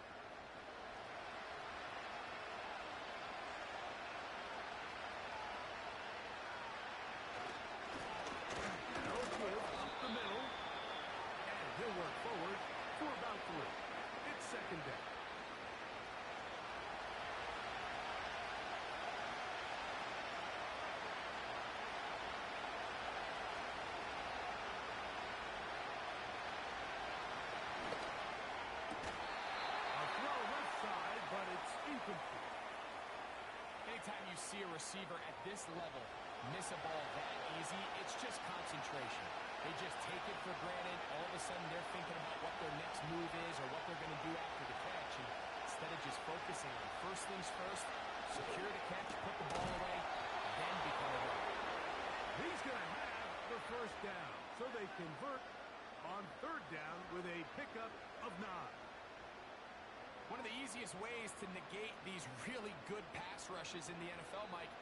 He'll work forward for about 3. It's 2nd second down. Anytime you see a receiver at this level miss a ball that easy, it's just concentration. They just take it for granted. All of a sudden, they're thinking about what their next move is or what they're going to do after the catch. And instead of just focusing on first things first, secure the catch, put the ball away, then become a runner. He's going to have the first down, so they convert on third down with a pickup of 9. One of the easiest ways to negate these really good pass rushes in the NFL, Mike,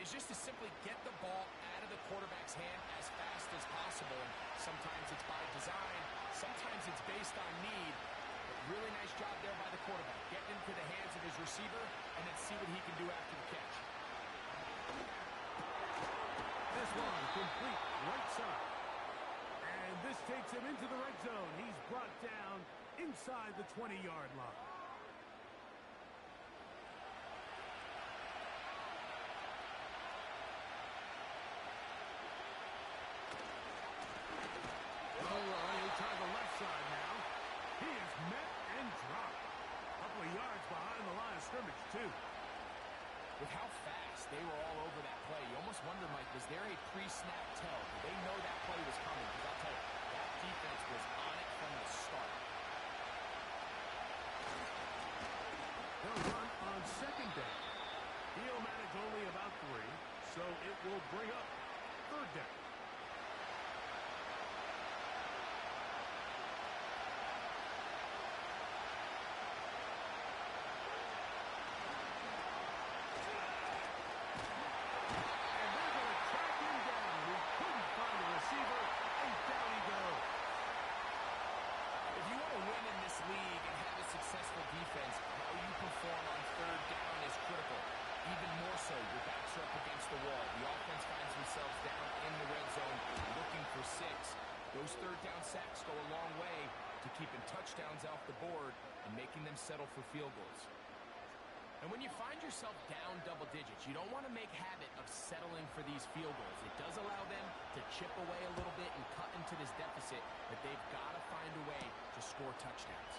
is just to simply get the ball out of the quarterback's hand as fast as possible. And sometimes it's by design, sometimes it's based on need. But really nice job there by the quarterback, getting into the hands of his receiver and then see what he can do after the catch. This one complete right side. And this takes him into the red zone. He's brought down inside the 20-yard line. With how fast they were all over that play, you almost wonder, Mike, was there a pre-snap tell? Did they know that play was coming? Because I'll tell you, that defense was on it from the start. They'll run on second down. He'll manage only about 3, so it will bring up third down. Those third down sacks go a long way to keeping touchdowns off the board and making them settle for field goals. And when you find yourself down double digits, you don't want to make habit of settling for these field goals. It does allow them to chip away a little bit and cut into this deficit, but they've got to find a way to score touchdowns.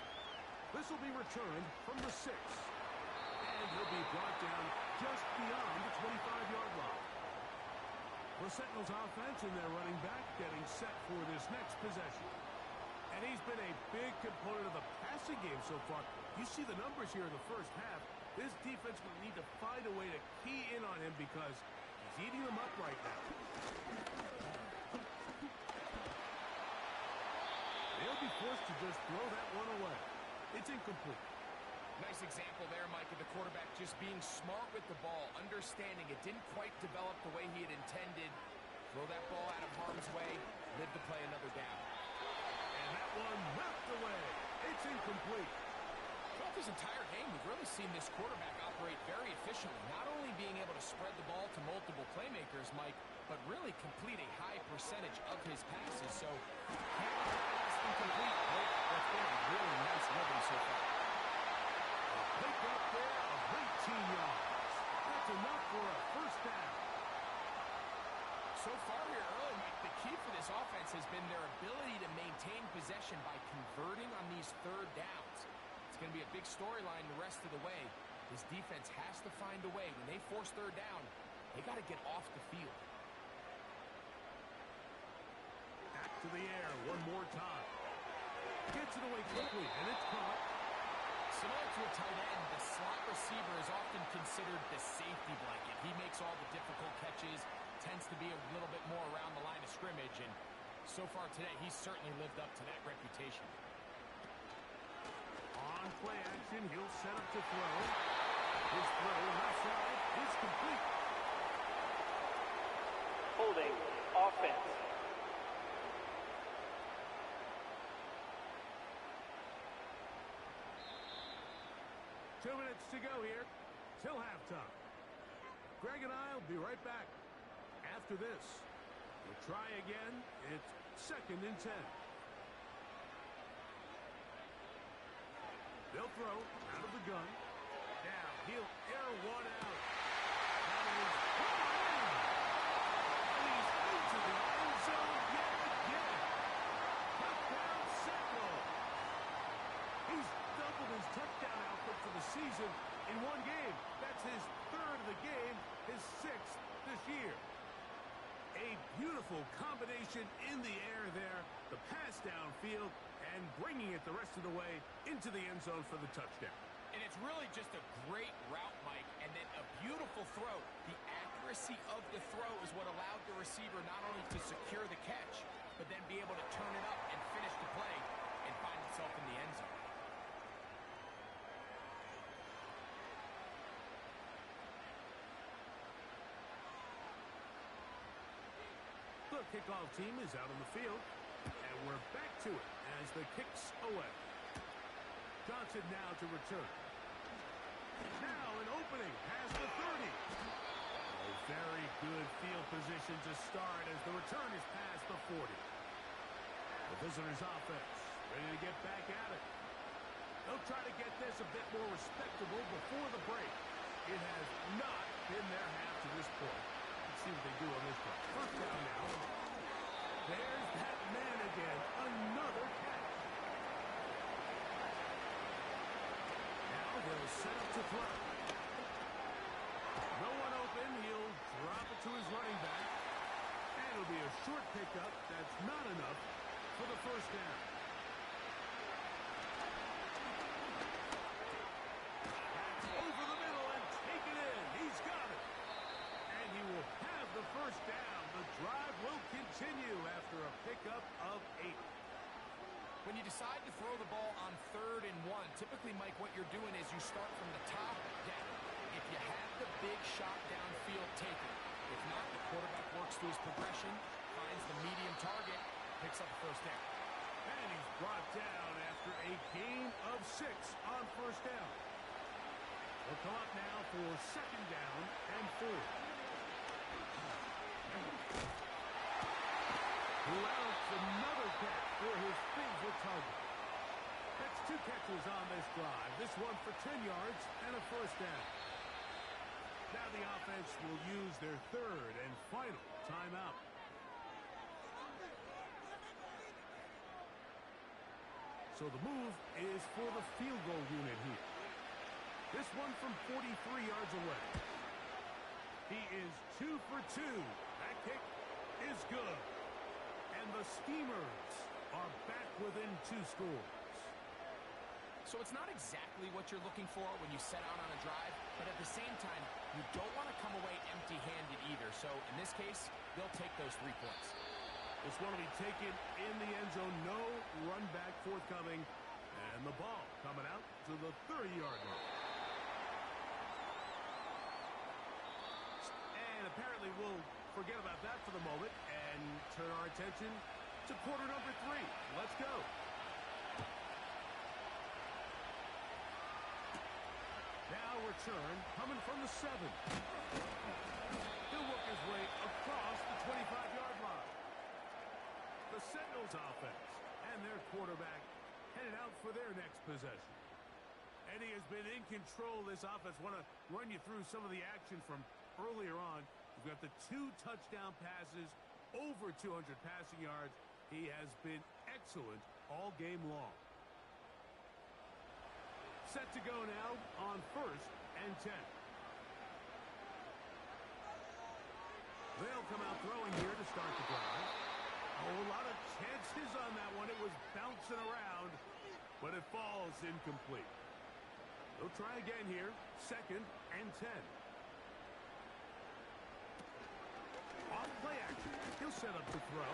This will be returned from the 6. And he'll be brought down just beyond the 25-yard line. The Sentinels offense and their running back getting set for this next possession. And he's been a big component of the passing game so far. You see the numbers here in the first half. This defense will need to find a way to key in on him because he's eating them up right now. They'll be forced to just throw that one away. It's incomplete. Nice example there, Mike, of the quarterback just being smart with the ball, understanding it didn't quite develop the way he had intended. Throw that ball out of harm's way, live to play another down. And that one knocked away. It's incomplete. Throughout this entire game, we've really seen this quarterback operate very efficiently, not only being able to spread the ball to multiple playmakers, Mike, but really complete a high percentage of his passes. So, incomplete. That's been a really nice rhythm so far. Pick up there of 18 yards. That's enough for a first down. So far here early, Mike, the key for this offense has been their ability to maintain possession by converting on these third downs. It's going to be a big storyline the rest of the way. This defense has to find a way. When they force third down, they got to get off the field. Back to the air one more time. Gets it away quickly, and it's caught. Similar to a tight end, the slot receiver is often considered the safety blanket. He makes all the difficult catches, tends to be a little bit more around the line of scrimmage, and so far today, he's certainly lived up to that reputation. On play action, he'll set up to throw. His throw left side is complete. Holding offense. Two minutes to go here till halftime. Greg and I will be right back after this. We'll try again. It's 2nd and 10. They'll throw out of the gun. Now he'll air one out. And he's into the end zone yet again. Touchdown, Sentinels. He's doubled his touchdown output for the season in one game. That's his third of the game, his sixth this year. A beautiful combination in the air there, the pass downfield, and bringing it the rest of the way into the end zone for the touchdown. And it's really just a great route, Mike, and then a beautiful throw. The accuracy of the throw is what allowed the receiver not only to secure the catch, but then be able to turn it up and finish the play and find himself in the end zone. The kickoff team is out on the field, and we're back to it as the kick's away. Johnson now to return. Now an opening has the 30. Oh, very good field position to start as the return is past the 40. The visitors' offense ready to get back at it. They'll try to get this a bit more respectable before the break. It has not been their half to this point. Let's see what they do on this one. First down now. There's that man again. Another catch. Now they'll set up to throw. No one open. He'll drop it to his running back. And it'll be a short pickup. That's not enough for the first down. That's over the middle and taken in. He's got it. And he will have the first down. The drive will continue after a pickup of 8. When you decide to throw the ball on 3rd and 1, typically, Mike, what you're doing is you start from the top down. If you have the big shot downfield, take it. If not, the quarterback works through his progression, finds the medium target, picks up the first down. And he's brought down after a gain of 6 on first down. They'll come up now for second down and 4. Louds another catch for his favorite target. That's 2 catches on this drive. This one for 10 yards and a first down. Now the offense will use their third and final timeout. So the move is for the field goal unit here. This one from 43 yards away. He is 2 for 2. That kick is good. And the Steamers are back within 2 scores. So it's not exactly what you're looking for when you set out on a drive, but at the same time, you don't want to come away empty-handed either. So in this case, they'll take those 3 points. This one will be taken in the end zone. No run back forthcoming. And the ball coming out to the 30-yard line. And apparently we'll forget about that for the moment and turn our attention to quarter number 3. Let's go. Now return coming from the 7. He'll work his way across the 25-yard line. The Sentinels offense and their quarterback headed out for their next possession. And he has been in control of this offense. Want to run you through some of the action from earlier on. We've got the 2 touchdown passes, over 200 passing yards. He has been excellent all game long. Set to go now on 1st and 10. They'll come out throwing here to start the drive. Oh, a lot of chances on that one. It was bouncing around, but it falls incomplete. They'll try again here, 2nd and 10. Off play action. He'll set up to throw.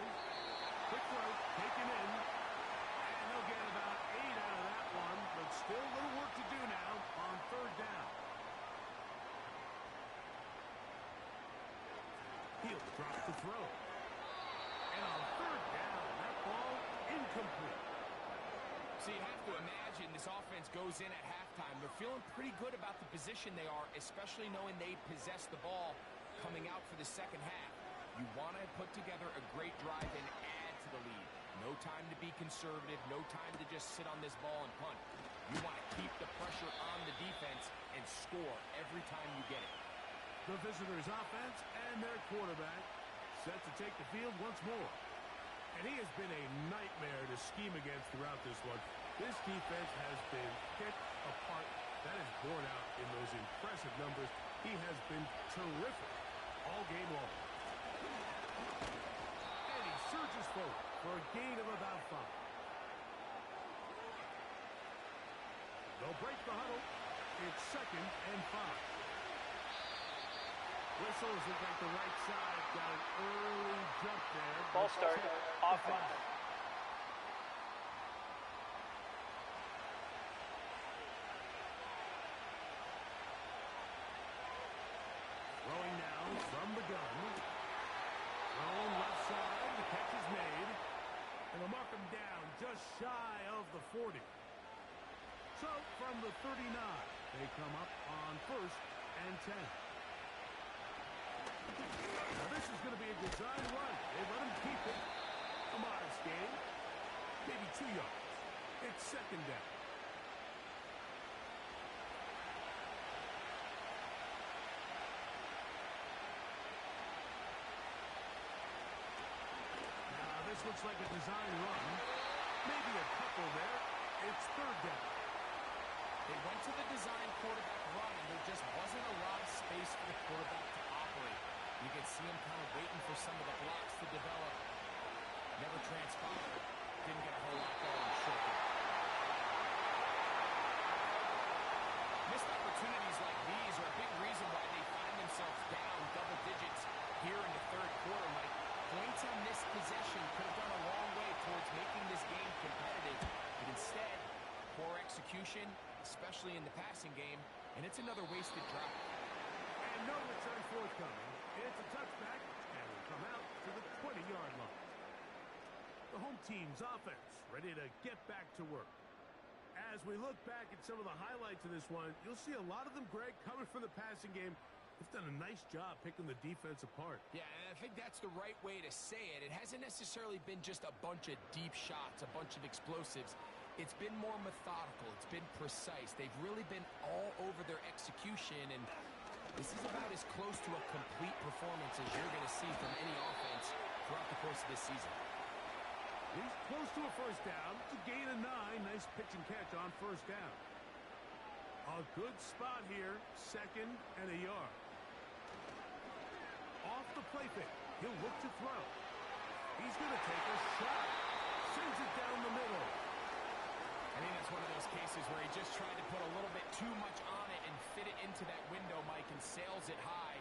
Quick throw, taken in. And he'll get about 8 out of that one, but still a little work to do now on 3rd down. He'll drop the throw. And on 3rd down, that ball incomplete. So you have to imagine this offense goes in at halftime. They're feeling pretty good about the position they are, especially knowing they possess the ball coming out for the second half. You want to put together a great drive and add to the lead. No time to be conservative. No time to just sit on this ball and punt. You want to keep the pressure on the defense and score every time you get it. The visitors' offense and their quarterback set to take the field once more. And he has been a nightmare to scheme against throughout this one. This defense has been picked apart. That is borne out in those impressive numbers. He has been terrific all game long. And he surges forward for a gain of about 5. They'll break the huddle. It's 2nd and 5. Whistles look like the right side. Got an early jump there. Ball start, offense. Throwing now from the gun. Thrown left side. The catch is made. And they'll mark him down just shy of the 40. So from the 39, they come up on 1st and 10. Now this is going to be a design run. They let him keep it. A modest gain. Maybe 2 yards. It's 2nd down. Now this looks like a design run. Maybe a couple there. It's 3rd down. They went to the design quarterback run, and there just wasn't a lot of space for the quarterback to operate. You can see him kind of waiting for some of the blocks to develop. Never transpired. Didn't get a whole lot going short. Missed opportunities like these are a big reason why they find themselves down double digits here in the 3rd quarter, Mike. Points on this possession could have gone a long way towards making this game competitive, but instead, poor execution, especially in the passing game, and it's another wasted drive. And no return forthcoming. It's a touchback, and will come out to the 20-yard line. The home team's offense ready to get back to work. As we look back at some of the highlights of this one, you'll see a lot of them, Greg, coming from the passing game. They've done a nice job picking the defense apart. Yeah, and I think that's the right way to say it. It hasn't necessarily been just a bunch of deep shots, a bunch of explosives. It's been more methodical. It's been precise. They've really been all over their execution, and this is about as close to a complete performance as you're going to see from any offense throughout the course of this season. He's close to a 1st down. It's a gain of 9. Nice pitch and catch on 1st down. A good spot here. 2nd and a yard. Off the play fake. He'll look to throw. He's going to take a shot. Sends it down the middle. I think that's one of those cases where he just tried to put a little bit too much on it and fit it into that window, Mike, and sails it high.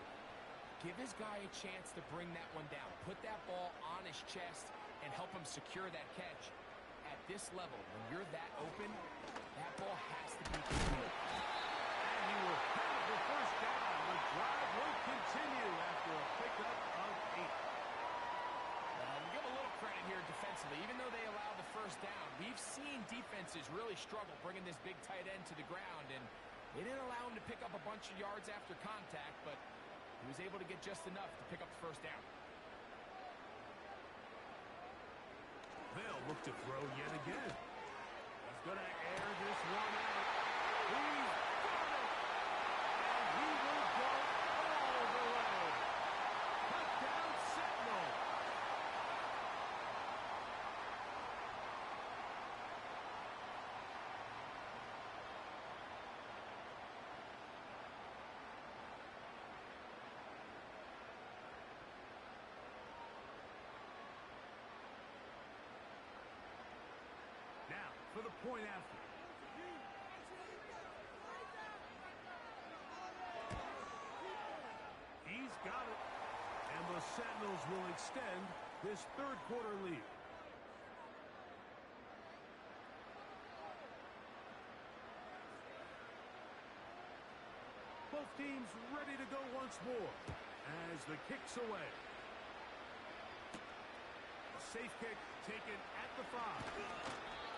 Give his guy a chance to bring that one down. Put that ball on his chest and help him secure that catch. At this level, when you're that open, that ball has to be complete. And he will have the 1st down. The drive will continue after a pickup of 8. Give a little credit here defensively. Even though they allow the 1st down, we've seen defenses really struggle bringing this big tight end to the ground, and they didn't allow him to pick up a bunch of yards after contact, but he was able to get just enough to pick up the 1st down. They'll look to throw yet again. He's going to air this one out. He's got it! And he will go all the way. Touchdown, Sentinel. Now, for the point after. He's got it. And the Sentinels will extend this 3rd quarter lead. Both teams ready to go once more as the kick's away. A safe kick taken at the 5.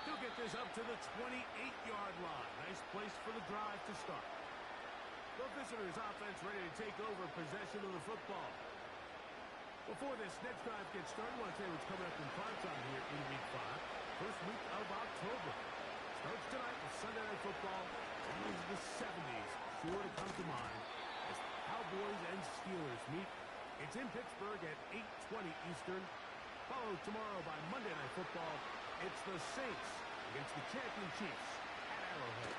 He'll get this up to the 28-yard line. Nice place for the drive to start. The visitors' offense ready to take over possession of the football. Before this next drive gets started, I want to tell you what's coming up in prime time here in Week 5. First week of October. Starts tonight with Sunday Night Football. And the 70s sure to come to mind as Cowboys and Steelers meet. It's in Pittsburgh at 8:20 Eastern. Followed tomorrow by Monday Night Football. It's the Saints against the champion Chiefs at Arrowhead.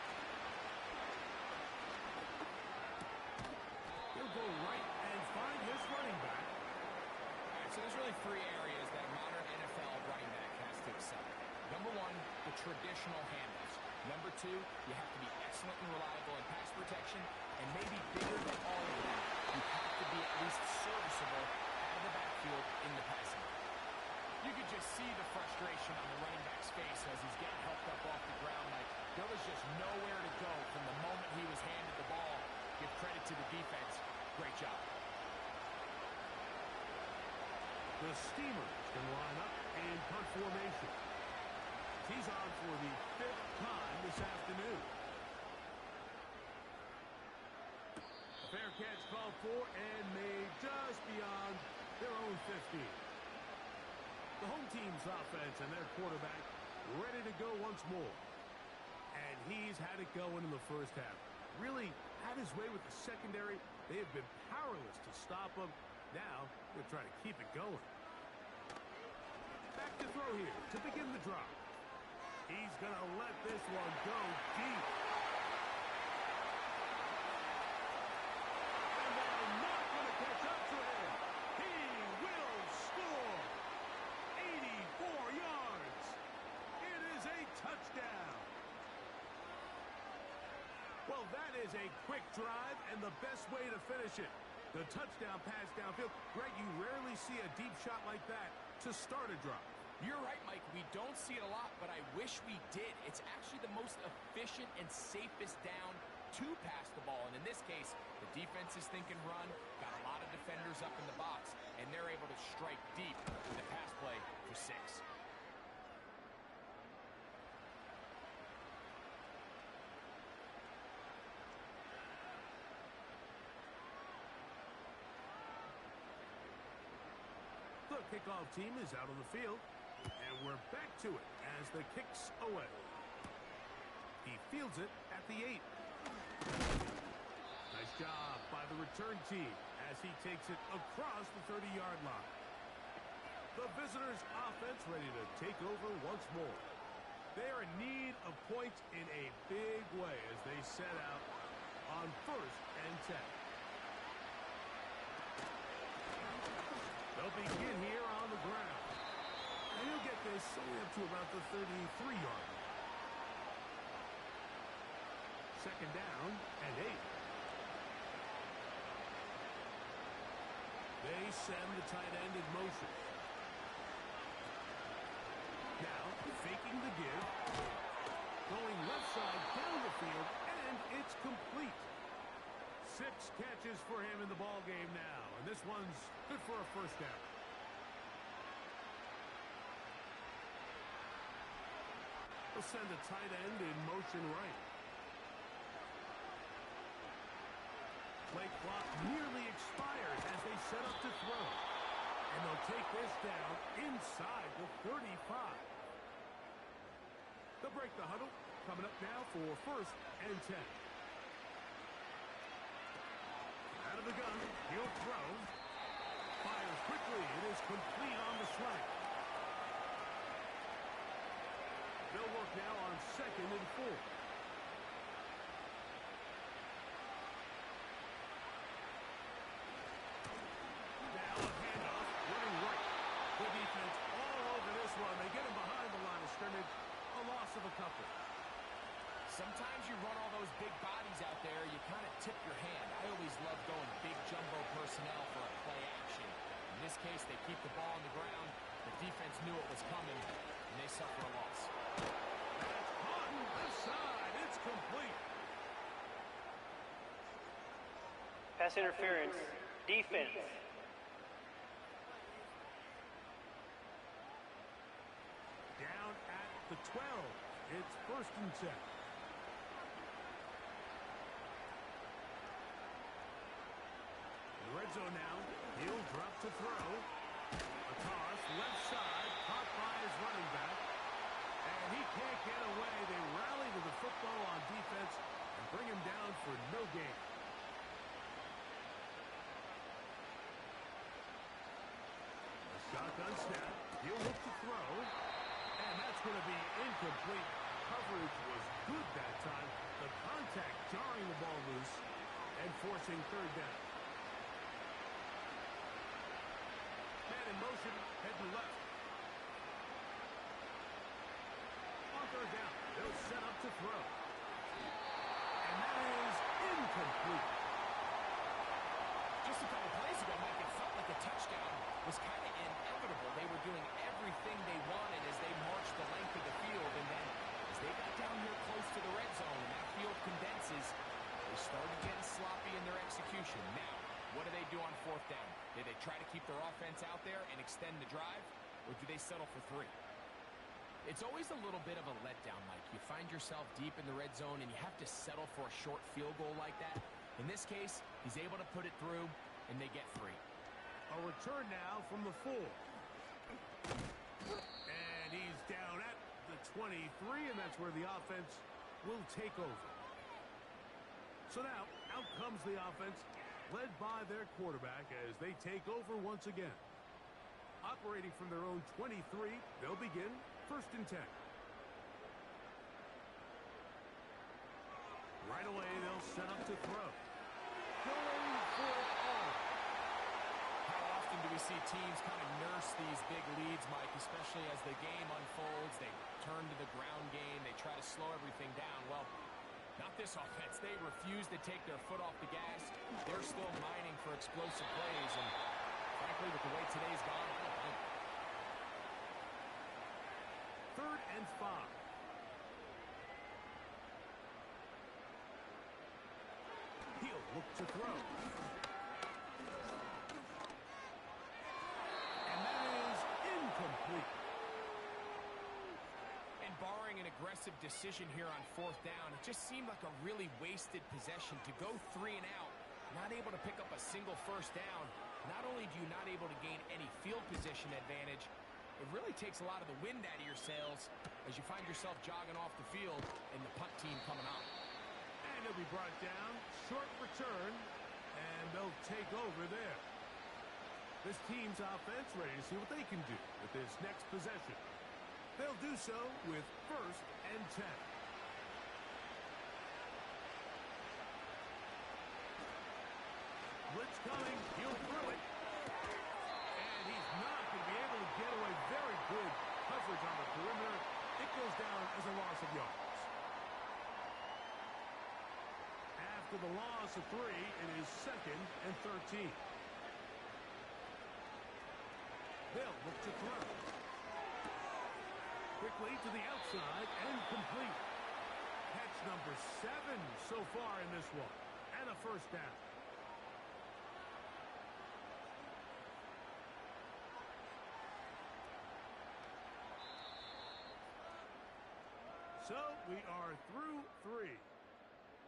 He'll go right and find his running back. All right, so there's really three areas that modern NFL running back has to excel. Number one, the traditional handles. Number two, you have to be excellent and reliable in pass protection. And maybe bigger than all of them, you have to be at least serviceable out of the backfield in the passing game. You could just see the frustration on the running back's face as he's getting helped up off the ground. Like, there was just nowhere to go from the moment he was handed the ball. Give credit to the defense. Great job. The Steamers can line up in punt formation. He's on for the 5th time this afternoon. A fair catch called for and made just beyond their own 15. The home team's offense and their quarterback ready to go once more. And he's had it going in the first half. Really had his way with the secondary. They have been powerless to stop him. Now they're trying to keep it going. Back to throw here to begin the drop. He's going to let this one go deep. And they're not going to catch up to him. He will score. 84 yards. It is a touchdown. Well, that is a quick drive and the best way to finish it. The touchdown pass downfield. Greg, you rarely see a deep shot like that to start a drive. You're right, Mike. We don't see it a lot, but I wish we did. It's actually the most efficient and safest down to pass the ball. And in this case, the defense is thinking run, got a lot of defenders up in the box, and they're able to strike deep with a pass play for 6. The kickoff team is out on the field. And we're back to it as the kick's away. He fields it at the 8. Nice job by the return team as he takes it across the 30-yard line. The visitors' offense ready to take over once more. They are in need of points in a big way as they set out on 1st and 10. They'll begin here on the ground. And he'll get this only up to about the 33-yard line. 2nd down and 8. They send the tight end in motion. Now, faking the give. Going left side down the field, and it's complete. 6 catches for him in the ball game now. And this one's good for a 1st down. They'll send a tight end in motion right. Play clock nearly expires as they set up to throw. And they'll take this down inside the 35. They'll break the huddle. Coming up now for 1st and 10. Out of the gun. He'll throw. Fires quickly. It is complete on the slant. They'll work now on 2nd and 4. Now a handoff, running right. The defense all over this one. They get him behind the line of scrimmage. A loss of a couple. Sometimes you run all those big bodies out there, you kind of tip your hand. I always love going big jumbo personnel for a play action. In this case, they keep the ball on the ground. The defense knew it was coming, and they suffer a loss. That's caught left side. It's complete. Pass interference. Defense. Down at the 12. It's 1st and 10. Red zone now. He'll drop to throw. A toss left side. Caught by his running back. And And he can't get away. They rally to the football on defense and bring him down for no gain. A shotgun snap. He'll look to throw. And that's going to be incomplete. Coverage was good that time. The contact jarring the ball loose and forcing third down. Man in motion, heading left. On third down, they'll set up to throw. And that is incomplete. Just a couple plays ago, Mike, it felt like a touchdown was kind of inevitable. They were doing everything they wanted as they marched the length of the field, and then as they got down here close to the red zone and that field condenses, they started getting sloppy in their execution. Now, what do they do on fourth down? Do they try to keep their offense out there and extend the drive, or do they settle for 3? It's always a little bit of a letdown, Mike. You find yourself deep in the red zone, and you have to settle for a short field goal like that. In this case, he's able to put it through, and they get 3. A return now from the 4. And he's down at the 23, and that's where the offense will take over. So now, out comes the offense, led by their quarterback as they take over once again. Operating from their own 23, they'll begin 1st and 10. Right away, they'll set up to throw. Going for it all. How often do we see teams kind of nurse these big leads, Mike, especially as the game unfolds? They turn to the ground game. They try to slow everything down. Well, not this offense. They refuse to take their foot off the gas. They're still mining for explosive plays, and frankly, with the way today's gone, I don't know. 3rd and 5. He'll look to throw. And that is incomplete. And barring an aggressive decision here on fourth down, it just seemed like a really wasted possession to go 3 and out, not able to pick up a single first down. Not only do you not able to gain any field position advantage, it really takes a lot of the wind out of your sails as you find yourself jogging off the field and the punt team coming on. And he'll be brought down. Short return. And they'll take over there. This team's offense ready to see what they can do with this next possession. They'll do so with 1st and 10. Blitz coming. He'll throw it. And he's not going to be able to get away. Very good coverage on the perimeter. It goes down as a loss of yards. After the loss of 3, it is 2nd and 13. They'll look to throw. Quickly to the outside and complete. Catch number 7 so far in this one. And a first down. So we are through 3.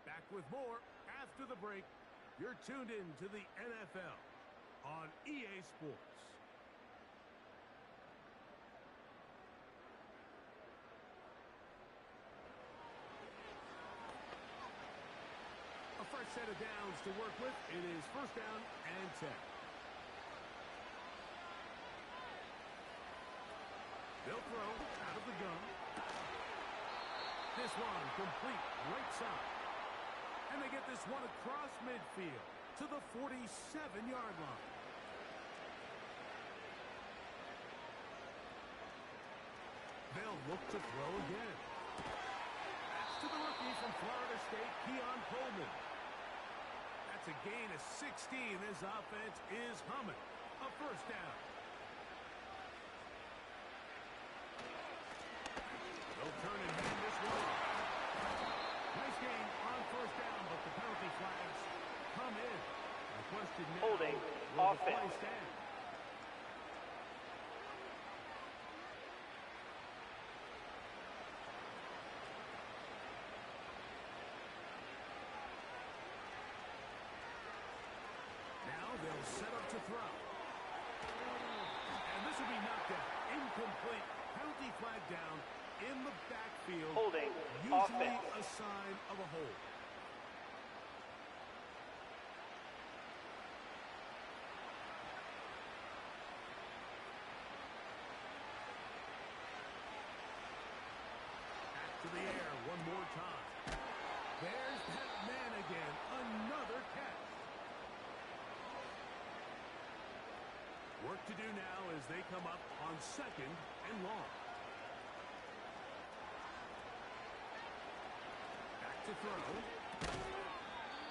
Back with more after the break. You're tuned in to the NFL on EA Sports. A fresh set of downs to work with. It is 1st down and 10. They'll throw out of the gun. This one complete right side. And they get this one across midfield to the 47-yard line. They'll look to throw again. That's to the rookie from Florida State, Keon Coleman. That's a gain of 16. This offense is humming. A first down. They'll turn and hand this one off. Nice gain on 1st down, but the penalty flags come in. The question now, Holding, will the play offense. stand? Now they'll set up to throw. And this will be knocked out. Incomplete. Penalty flag down in the backfield. Holding. Usually Offense. a sign of a hold. Back to the air one more time. There's that man again. Another catch. Work to do now as they come up on 2nd and long. Back to throw.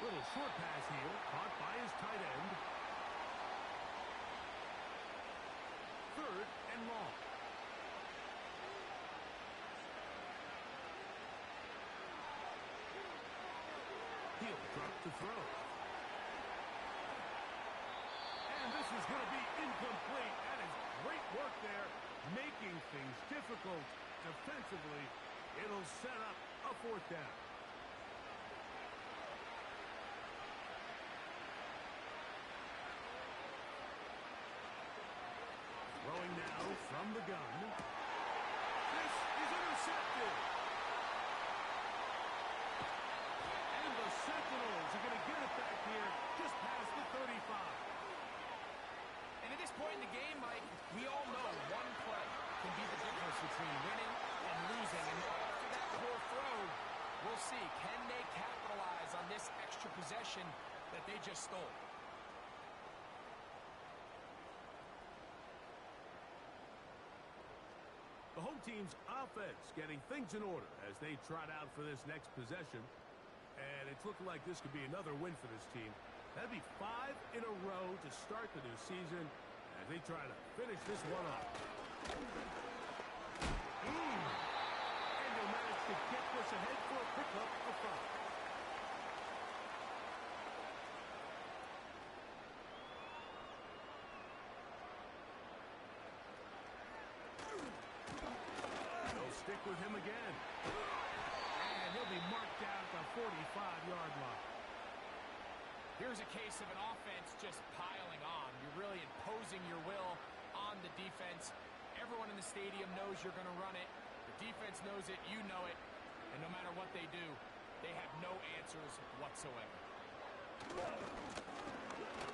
Little short pass here, caught by his tight end. 3rd and long. He'll drop to throw. And this is going to be incomplete. That is great work there, making things difficult defensively. It'll set up a 4th down. Throwing now from the gun. This is intercepted. And the Sentinels are going to get it back here just past the 35. And at this point in the game, Mike, we all know one play can be the difference between winning and losing. And after that poor throw, we'll see, can they capitalize on this extra possession that they just stole? The home team's offense getting things in order as they trot out for this next possession. And it's looking like this could be another win for this team. That'd be 5 in a row to start the new season as they try to finish this one off. And they'll manage to get this ahead for a pickup of 5. Stick with him again. And he'll be marked down at the 45-yard line. Here's a case of an offense just piling on. You're really imposing your will on the defense. Everyone in the stadium knows you're going to run it. The defense knows it. You know it. And no matter what they do, they have no answers whatsoever.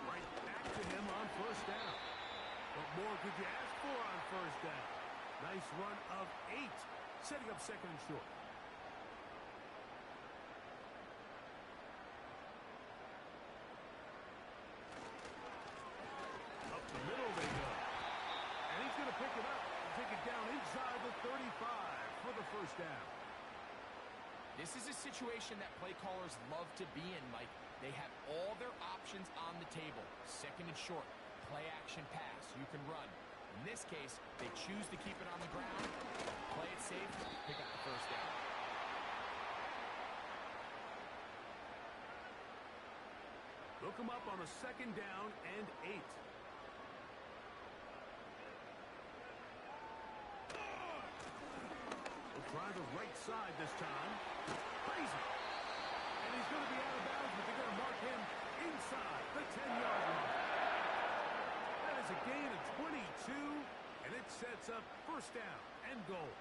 Right back to him on 1st down. What more could you ask for on 1st down? Nice run of 8. Setting up 2nd and short. Up the middle they go. And he's going to pick it up and take it down inside the 35 for the 1st down. This is a situation that play callers love to be in, Mike. They have all their options on the table. 2nd and short, play action pass. You can run. In this case, they choose to keep it on the ground, play it safe, pick up the 1st down. Look him up on a 2nd down and 8. We'll try the right side this time. Crazy. And he's going to be out of bounds, but they're going to mark him inside the 10-yard line. That is a gain of 22, and it sets up 1st down and goal.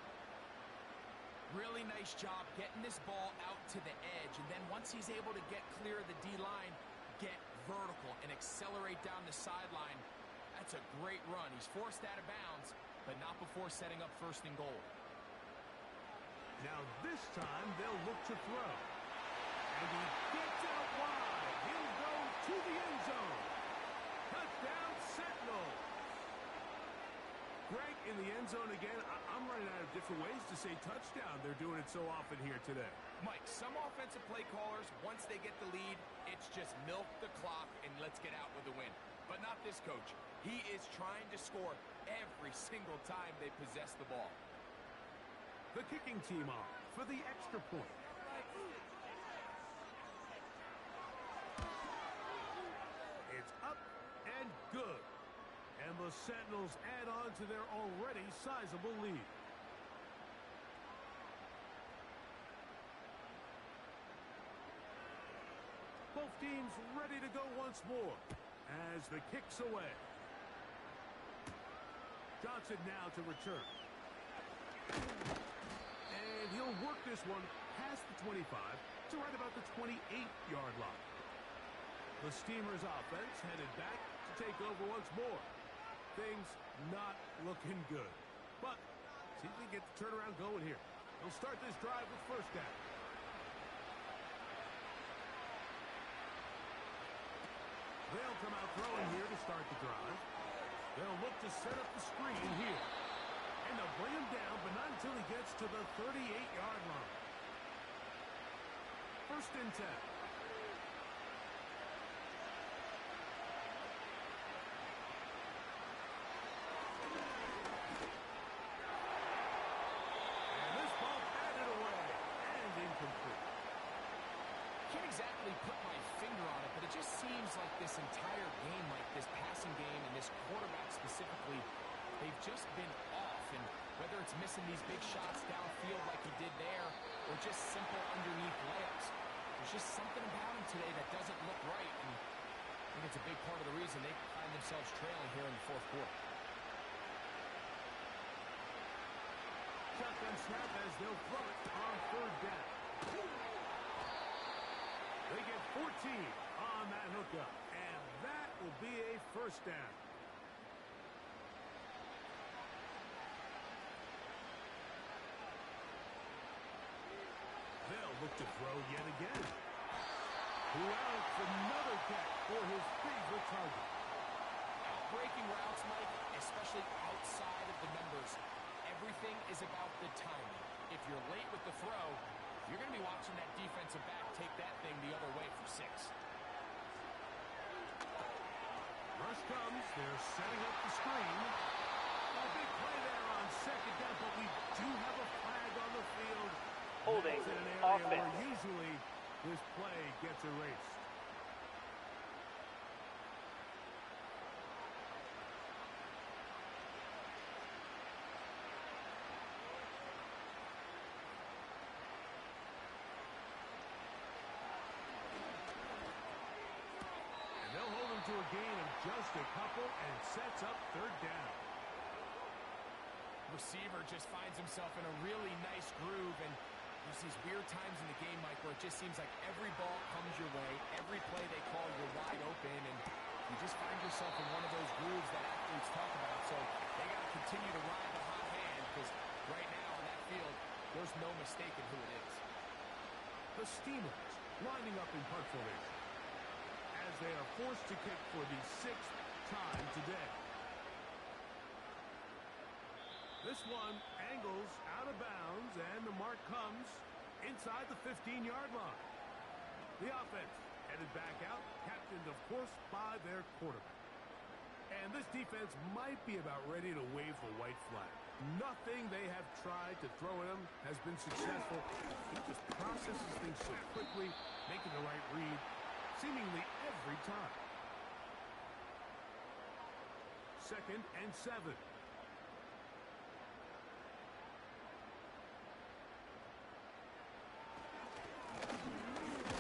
Really nice job getting this ball out to the edge, and then once he's able to get clear of the D-line, get vertical and accelerate down the sideline. That's a great run. He's forced out of bounds, but not before setting up 1st and goal. Now this time they'll look to throw. And he gets out wide. He'll go to the end zone. Touchdown, Sentinels. Greg, in the end zone again. I'm running out of different ways to say touchdown. They're doing it so often here today. Mike, some offensive play callers, once they get the lead, it's just milk the clock and let's get out with the win. But not this coach. He is trying to score every single time they possess the ball. The kicking team on for the extra point. It's up and good. And the Sentinels add on to their already sizable lead. Both teams ready to go once more as the kick's away. Johnson now to return. And he'll work this one past the 25 to right about the 28-yard line. The Steamers offense headed back to take over once more. Things not looking good. But see if they get the turnaround going here. They'll start this drive with first down. They'll come out throwing here to start the drive. They'll look to set up the screen here. And they'll bring him down, but not until he gets to the 38-yard line. First and 10. And this ball batted away and incomplete. Can't exactly put my finger on it, but it just seems like this entire game, like this passing game and this quarterback specifically, they've just been off. And whether it's missing these big shots downfield like he did there or just simple underneath layups, there's just something about him today that doesn't look right. And I think it's a big part of the reason they find themselves trailing here in the fourth quarter. Shotgun snap as they'll throw it on third down. They get 14 on that hookup, and that will be a first down. They'll look to throw yet again. Who else? Another catch for his favorite target. Breaking routes, Mike, especially outside of the numbers, everything is about the timing. If you're late with the throw, you're going to be watching that defensive back take that thing the other way for 6. Rush comes. They're setting up the screen. A big play there on second down, but we do have a flag on the field. Holding That's in an area offense. where usually this play gets erased. To a gain of just a couple and sets up third down. Receiver just finds himself in a really nice groove, and there's these weird times in the game, Mike, where it just seems like every ball comes your way, every play they call, you're wide open, and you just find yourself in one of those grooves that athletes talk about. So they got to continue to ride the hot hand, because right now on that field, there's no mistaking who it is. The Steamers lining up in punt formation as they are forced to kick for the 6th time today. This one angles out of bounds, and the mark comes inside the 15-yard line. The offense headed back out, captained, of course, by their quarterback. And this defense might be about ready to wave the white flag. Nothing they have tried to throw at him has been successful. He just processes things so quickly, making the right read seemingly every time. 2nd and 7.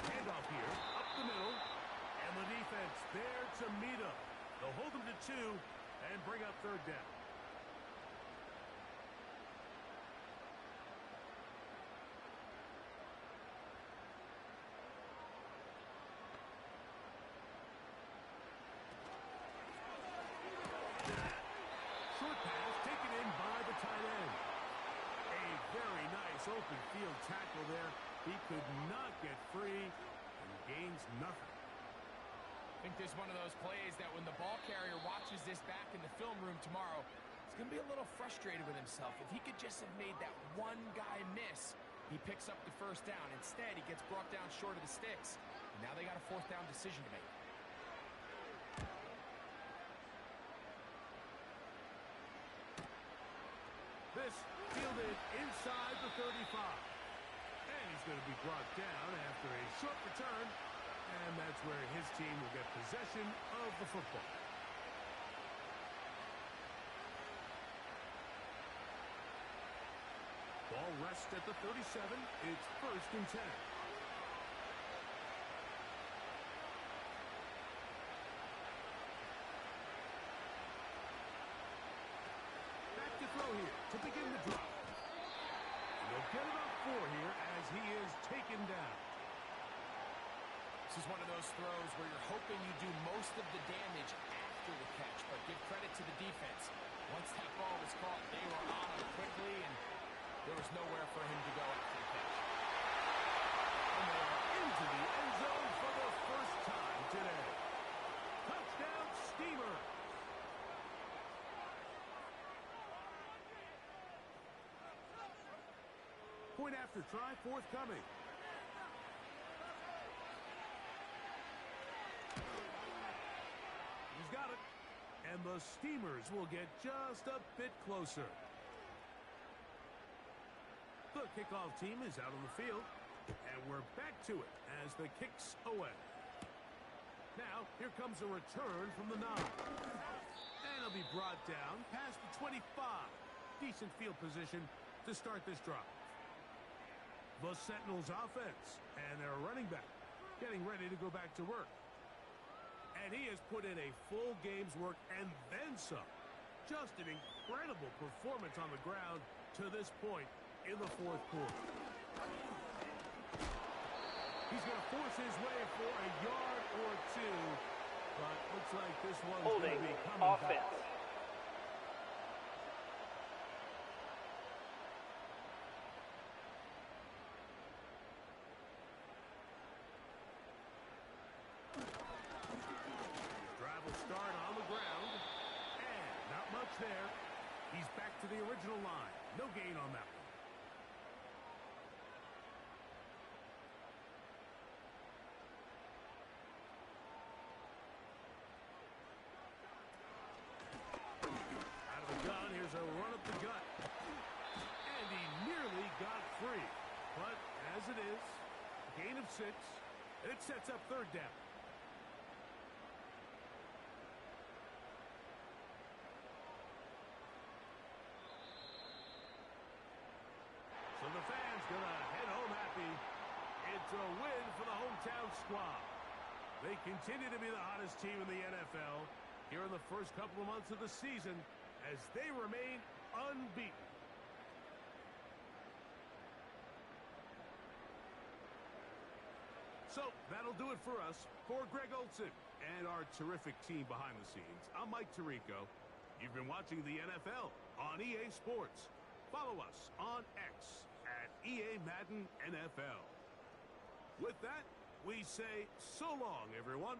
Handoff here, up the middle, and the defense there to meet him. They'll hold him to 2 and bring up third down. Short pass taken in by the tight end. A very nice open field tackle there. He could not get free and gains nothing. I think this is one of those plays that when the ball carrier watches this back in the film room tomorrow, he's going to be a little frustrated with himself. If he could just have made that one guy miss, he picks up the first down. Instead, he gets brought down short of the sticks. And now they got a 4th down decision to make. This fielded inside the 35. And he's going to be brought down after a short return. And that's where his team will get possession of the football. Ball rests at the 37. It's 1st and 10. Back to throw here to begin the drive. And they'll get it up This is one of those throws where you're hoping you do most of the damage after the catch, but give credit to the defense. Once that ball was caught, they were on him quickly, and there was nowhere for him to go after the catch. And they are into the end zone for the first time today. Touchdown, Steamer. Point after try forthcoming. He's got it. And the Steamers will get just a bit closer. The kickoff team is out on the field. And we're back to it as the kick's away. Now, here comes a return from the 9. And it'll be brought down past the 25. Decent field position to start this drive. The Sentinels offense and their running back getting ready to go back to work. And he has put in a full game's work and then some. Just an incredible performance on the ground to this point in the fourth quarter. He's going to force his way for a yard or two, but looks like this one's going to be coming offense. back. Drive will start on the ground, and not much there. He's back to the original line. No gain on that one. Out of the gun, here's a run up the gut. And he nearly got free. But as it is, gain of 6, and it sets up third down. So the fans gonna head home happy. It's a win for the hometown squad. They continue to be the hottest team in the NFL here in the first couple of months of the season as they remain unbeaten. So that'll do it for us. For Greg Olson and our terrific team behind the scenes, I'm Mike Tirico. You've been watching the NFL on EA Sports. Follow us on X at EA Madden NFL. With that, we say so long, everyone.